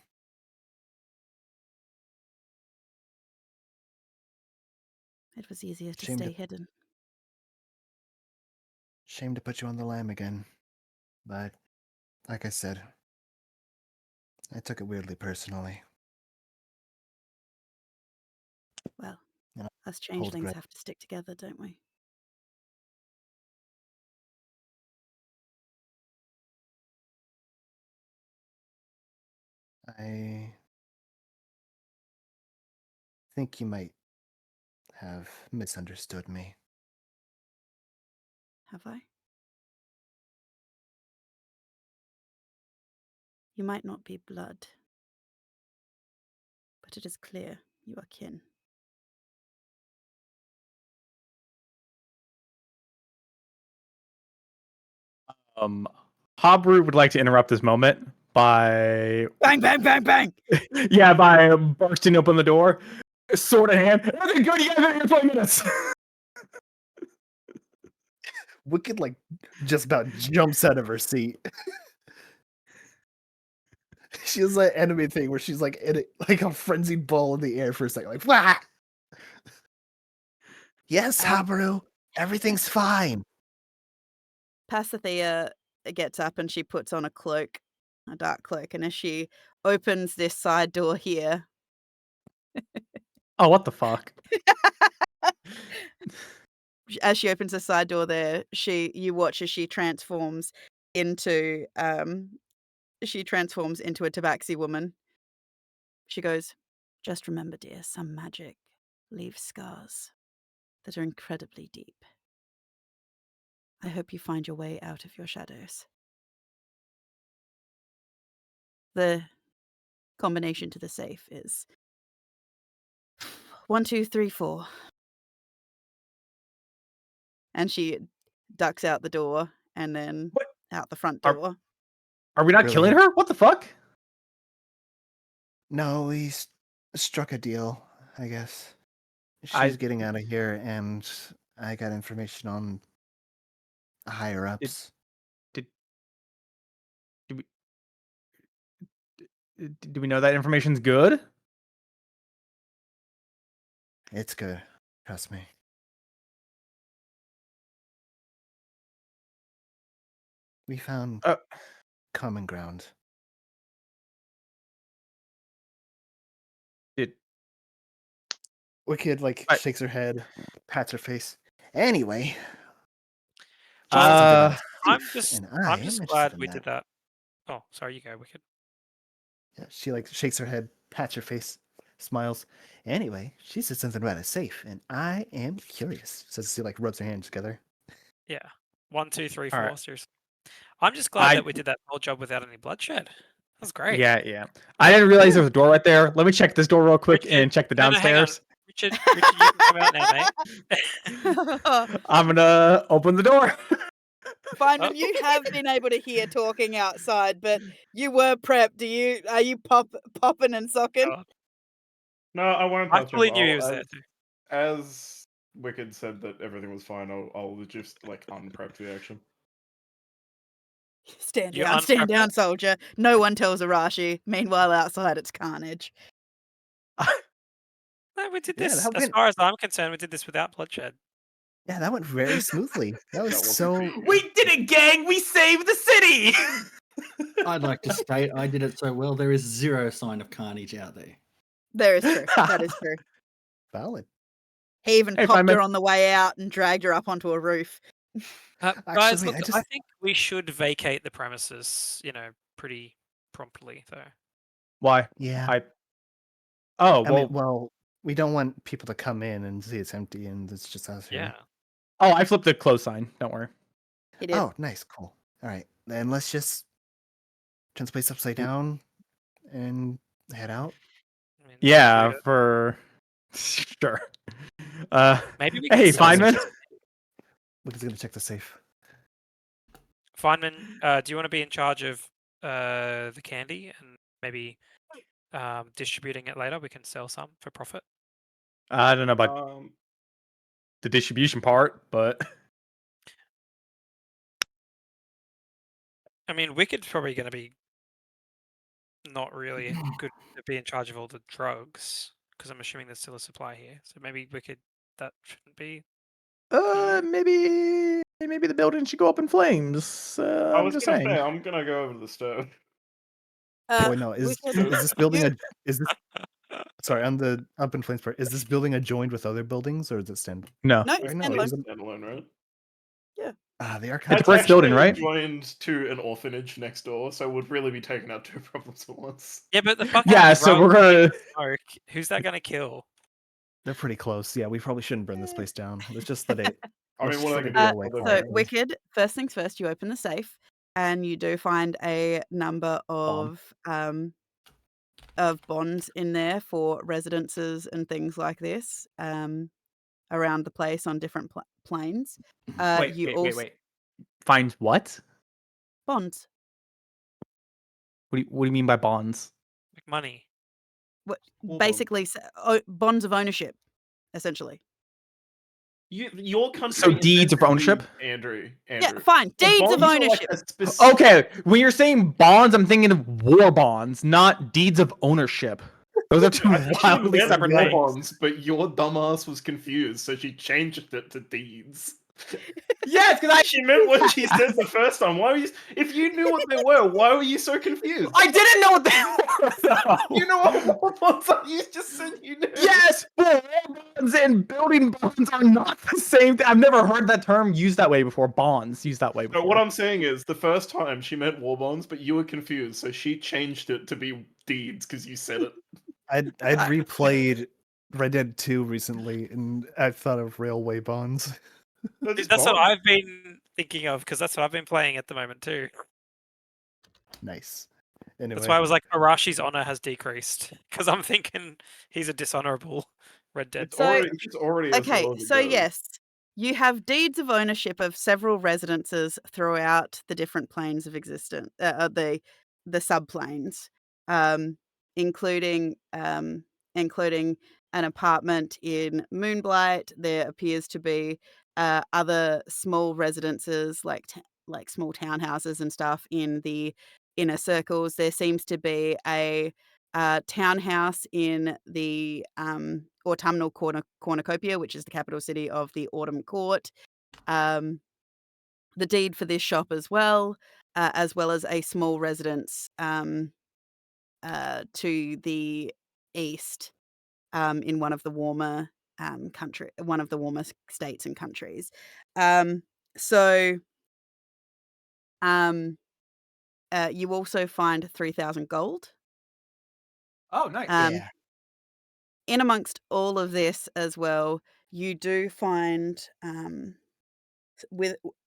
It was easier to Shame stay to- hidden. Shame to put you on the lam again. But, like I said, I took it weirdly personally. Well, And us hold changelings grudge. have to stick together, don't we? I think you might have misunderstood me. Have I? You might not be blood, but it is clear you are kin. Habru would like to interrupt this moment by Bang, bang, bang, bang! yeah, by bursting open the door, sword in hand. Everything good? You guys are here 20 minutes. Wicked, like, just about jumps out of her seat. She has that enemy thing where she's like in it, like a frenzied ball in the air for a second, like, wah! Yes, Habaru, everything's fine. Pasithea gets up and she puts on a cloak, a dark cloak, and as she opens this side door here, Oh, what the fuck? as she opens the side door there, you watch as she transforms into a tabaxi woman. She goes, "Just remember, dear, some magic leaves scars that are incredibly deep. I hope you find your way out of your shadows." The combination to the safe is 1, 2, 3, 4. And she ducks out the door and then What? out the front Are- door. Are we not killing Brilliant. her? What the fuck? No, we struck a deal, I guess. I- She's getting out of here, and I got information on higher ups. Do we know that information's good? It's good. Trust me. We found common ground. Wicked, like, shakes her head, pats her face. Anyway, I'm I'm just interested glad in we that. did that. Oh, sorry, you go, Wicked. Yeah, she like shakes her head, pats her face, smiles. Anyway, she said something about a safe, and I am curious. Says she like rubs her hands together. Yeah. 1, 2, 3, 4. Alright. Seriously. I'm just glad that we did that whole job without any bloodshed. That's great. Yeah. I didn't realize there was a door right there. Let me check this door real quick and check the No, hang on. downstairs. Richard, you can come out now, mate. I'm gonna open the door. Feynman, you have been able to hear talking outside, but you were prepped. Are you popping and socking? Oh, No, I won't I touch fully him. knew he was there too. As Wicked said that everything was fine, I'll just like unprep the action. Stand You down, unprep it? soldier. No one tells Arashi. Meanwhile, outside it's carnage. No, we did Yeah, this. that As went- far as I'm concerned, we did this without bloodshed. Yeah, that went very smoothly. That was That wasn't so. cheating. We did it, gang! We saved the city! I'd like to state I did it so well. There is zero sign of carnage out there. There is true. That is true. Valid. He even Hey, popped Feynman. her on the way out and dragged her up onto a roof. Guys, Actually, look, I I just- think we should vacate the premises, pretty promptly, though. Why? Yeah. Oh, I well. mean, well, we don't want people to come in and see it's empty and it's just us here. Yeah. Oh, I flipped the close sign. Don't worry. He did. Oh, nice, cool. All right, then let's just turn this place upside down and head out. I mean, Yeah, Shoot it. for sure. Maybe we can Hey, sell some Feynman. shit. Lucas gonna check the safe. Feynman, do you want to be in charge of the candy and maybe distributing it later? We can sell some for profit. I don't know about the distribution part, but I mean, Wicked's probably going to be not really good to be in charge of all the drugs because I'm assuming there's still a supply here. So maybe Wicked, that shouldn't be. maybe the building should go up in flames. I I'm was just gonna saying. say I'm gonna go over to the stove. Wait, no, is Wicked, this building you- is this sorry, on the up in flames part, is this building adjoined with other buildings or is it stand? No, No, Right now, standalone. isn't Standalone, right? they are It's kind a It's brick building, actually right? joined to an orphanage next door, so would really be taking out two problems at once. Yeah, but the fucking Yeah, so we're gonna. smoke. Who's that going to kill? they're pretty close. Yeah, we probably shouldn't burn this place down. Let's just let it. I mean, let's what just are let they it gonna go do? away Other So quietly. Wicked, first things first, you open the safe and you do find a number of bonds in there for residences and things like this around the place on different planes. Wait. Find what? Bonds. What do you mean by bonds? Like money. Hold on. Basically, bonds of ownership, essentially. Your country. So deeds of invented ownership? these, Andrew. Yeah, fine. The Deeds of bonds are like ownership. a specific- Okay, when you're saying bonds, I'm thinking of war bonds, not deeds of ownership. Those are two I think she wildly meant separate war things. bonds, but your dumbass was confused, so she changed it to deeds. Yes, because She meant what she said the first time. Why were you? If you knew what they were, why were you so confused? I didn't know what they were, though. You know what war bonds are? You just said you knew. Yes, but war bonds and building bonds are not the same thing. I've never heard that term used that way before. Bonds used that way before. But what I'm saying is, the first time she meant war bonds, but you were confused, so she changed it to be deeds because you said it. I'd replayed Red Dead 2 recently, and I thought of railway bonds. That's That's what bonds. I've been thinking of because that's what I've been playing at the moment too. Nice. Anyway, That's why I was like, Arashi's honor has decreased because I'm thinking he's a dishonorable Red Dead. It's So- already as Okay, low as it so goes. yes, you have deeds of ownership of several residences throughout the different planes of existence, the subplanes, including an apartment in Moonblight. There appears to be other small residences like small townhouses and stuff in the inner circles. There seems to be a townhouse in the autumnal cornucopia, which is the capital city of the Autumn Court. The deed for this shop as well as a small residence to the east in one of the warmer states and countries. You also find 3,000 gold. Oh, nice. yeah. In amongst all of this as well, you do find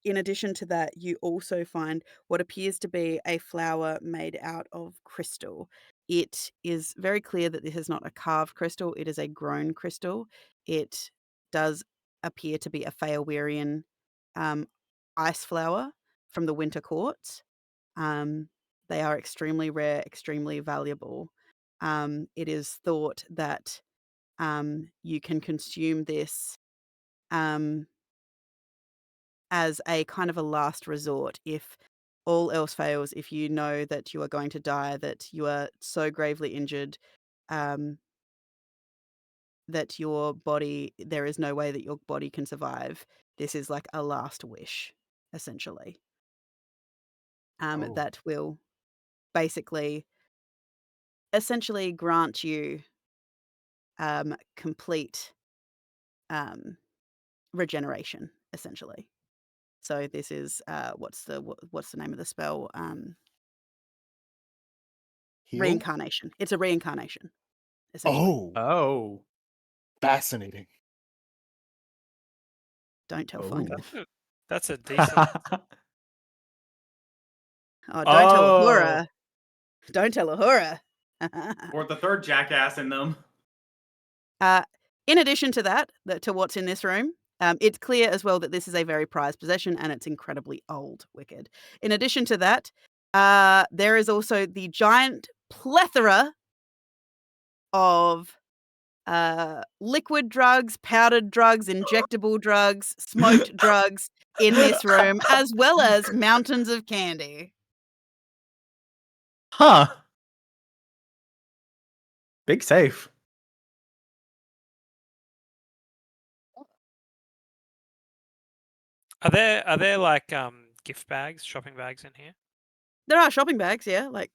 in addition to that, you also find what appears to be a flower made out of crystal. It is very clear that this is not a carved crystal, it is a grown crystal. It does appear to be a Faerwerian ice flower from the winter courts. They are extremely rare, extremely valuable. It is thought that you can consume this as a kind of a last resort if all else fails, if you know that you are going to die, that you are so gravely injured that there is no way that your body can survive. This is like a last wish, essentially. That will basically essentially grant you complete regeneration, essentially. So this is what's the name of the spell? Heal? Reincarnation. It's a reincarnation, essentially. Oh. Fascinating. Don't tell Oh. Feynman. That's a decent. Oh, don't tell Ahura. Don't tell Ahura. Or the third jackass in them. In addition to that, to what's in this room, it's clear as well that this is a very prized possession and it's incredibly old, Wicked. In addition to that, there is also the giant plethora of liquid drugs, powdered drugs, injectable drugs, smoked drugs in this room, as well as mountains of candy. Huh. Big safe. Are there like gift bags, shopping bags in here? There are shopping bags, yeah, like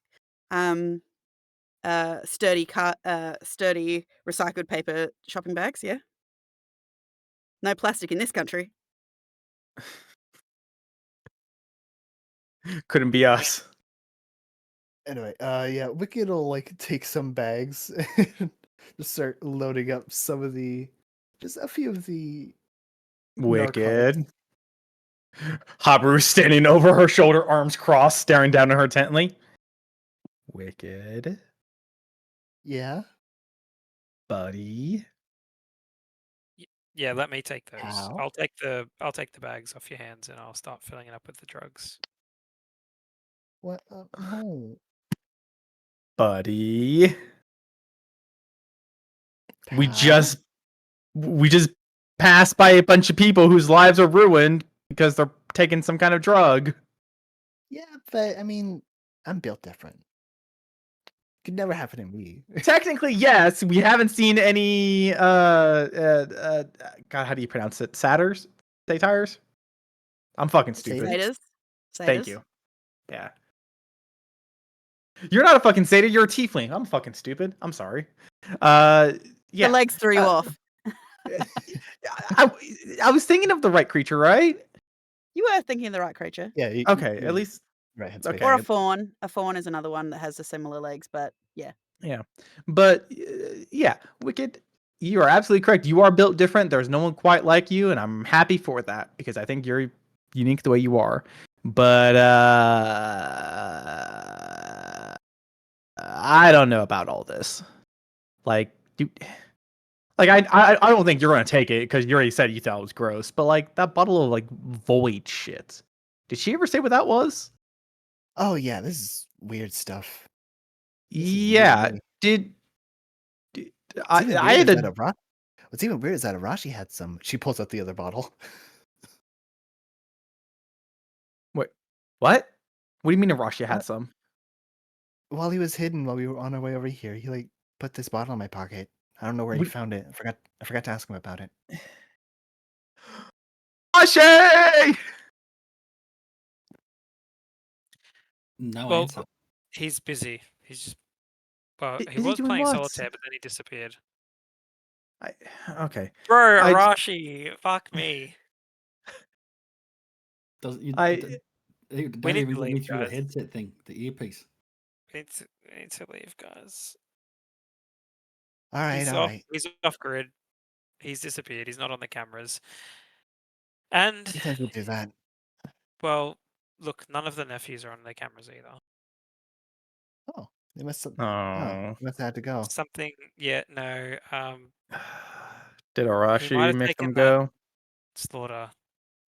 sturdy recycled paper shopping bags, yeah. No plastic in this country. Couldn't be us. Anyway, yeah, Wicked will like take some bags and just start loading up just a few of the narcotics. Wicked. Habaru standing over her shoulder, arms crossed, staring down at her intently. Wicked. Yeah. Buddy. Yeah, let me take those. How? I'll take the bags off your hands and I'll start filling it up with the drugs. What? No. Buddy. We Pal? just passed by a bunch of people whose lives are ruined because they're taking some kind of drug. Yeah, but I mean, I'm built different. Could never happen to me. Technically, yes. We haven't seen any God, how do you pronounce it? Satyrs? Satyrs? I'm fucking stupid. Satyrs. Thank you. Yeah. You're not a fucking satyr, you're a tiefling. I'm fucking stupid. I'm sorry. Yeah. The legs threw you off. I was thinking of the right creature, right? You were thinking of the right creature. Yeah. Okay, at least right. okay. Or a fawn. A fawn is another one that has the similar legs, but yeah. Yeah. But yeah, Wicked, you are absolutely correct. You are built different. There's no one quite like you, and I'm happy for that because I think you're unique the way you are. But I don't know about all this. Like, dude, like I don't think you're gonna take it because you already said you thought it was gross. But like that bottle of like void shit. Did she ever say what that was? Oh yeah, this is weird stuff. This is Yeah. really- Did What's even I weird had is a that What's even weird is that Arashi had some. She pulls out the other bottle. what? What do you mean Arashi had What? some? While he was hidden, while we were on our way over here, he like put this bottle in my pocket. I don't know where he We- found it. I forgot to ask him about it. Arashi! No Well, answer. he's busy. He's just he Is he was doing playing what? solitaire, but then he disappeared. Okay. Bro, I- Arashi, fuck me. Does you, I- don't We need even to let me leave, through the guys. headset thing, the earpiece. We need to leave, guys. All right, all right. He's off grid. He's disappeared. He's not on the cameras. And Sometimes we do that. well, look, none of the nephews are on their cameras either. Oh, they must have. Oh. They must have had to go. Something, yeah, no. Did He might Arashi have make taken them that go? slaughter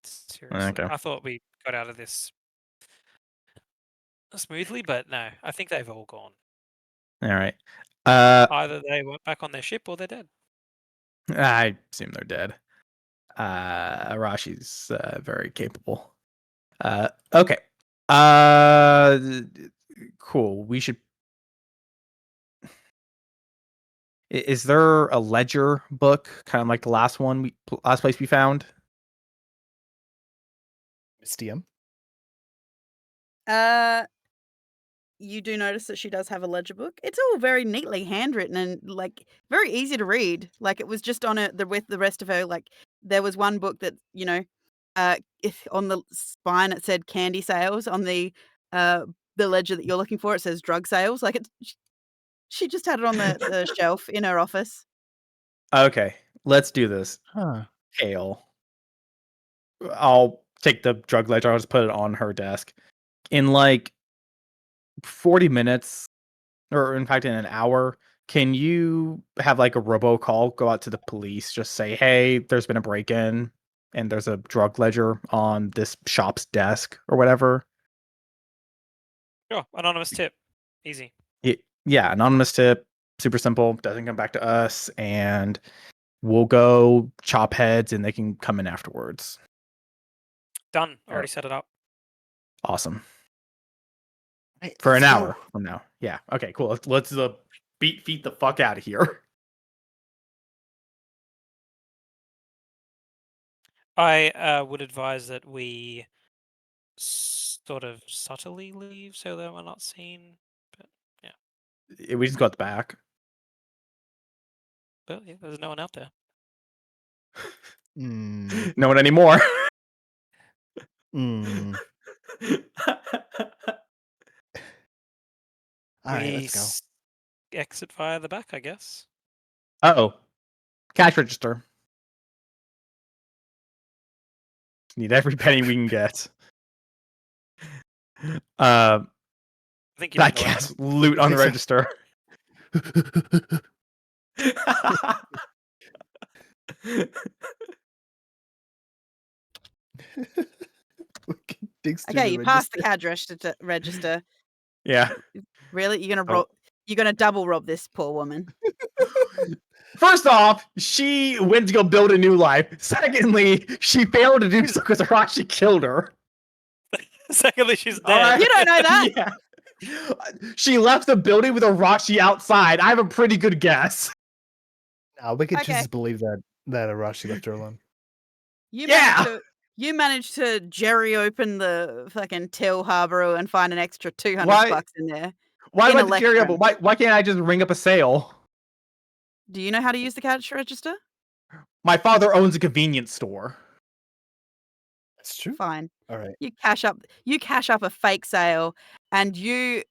seriously. Okay. I thought we got out of this smoothly, but no, I think they've all gone. All right. Either they went back on their ship or they're dead. I assume they're dead. Arashi's very capable. Okay. Cool. We should. Is there a ledger book, kind of like the last place we found? Mystium. You do notice that she does have a ledger book. It's all very neatly handwritten and like very easy to read. Like it was just on with the rest of her. Like there was one book that if on the spine it said candy sales. On the ledger that you're looking for, it says drug sales. Like she just had it on the shelf in her office. Okay, let's do this. Huh. Kale. I'll take the drug ledger. I'll just put it on her desk. In like 40 minutes, or in fact, in an hour, can you have like a robocall go out to the police? Just say, hey, there's been a break-in and there's a drug ledger on this shop's desk or whatever. Sure, anonymous tip, easy. Yeah, anonymous tip, super simple, doesn't come back to us, and we'll go chop heads and they can come in afterwards. Done. Already set it up. Awesome. Right, For an let's go. hour from now. Yeah. Okay, cool. Let's beat feet the fuck out of here. I would advise that we sort of subtly leave so that we're not seen. But We just go at the back. yeah, there's no one out there. Mm, No one anymore. mm. All right, We let's go. exit via the back, I guess. Oh, cash register. Need every penny we can get. I think you mean That the left. gas loot on the register. We can dig through Okay, the you passed the register. CAD register. Yeah. Really? You're gonna Oh. you're gonna double rob this poor woman. First off, she went to go build a new life. Secondly, she failed to do so because Arashi killed her. Secondly, she's All dead. right? You don't know that. Yeah. She left the building with Arashi outside. I have a pretty good guess. No, we can Okay. just believe that Arashi left her alone. You managed to jerry open the fucking till harbor and find an extra $200 in there. Why In do I have to carry up? Electrum. Why can't I just ring up a sale? Do you know how to use the cash register? My father owns a convenience store. That's true. Fine. All right. You cash up a fake sale and you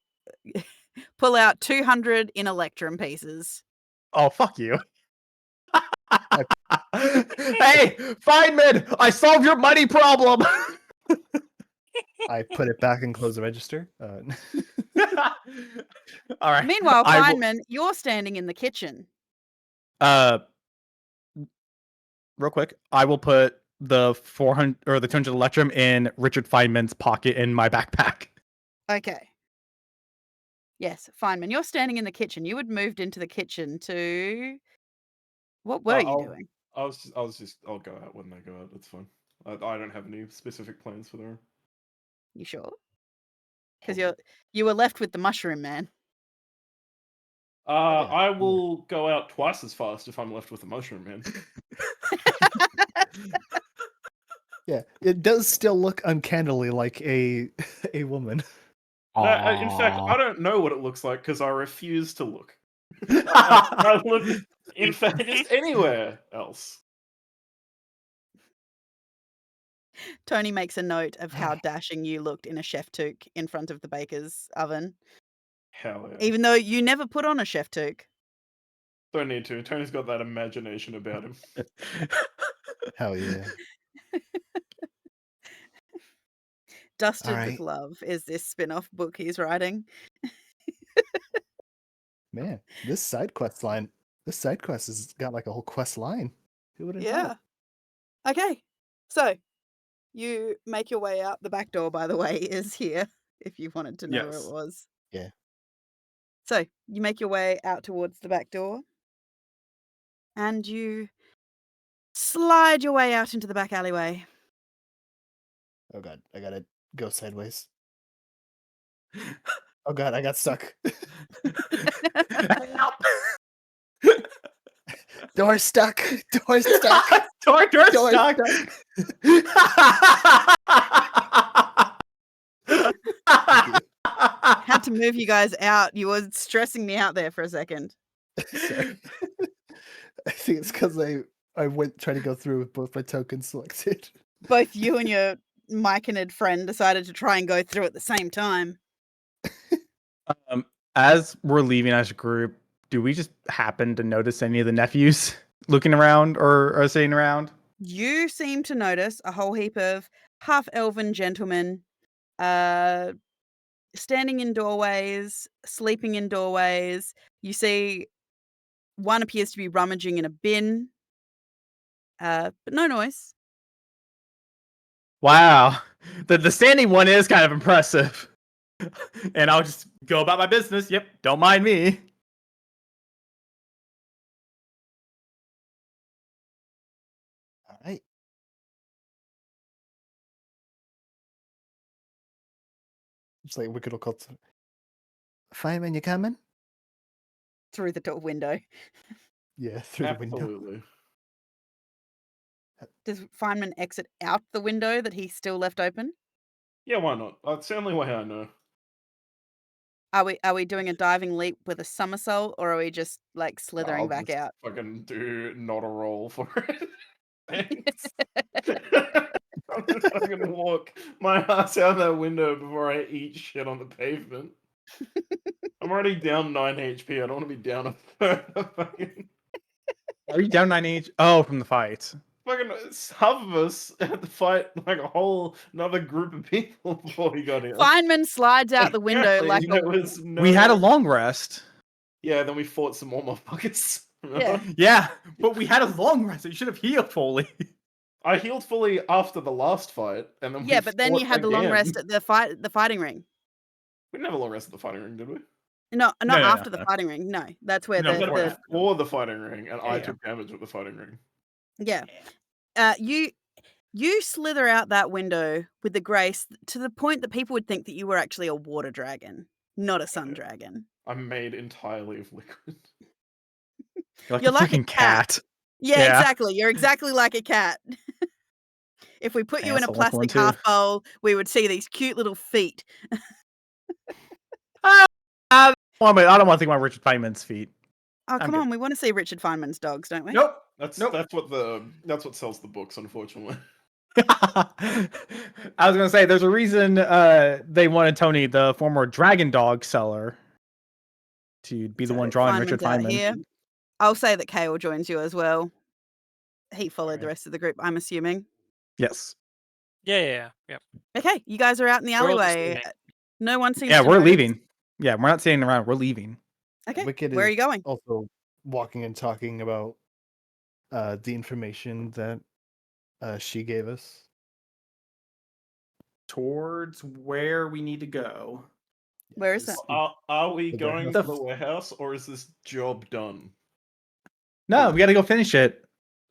pull out 200 in Electrum pieces. Oh, fuck you. Hey, Feynman, I solved your money problem. I put it back and close the register. All right. Meanwhile, I will- Feynman, you're standing in the kitchen. Real quick, I will put the 400 or the 200 Electrum in Richard Feynman's pocket in my backpack. Okay. Yes, Feynman, you're standing in the kitchen. You had moved into the kitchen to... What were you doing? I'll go out when they go out. It's fine. I don't have any specific plans for them. You sure? Because you were left with the mushroom man. I will go out twice as fast if I'm left with the mushroom man. Yeah, it does still look uncannily like a woman. In fact, I don't know what it looks like because I refuse to look. I look, in fact, just anywhere else. Tony makes a note of how dashing you looked in a chef toque in front of the baker's oven. Hell yeah. Even though you never put on a chef toque. Don't need to. Tony's got that imagination about him. Hell yeah. Dusted Alright. with Love is this spin-off book he's writing. Man, this side quest has got like a whole quest line. Who would have Yeah. thought? Okay. So, you make your way out. The back door, by the way, is here, if you wanted to know where Yes. it was. Yeah. So, you make your way out towards the back door. And you slide your way out into the back alleyway. Oh god, I gotta go sideways. Oh god, I got stuck. Help! Door's stuck. Door's stuck. Door's Door's stuck. Had to move you guys out. You were stressing me out there for a second. Sorry. I think it's because I went trying to go through with both my tokens selected. Both you and your Myconid friend decided to try and go through at the same time. As we're leaving as a group, do we just happen to notice any of the nephews looking around or sitting around? You seem to notice a whole heap of half-elven gentlemen standing in doorways, sleeping in doorways. You see One appears to be rummaging in a bin, but no noise. Wow. The standing one is kind of impressive. And I'll just go about my business. Yep, don't mind me. All right. It's like Wicked will call. Fireman, you coming? Through the door window. Yeah, through the window. Absolutely. Does Feynman exit out the window that he still left open? Yeah, why not? That's the only way I know. Are we doing a diving leap with a somersault, or are we just like slithering I'll back just out? fucking do not a roll for it. Thanks. I'm just fucking walk my ass out that window before I eat shit on the pavement. I'm already down 9 HP. I don't want to be down a further fucking. Are you down 9 HP? Oh, from the fight. Fucking half of us had to fight like a whole another group of people before we got here. Feynman slides out the window Apparently, like there a was no... We had a long rest. Yeah, then we fought some more motherfuckers. Yeah. Yeah, but we had a long rest. So you should have healed fully. I healed fully after the last fight, and then Yeah, we but then fought you had the long again. rest at the fighting ring. We didn't have a long rest at the fighting ring, did we? No, not No, after no. the fighting ring. No, that's where No, We had it the before the fighting ring, and I Yeah. took damage with the fighting ring. yeah. You slither out that window with the grace to the point that people would think that you were actually a water dragon, not a sun dragon. I'm made entirely of liquid. You're You're a like a fucking cat. cat. Yeah, Yeah. exactly. You're exactly like a cat. If we put you in a Asshole, that's one plastic too. half bowl, we would see these cute little feet. I don't want to think about Richard Feynman's feet. Oh, I'm come good. on. We want to see Richard Feynman's dogs, don't we? Nope. That's Nope. that's what sells the books, unfortunately. I was gonna say there's a reason they wanted Tony, the former dragon dog seller, to be the So one drawing Richard Feynman's out Feynman. here. I'll say that Kale joins you as well. He followed the Alright. rest of the group, I'm assuming. Yes. Yeah. Okay, you guys are out in the We're all just alleyway. leaving. No one seems Yeah, to we're notice. leaving. Yeah, we're not staying around. We're leaving. Okay, Wicked where are is you going? also walking and talking about the information that she gave us. Towards where we need to go. Where is it? Are we The going warehouse. to the warehouse, or is this job done? No, we gotta go finish it.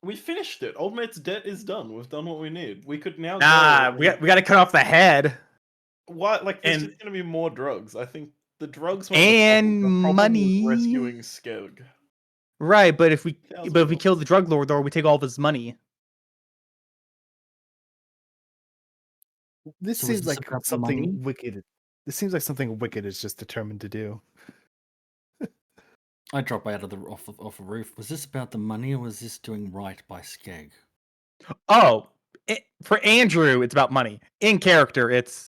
We finished it. Old mate's debt is done. We've done what we need. We could now Nah, go. we gotta cut off the head. What? Like, there's And- just gonna be more drugs. I think the drugs And the problem money. was rescuing Skeg. Right, but if we $1,000. kill the drug lord, or we take all of his money. This So is seems this like about the something money? Wicked. This seems like something Wicked is just determined to do. I drop out of the off the roof. Was this about the money, or was this doing right by Skeg? Oh, for Andrew, it's about money. In character, it's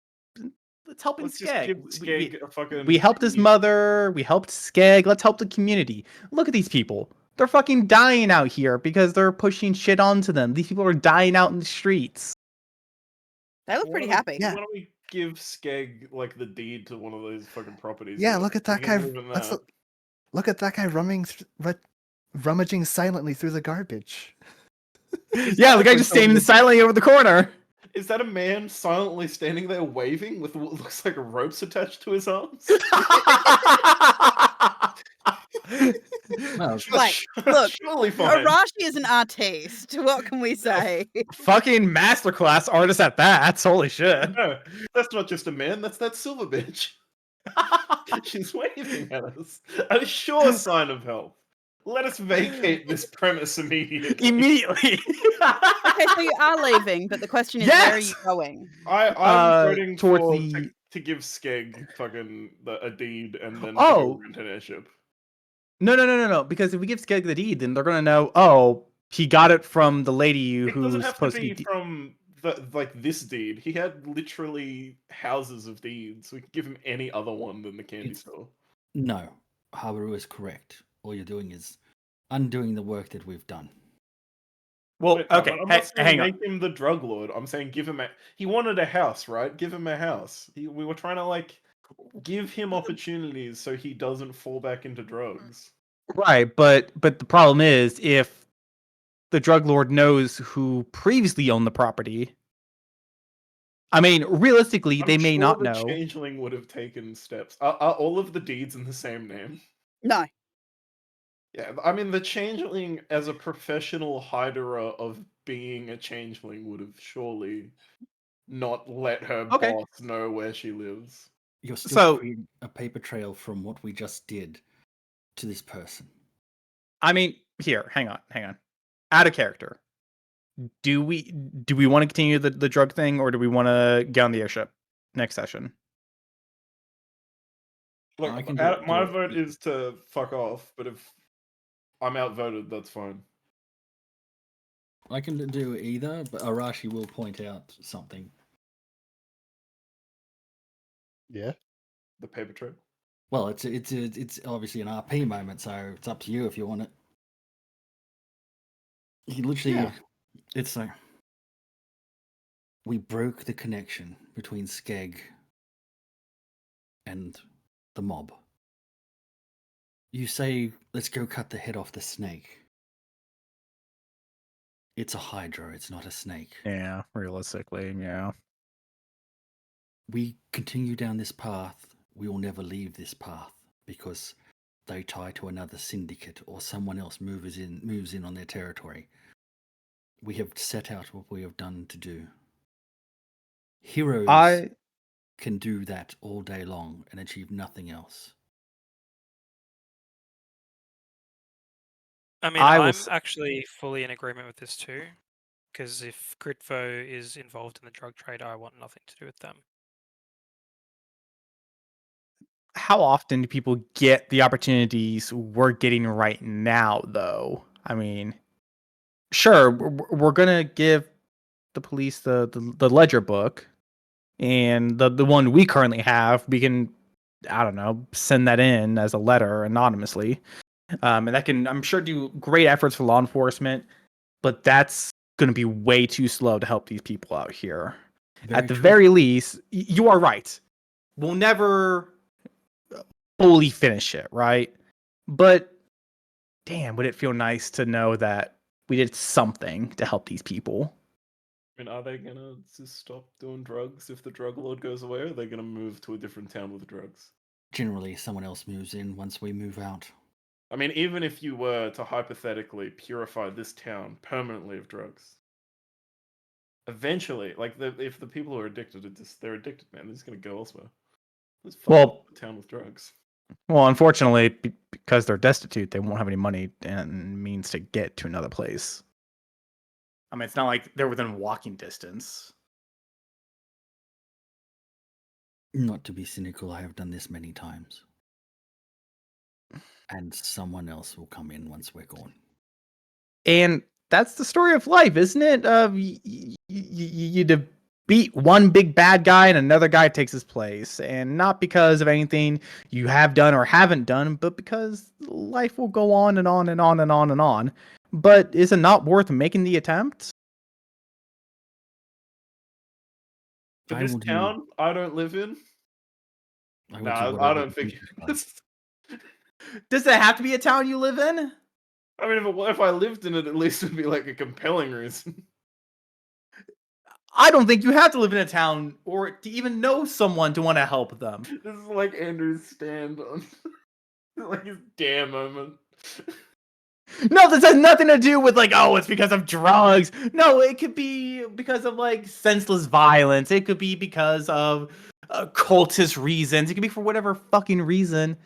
helping Let's just Skeg. give Skeg a fucking. We helped his mother. We helped Skeg. Let's help the community. Look at these people. They're fucking dying out here because they're pushing shit onto them. These people are dying out in the streets. They look Why pretty don't we- happy. Yeah. Why don't we give Skeg like the deed to one of those fucking properties? Yeah, and look at he that can guy. live in Let's that. look at that guy rummaging silently through the garbage. Yeah, the guy just standing silently over the corner. Is that a man silently standing there waving with what looks like ropes attached to his arms? Well, Like, look, surely fine. Arashi is an artiste. What can we say? Fucking masterclass artist at that. Holy shit. No, that's not just a man. That's that silver bitch. She's waving at us. A sure sign of help. Let us vacate this premise immediately. Immediately. Okay, so you are leaving, but the question is, where are you Yes! going? I'm voting towards for the- to give Skeg fucking a deed and then Oh. to go rent an airship. No. Because if we give Skeg the deed, then they're gonna know, oh, he got it from the lady It doesn't who's have to supposed to be be. from this deed. He had literally houses of deeds. We could give him any other one than the candy It's- store. no, Habaru is correct. All you're doing is undoing the work that we've done. Well, Wait, okay, I'm not saying hang on. make him the drug lord. I'm saying give him he wanted a house, right? Give him a house. We were trying to like give him opportunities so he doesn't fall back into drugs. Right, but the problem is if the drug lord knows who previously owned the property. I mean, realistically, I'm they may sure not the know. changeling would have taken steps. Are all of the deeds in the same name? No. Yeah, I mean, the changeling, as a professional hider of being a changeling, would have surely not let her Okay. boss know where she lives. You're still So- creating a paper trail from what we just did to this person. I mean, here, hang on. Out of character. Do we want to continue the drug thing, or do we want to get on the airship next session? Look, I can my do it. vote is to fuck off, but if I'm outvoted, that's fine. I can do either, but Arashi will point out something. Yeah. The paper trail. Well, it's obviously an RP moment, so it's up to you if you want it. You can literally, Yeah. it's like we broke the connection between Skeg and the mob. You say, let's go cut the head off the snake. It's a hydra, it's not a snake. Yeah, realistically, yeah. We continue down this path, we will never leave this path because they tie to another syndicate or someone else moves in on their territory. We have set out what we have done to do. Heroes can do that all day long and achieve nothing else. I mean, I will I'm actually fully in agreement with this too, because if Gritvo is involved in the drug trade, I want nothing to do with them. How often do people get the opportunities we're getting right now, though? I mean, sure, we're gonna give the police the ledger book, and the one we currently have, we can, I don't know, send that in as a letter anonymously, and that can, I'm sure, do great efforts for law enforcement, but that's gonna be way too slow to help these people out here. At the very least, you are right. We'll never fully finish it, right? But damn, would it feel nice to know that we did something to help these people? I mean, are they gonna just stop doing drugs if the drug lord goes away, or are they gonna move to a different town with drugs? Generally, someone else moves in once we move out. I mean, even if you were to hypothetically purify this town permanently of drugs, eventually, like if the people who are addicted they're addicted, man, they're just gonna go elsewhere. Let's fuck up the town with drugs. Well, unfortunately, because they're destitute, they won't have any money and means to get to another place. I mean, it's not like they're within walking distance. Not to be cynical, I have done this many times. And someone else will come in once we're gone. And that's the story of life, isn't it? You beat one big bad guy and another guy takes his place. And not because of anything you have done or haven't done, but because life will go on and on and on and on and on. But is it not worth making the attempt? For this town I don't live in? Nah, I don't think Does it have to be a town you live in? I mean, if I lived in it, at least it would be like a compelling reason. I don't think you have to live in a town or to even know someone to want to help them. This is like Andrew's stand on like his damn moment. No, this has nothing to do with like, oh, it's because of drugs. No, it could be because of like senseless violence. It could be because of cultist reasons. It could be for whatever fucking reason.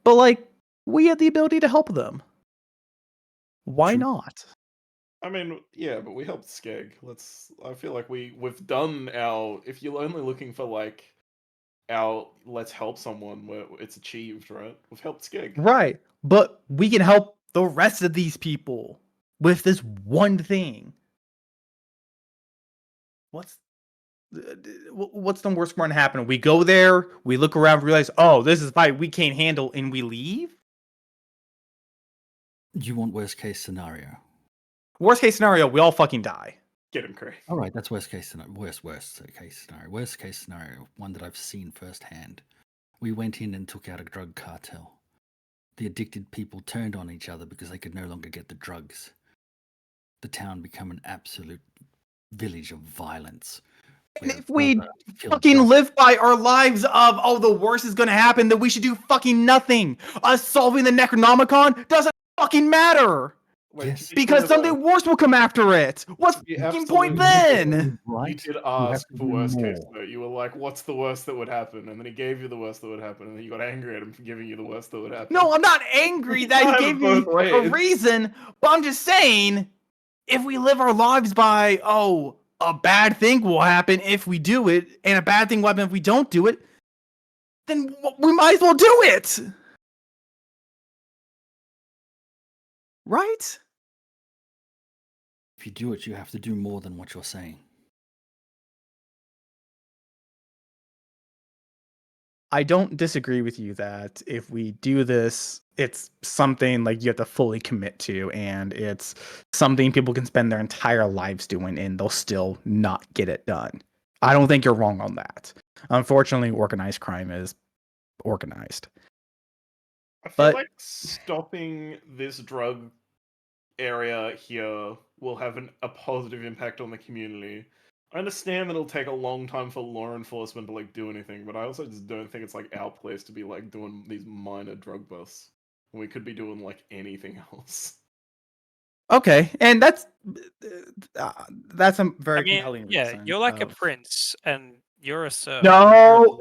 But like, we have the ability to help them. Why not? I mean, yeah, but we helped Skeg. I feel like we've done our. If you're only looking for like our let's help someone where it's achieved, right? We've helped Skeg. Right. But we can help the rest of these people with this one thing. What's the worst going to happen? We go there, we look around, realize, oh, this is a fight we can't handle, and we leave? Do you want worst case scenario? Worst case scenario, we all fucking die. Get him, Craig. All right, that's worst case scenario. Worst case scenario. Worst case scenario, one that I've seen firsthand. We went in and took out a drug cartel. the addicted people turned on each other because they could no longer get the drugs. The town become an absolute village of violence. And where if we murder, killed fucking drugs- live by our lives of, oh, the worst is gonna happen, then we should do fucking nothing. Us solving the Necronomicon doesn't fucking matter. Wait, Yes. to be Because fair, though, something worse will come after it. What's the you fucking point absolutely then? You Right? did You have ask to for do worst case, more. though. You were like, "What's the worst that would happen?" And then he gave you the worst that would happen, and then you got angry at him for giving you the worst that would happen. No, I'm not angry that can't he have gave it me both a ways. reason, but I'm just saying, if we live our lives by, oh, a bad thing will happen if we do it, and a bad thing will happen if we don't do it, then we might as well do it. Right? If you do it, you have to do more than what you're saying. I don't disagree with you that if we do this, it's something like you have to fully commit to, and it's something people can spend their entire lives doing, and they'll still not get it done. I don't think you're wrong on that. Unfortunately, organized crime is organized. I feel But- like stopping this drug area here will have a positive impact on the community. I understand that it'll take a long time for law enforcement to like do anything, but I also just don't think it's like our place to be like doing these minor drug busts. We could be doing like anything else. Okay, and that's a very I mean, compelling yeah, reason. you're like a of- prince, and you're a serf. No,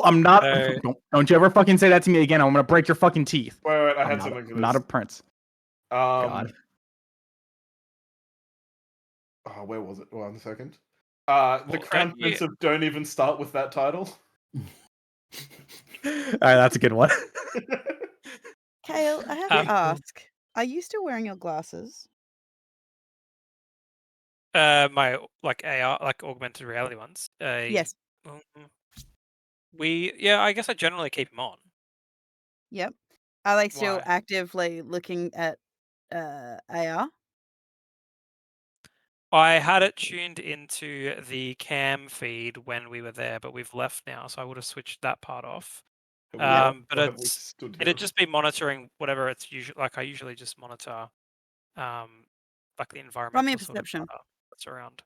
I'm not. So- Don't you ever fucking say that to me again. I'm gonna break your fucking teeth. Wait, I I'm had not, something for I'm not a this. prince. God. Oh, where was it? 1 second. The Well, Crown don't Prince you- of don't even start with that title. All right, that's a good one. Kale, I have Um, to ask, are you still wearing your glasses? my like AR, like augmented reality ones. Yes. um, I guess I generally keep them on. Yep. Are they still Why? actively looking at AR? I had it tuned into the cam feed when we were there, but we've left now, so I would have switched that part off. Have But or have we it's stood it'd here? just be monitoring whatever it's usually like. I usually just monitor, like the environmental sort of perception. data that's around.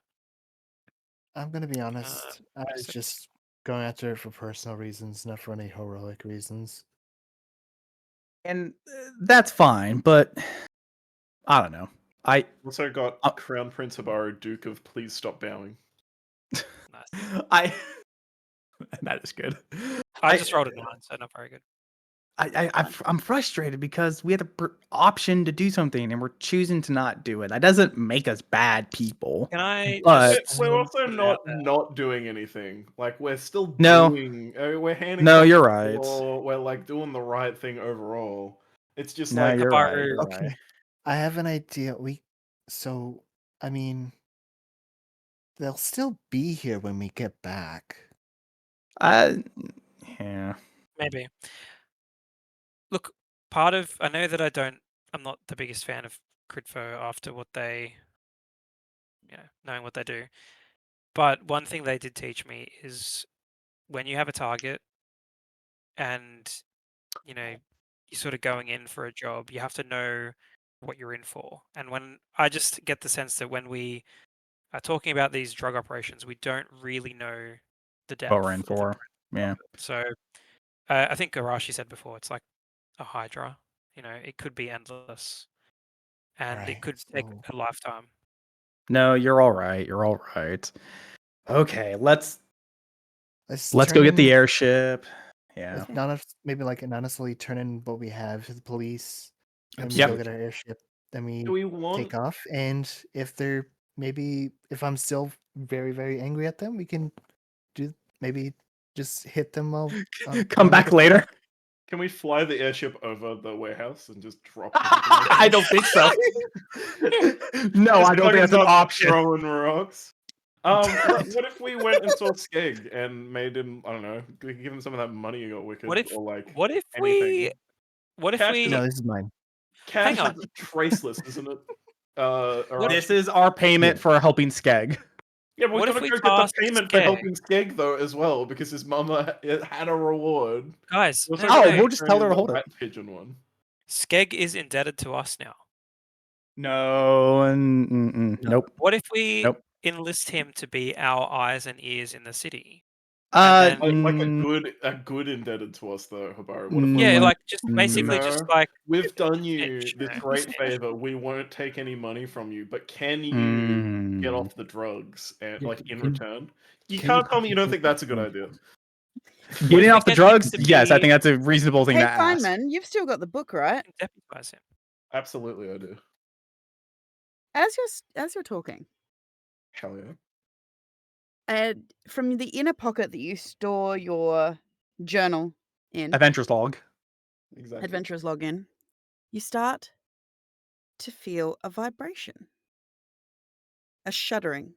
I'm gonna be honest. I was perception. just going after it for personal reasons, not for any heroic reasons. And that's fine, but I don't know. I Also got Uh, Crown Prince Habaru, Duke of Please Stop Bowing. Nice. That is good. I just rolled a 9, so not very good. I'm frustrated because we had the option to do something and we're choosing to not do it. That doesn't make us bad people. Can I But- just We're also put it out there? not doing anything. Like we're still No. doing. We're handing. No, stuff you're to right. people, we're like doing the right thing overall. It's just No, like you're right. Habaru- You're Okay. right. I have an idea. I mean, they'll still be here when we get back. Yeah. Maybe. Look, I know that I'm not the biggest fan of Critfo after what they, knowing what they do. But one thing they did teach me is when you have a target and, you're sort of going in for a job, you have to know what you're in for. And when I just get the sense that when we are talking about these drug operations, we don't really know the depth. What we're in of the for. breadth Yeah. of it. So I think Arashi said before, it's like a hydra. It could be endless, and it Right, could take so- a lifetime. No, you're all right. You're all right. Okay, let's go turn get the in- airship. Yeah. Let's maybe like anonymously turn in what we have to the police, and we Yep. go get our airship. Then we do we want take off, and if I'm still very very angry at them, we can maybe just hit them while Come when we back get later. Can we fly the airship over the warehouse and just drop? I don't think so. No, I don't think that's an option. Throwing rocks. What if we went and saw Skeg and made him? I don't know. Give him some of that money you got, Wicked. What if? Or like What if anything. Cash is No, this is mine. Cash Hang on. is traceless, isn't it? This is our payment Yeah. for helping Skeg. Yeah, but we've What got if to we go get the task payment for Skeg? helping Skeg though as well, because his mama had a reward. Guys, Also no, Oh, no, no. we'll just tell her to the hold it. rat pigeon one. Skeg is indebted to us now. No, nope. What if we Nope. enlist him to be our eyes and ears in the city? Uh, And Like mm, a good indebted to us though, Habaru. What if yeah, we're like just basically no, just like we've done snitch, you this great snitch. favor. We won't take any money from you, but can you get mm. off the drugs and Yeah, like in can- return? You can you can't tell me you don't think that's a good compensate- idea. What Getting if we off the get him drugs? to Yes, I be- think that's a reasonable thing Hey, to ask. Feynman, you've still got the book, right? can deputize him. Absolutely, I do. As you're talking, Hell yeah. from the inner pocket that you store your journal in, Adventures log. Exactly. Adventurers log in, you start to feel a vibration, a shuddering.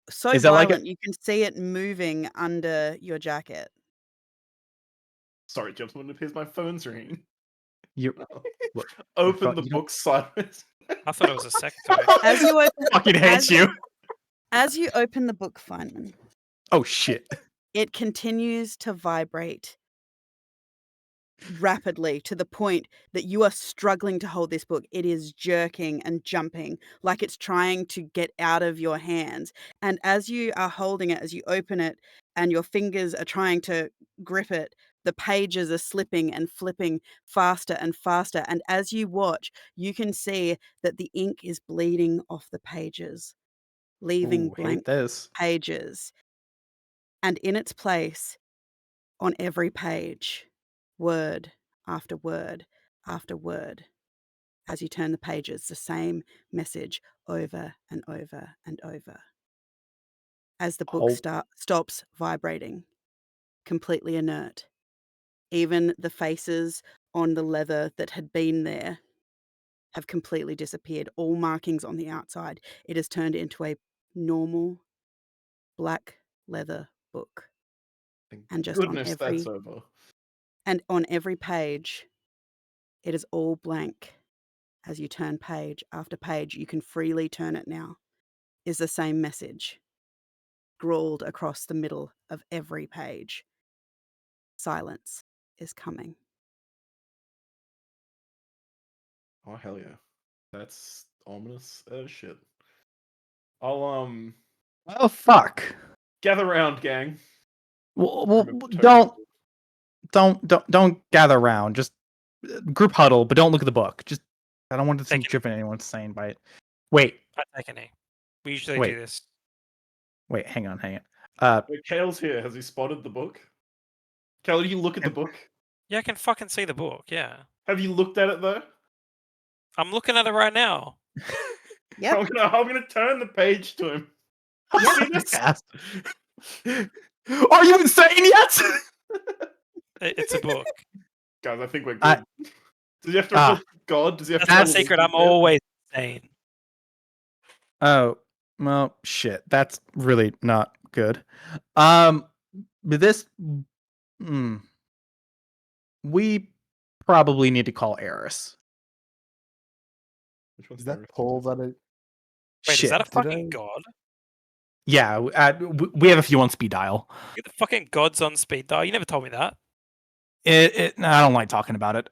So Is that like violent you can see it moving under your jacket. Sorry, gentlemen, here's my phone's ringing. you? Open phone- the you don't- book sideways. I thought it was a sex toy. As you open, Fucking hate you. as you open the book, Feynman, Oh shit. it continues to vibrate rapidly to the point that you are struggling to hold this book. It is jerking and jumping like it's trying to get out of your hands. And as you are holding it, as you open it and your fingers are trying to grip it, the pages are slipping and flipping faster and faster. And as you watch, you can see that the ink is bleeding off the pages, leaving Ooh, hate blank this. pages. And in its place, on every page, word after word after word. As you turn the pages, the same message over and over and over. As the book stops vibrating, completely inert, even the faces on the leather that had been there have completely disappeared. All markings on the outside. It has turned into a normal black leather book. Thank And just goodness that's over. and on every page, it is all blank. As you turn page after page, you can freely turn it now, is the same message, scrawled across the middle of every page. Silence is coming. Oh hell yeah. That's ominous as shit. I'll Oh fuck. gather round, gang. Well, Token. don't gather around. Just group huddle, but don't look at the book. Just I don't want to Take it. driven anyone insane by it. Wait, I take a knee. We usually Wait. do this. wait, hang on. Wait, Kale's here. Has he spotted the book? Kale, did you look at the book? Yeah, I can fucking see the book. Yeah, Have you looked at it though? I'm looking at it right now. Yep. I'm gonna turn the page to him. Yep. See this? Are you insane yet? It's a book. Guys, I think we're good. I- Does he have to Ah. rely God? Does he have That's to my rely secret. I'm God? always insane. Oh, well, shit. That's really not good. But this, we probably need to call Eris. Which one's Is that Eris? pull that it? Wait, Shit. is that a Did fucking I- god? Yeah, we have a few on speed dial. You're the fucking gods on speed dial. You never told me that. I don't like talking about it.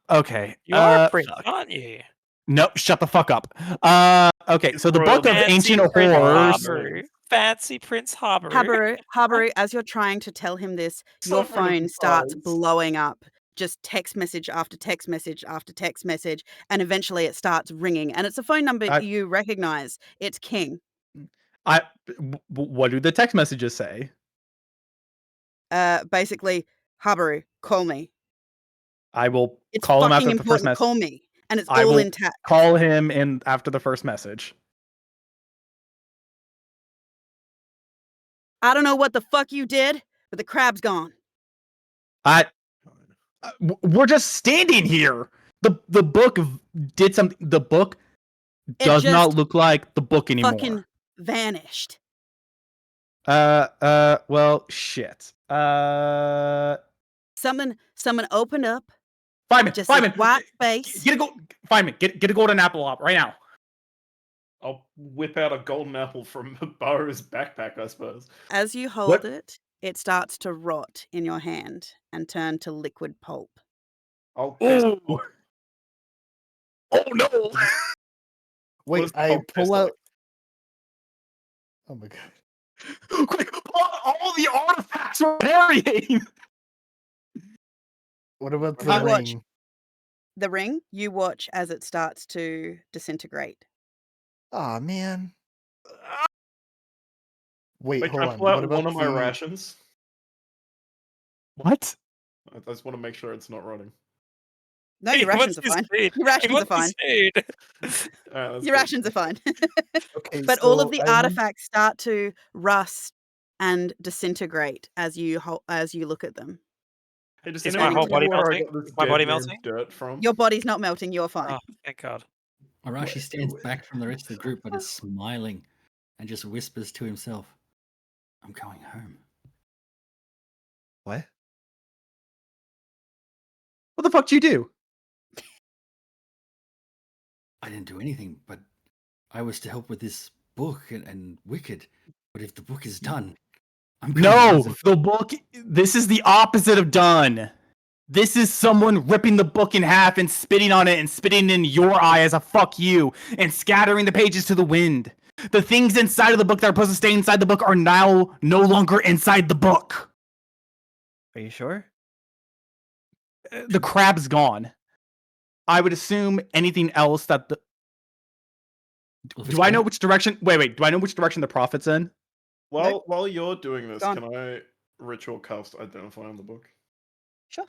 Okay. You are a prince, Fuck. aren't you? No, shut the fuck up. Okay, so the Royal Book of Fancy Ancient Prince Horrors. Habaru. Fancy Prince Habaru. Habaru, as you're trying to tell him this, your Sovereign of phone the starts stars. blowing up. Just text message after text message after text message, and eventually it starts ringing. And it's a phone number you recognize. It's King. What do the text messages say? Basically, Habaru, call me. I will It's call him fucking after the first important. message. Call me, and it's I all will intact. call him in after the first message. I don't know what the fuck you did, but the crab's gone. We're just standing here. The book did something. The book does not just look like the book anymore. Fucking vanished. Well, shit. Someone opened up. Feynman, Just Feynman, this white space. Feynman, get a golden apple up right now. I'll whip out a golden apple from Baru's backpack, I suppose. As you hold it, it starts to rot in your hand and turn to liquid pulp. I'll taste it. Oh, oh no! What Wait, does the I pulp taste pull like? out. Oh my god! Quick, pull out all the artifacts we're carrying. What about You the watch ring? the ring, you watch as it starts to disintegrate. Aw, man. Wait, Wait, can hold I on. pull What out about one of my the? rations? What? I just want to make sure it's not rotting. No, He your wants rations are his fine. food. Your He rations are wants fine. his food. Alright, that's Your good. rations are fine. Okay, But all of so the I need. artifacts start to rust and disintegrate as you look at them. Hey, does Is anyone my whole know body where I melting? got this Is my dead body man's melting? dirt from? Your body's not melting, you're fine. Oh, thank God. Arashi stands back from the rest of the group, but is smiling and just whispers to himself, I'm going home. What? What the fuck do you do? I didn't do anything, but I was to help with this book and Wicked. But if the book is done, I'm coming No, home. the book. This is the opposite of done. This is someone ripping the book in half and spitting on it and spitting in your eye as a fuck you and scattering the pages to the wind. The things inside of the book that are supposed to stay inside the book are now no longer inside the book. Are you sure? The crab's gone. I would assume anything else that the. Do I know which direction? Wait. Do I know which direction the prophet's in? While you're doing this, Gone. can I ritual cast Identify on the book? Sure.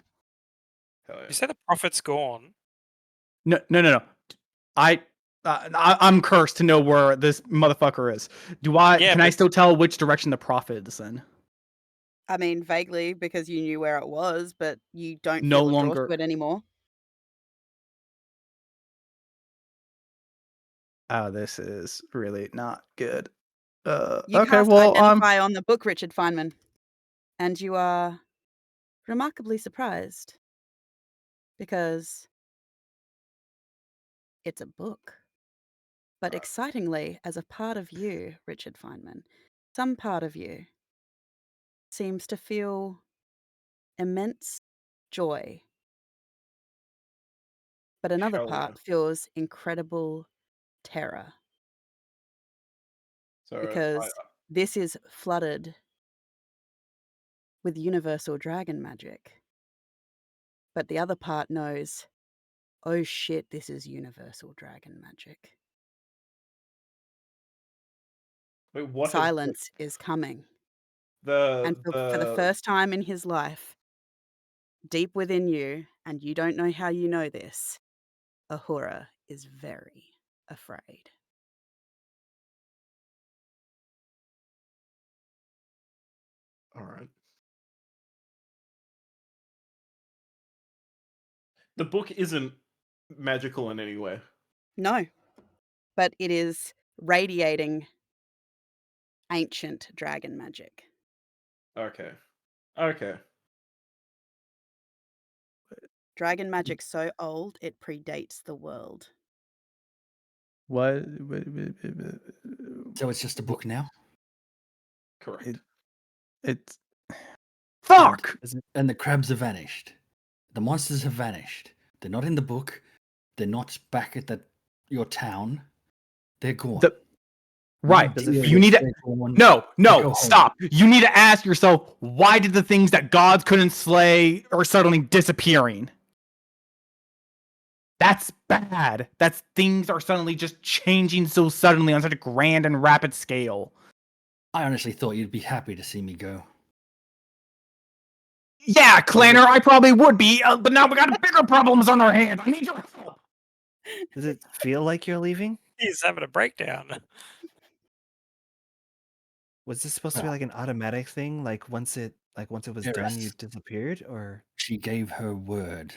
Hell yeah. You say the prophet's gone. No. I'm cursed to know where this motherfucker is. Yeah, Can I but- still tell which direction the prophet is in? I mean, vaguely because you knew where it was, but you don't No feel a draw longer- to it anymore. Oh, this is really not good. You Okay, cast well, Identify on the book, Richard Feynman, and you are remarkably surprised because it's a book. But excitingly, as a part of you, Richard Feynman, some part of you seems to feel immense joy, but another Hell yeah. part feels incredible terror So because this is flooded with universal dragon magic. But the other part knows, oh shit, this is universal dragon magic. wait, what Silence is coming. has And for the first time in his life, deep within you, and you don't know how you know this, Ahura is very afraid. All right. The book isn't magical in any way. No, but it is radiating ancient dragon magic. Okay. Okay. Dragon magic so old it predates the world. what? So it's just a book now? Correct. It's fuck. And the crabs have vanished. The monsters have vanished. They're not in the book. They're not back at your town. They're gone. Right. Does it You feel- need to. Go No, home. stop. You need to ask yourself, why did the things that gods couldn't slay are suddenly disappearing? That's bad. That's things are suddenly just changing so suddenly on such a grand and rapid scale. I honestly thought you'd be happy to see me go. Yeah, Clanner, I probably would be, but now we got bigger problems on our hands. I need your help. Does it feel like you're leaving? He's having a breakdown. Was this supposed to be like an automatic thing? Like once it was done, you Yes. disappeared, or She gave her word.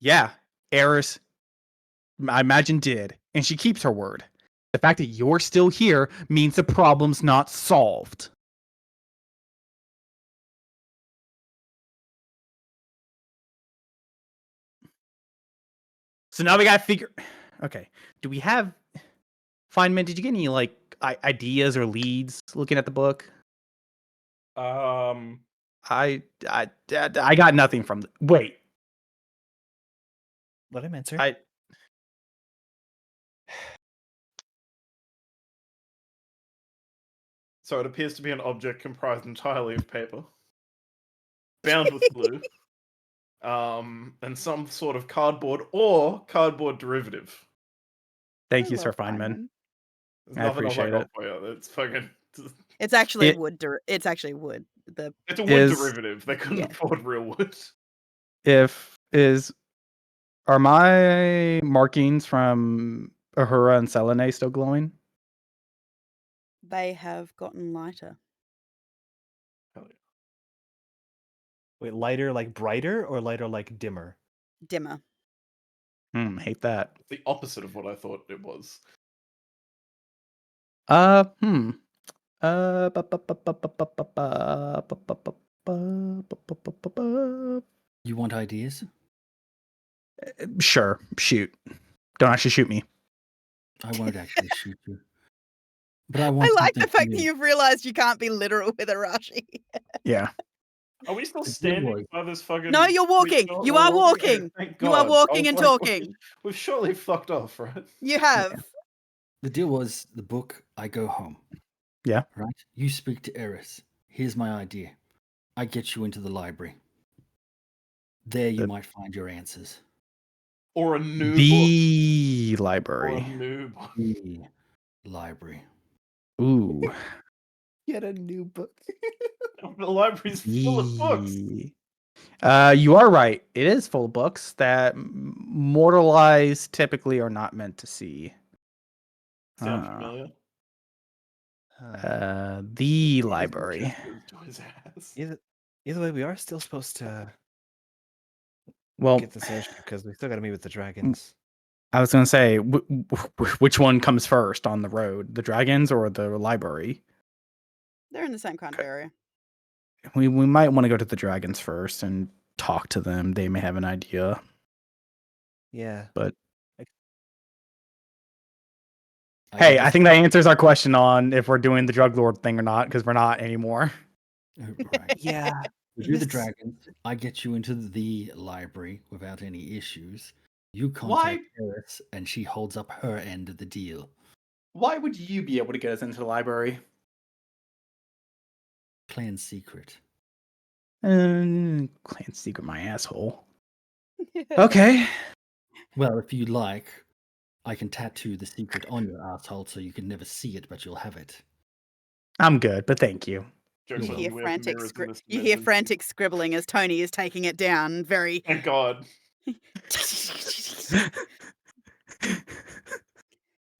Yeah, Eris, I imagine did, and she keeps her word. The fact that you're still here means the problem's not solved. So now we gotta figure. Okay, do we have Feynman, did you get any like ideas or leads looking at the book? I got nothing from. Wait, Let him answer. I So it appears to be an object comprised entirely of paper, bound with glue, and some sort of cardboard or cardboard derivative. thank I you, Sir love Feynman. There's I nothing else I appreciate got it. for you. It's fucking. It's actually It wood. It's actually wood. It's a wood is derivative. They couldn't Yeah. afford real wood. are my markings from Ahura and Selene still glowing? They have gotten lighter. Hell yeah. Wait, lighter like brighter or lighter like dimmer? Dimmer. Hate that. It's the opposite of what I thought it was. Hmm. Ba- ba- ba- ba- ba- ba- ba- ba- ba- ba- ba- ba- ba- ba- You want ideas? Sure. Shoot. Don't actually shoot me. I won't actually shoot you. But I I want like the something fact new. that you've realized you can't be literal with Arashi. Yeah. Are we still The deal standing was- by this fucking? No, you're walking. Oh, You we're are Okay, walking. thank You are God. I walking was and like, talking. We've surely fucked off, right? You have. The deal was the book, I go home. Yeah. Right? You speak to Eris. Here's my idea. I get you into the library. There you The- might find your answers. Or a new book. The Or a library. new book. The library. Ooh. Get a new book. The library's full of books. You are right. It is full of books that mortal eyes typically are not meant to see. Sound Ah. familiar? The library. Gestures to his ass. Either way, we are still supposed to Well, get this airship because we still got to meet with the dragons. I was going to say, which one comes first on the road, the dragons or the library? They're in the same kind of area. We might want to go to the dragons first and talk to them. They may have an idea. Yeah. But I hey, get I this- think that answers our question on if we're doing the drug lord thing or not, because we're not anymore. Oh, right. Yeah. We do the This- dragons. I get you into the library without any issues. You contact Eris, and she holds up her end of the deal. Why would you be able to get us into the library? Plan secret. Clan secret my asshole. Okay. Well, if you like, I can tattoo the secret on your asshole so you can never see it, but you'll have it. I'm good, but thank you. Jokes You on You hear we have frantic mirrors in this you hear dimension. frantic scribbling as Tony is taking it down. Very. Thank God.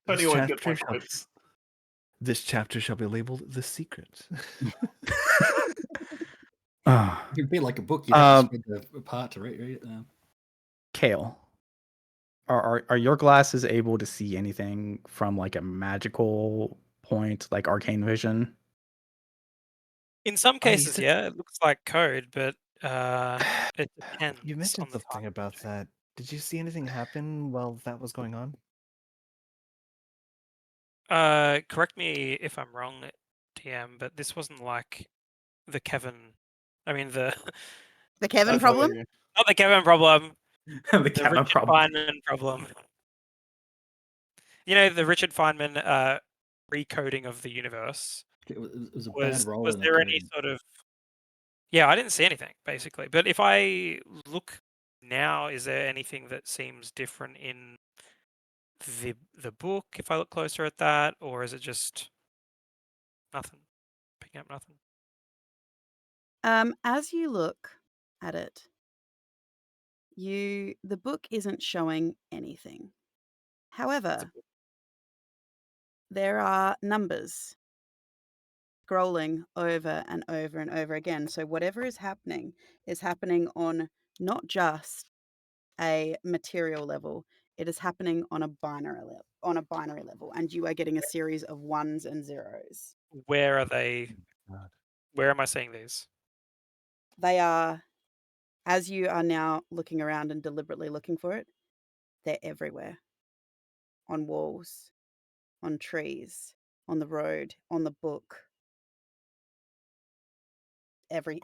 Tony always gets my quips. This chapter shall be labeled The Secret. Ah, It'd be like a book. You'd have to Um, spread the apart to read it. Kale, are your glasses able to see anything from like a magical point, like arcane vision? In some you cases, said- yeah, it looks like code, but it depends. You mentioned on the something type. about that. Did you see anything happen while that was going on? Correct me if I'm wrong, TM, but this wasn't like the Kevin. I mean the The Kevin That's problem? hilarious. not the Kevin problem, The the Kevin Richard problem. Feynman problem. You know, the Richard Feynman recoding of the universe. It was a Was bad roll. was in there that any coding. sort of? Yeah, I didn't see anything basically. But if I look now, is there anything that seems different in the book? If I look closer at that, or is it just nothing? Picking up nothing. As you look at it, the book isn't showing anything. However, there are numbers scrolling over and over and over again. So whatever is happening on not just a material level, it is happening on a binary level, and you are getting a series of ones and zeros. Where are they? God. Where am I seeing these? They are, as you are now looking around and deliberately looking for it, they're everywhere. On walls, on trees, on the road, on the book.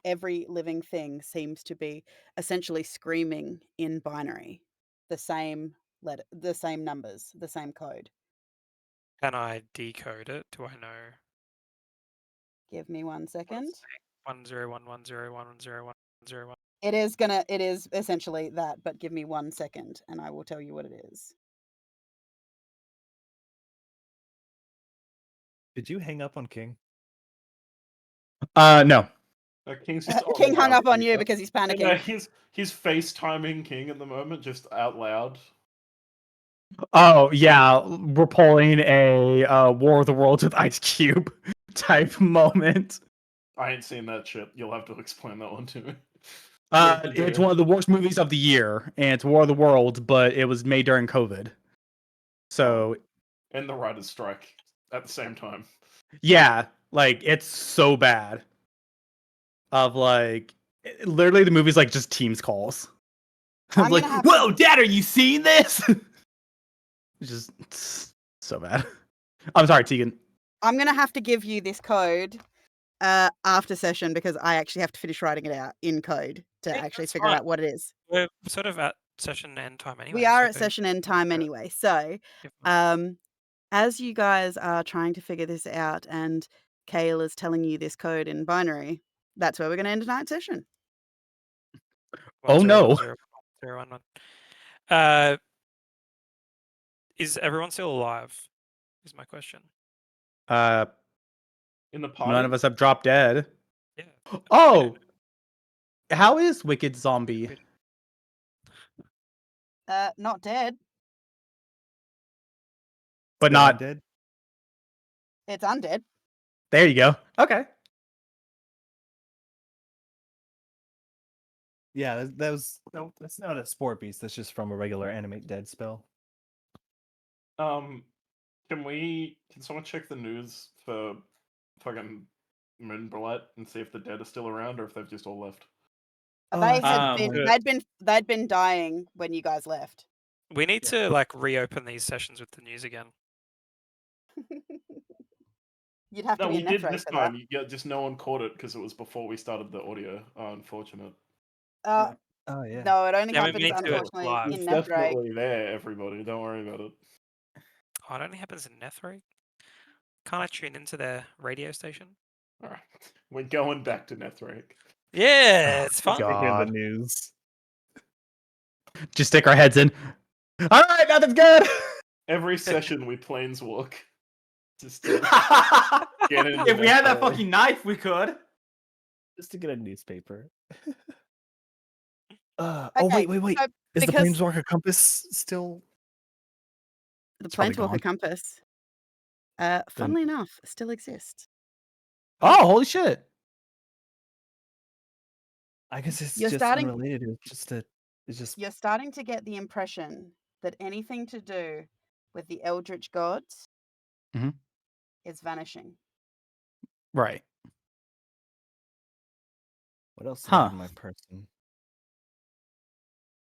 Every living thing seems to be essentially screaming in binary, the same letter, the same numbers, the same code. Can I decode it? Do I know? Give me 1 second. 10110110101. It is essentially that, but give me 1 second and I will tell you what it is. Did you hang up on King? No. King's just on King the hung up on you loudspeaker. because he's And, panicking. he's FaceTiming King at the moment, just out loud. Oh yeah, we're pulling a War of the Worlds with Ice Cube type moment. I ain't seen that shit. You'll have to explain that one to me. It's one of the worst movies of the year, and it's War of the Worlds, but it was made during COVID. So, and the writer's strike at the same time. Yeah, like it's so bad. Of like, literally, the movie's like just Teams calls. I'm like, whoa, Dad, are you seeing this? It's just so bad. I'm sorry, Tegan. I'm gonna have to give you this code after session because I actually have to finish writing it out in code to actually figure out what it is. We're sort of at session end time anyway. We are at session end time anyway. So, as you guys are trying to figure this out and Kale is telling you this code in binary, that's where we're going to end tonight's session. Oh no. 011. Is everyone still alive? Is my question. In the party? None of us have dropped dead. Yeah. Oh, how is Wicked Zombie? Not dead. But not dead. It's undead. There you go. Okay. Yeah, that's not a spore beast. That's just from a regular animate dead spell. Can someone check the news for fucking Moonblight and see if the dead are still around or if they've just all left? They'd been dying when you guys left. We need to like reopen these sessions with the news again. You'd have to be we in did Nethrake this for time. that. Yeah, just no one caught it because it was before we started the audio. Unfortunate. Oh yeah. No, it only happens we need to do it unfortunately live. in It's Nethrake. definitely there, everybody. Don't worry about it. Oh, it only happens in Nethrake? Can't I tune into their radio station? Alright. We're going back to Nethrake. Yeah, it's fun. God. News. Just stick our heads in. All right, nothing's good. Every session we planeswalk. Just to get into if we had that fucking knife, we could. Just to get a newspaper. Okay, oh wait. so Is the Planeswalker Compass still? The Planeswalker Compass, funnily enough, still exists. Oh, holy shit! I guess it's just unrelated. It's just. You're starting to get the impression that anything to do with the Eldritch gods is vanishing. Right. What else do I have in my person?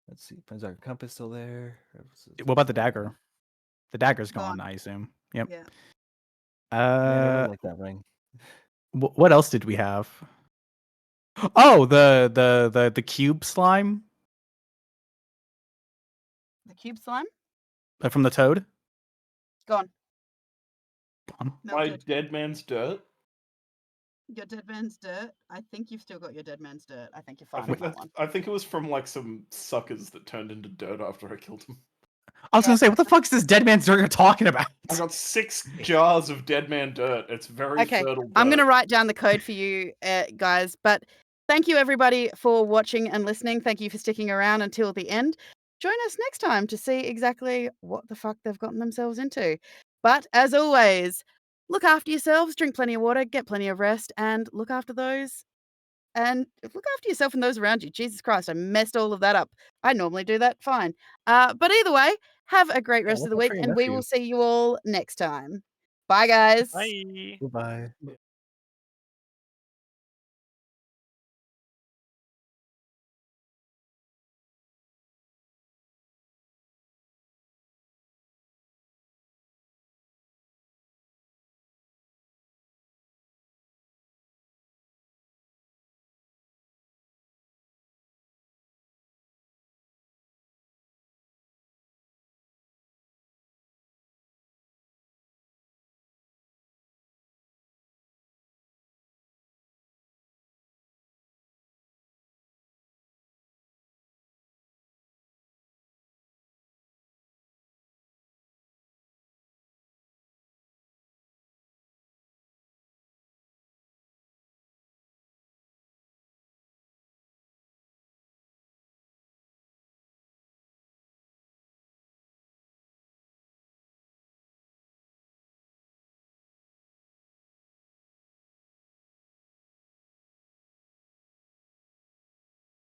Let's see. Planeswalker Compass still there. What about the dagger? The dagger's gone, I assume. Yep. Yeah. Man, I really like that ring. What else did we have? Oh, the cube slime. The cube slime? From the toad? Gone. My dead man's dirt? Your dead man's dirt? I think you've still got your dead man's dirt. I think you're fine with that one. I think it was from like some suckers that turned into dirt after I killed them. I was gonna say, what the fuck is this dead man's dirt you're talking about? I got 6 jars of dead man dirt. It's very fertile dirt. I'm gonna write down the code for you guys, but thank you everybody for watching and listening. Thank you for sticking around until the end. Join us next time to see exactly what the fuck they've gotten themselves into. But as always, look after yourselves, drink plenty of water, get plenty of rest, and look after those. And look after yourself and those around you. Jesus Christ, I messed all of that up. I normally do that fine. But either way, have a great rest of the week, and we will see you all next time. Bye, guys. Bye. Goodbye.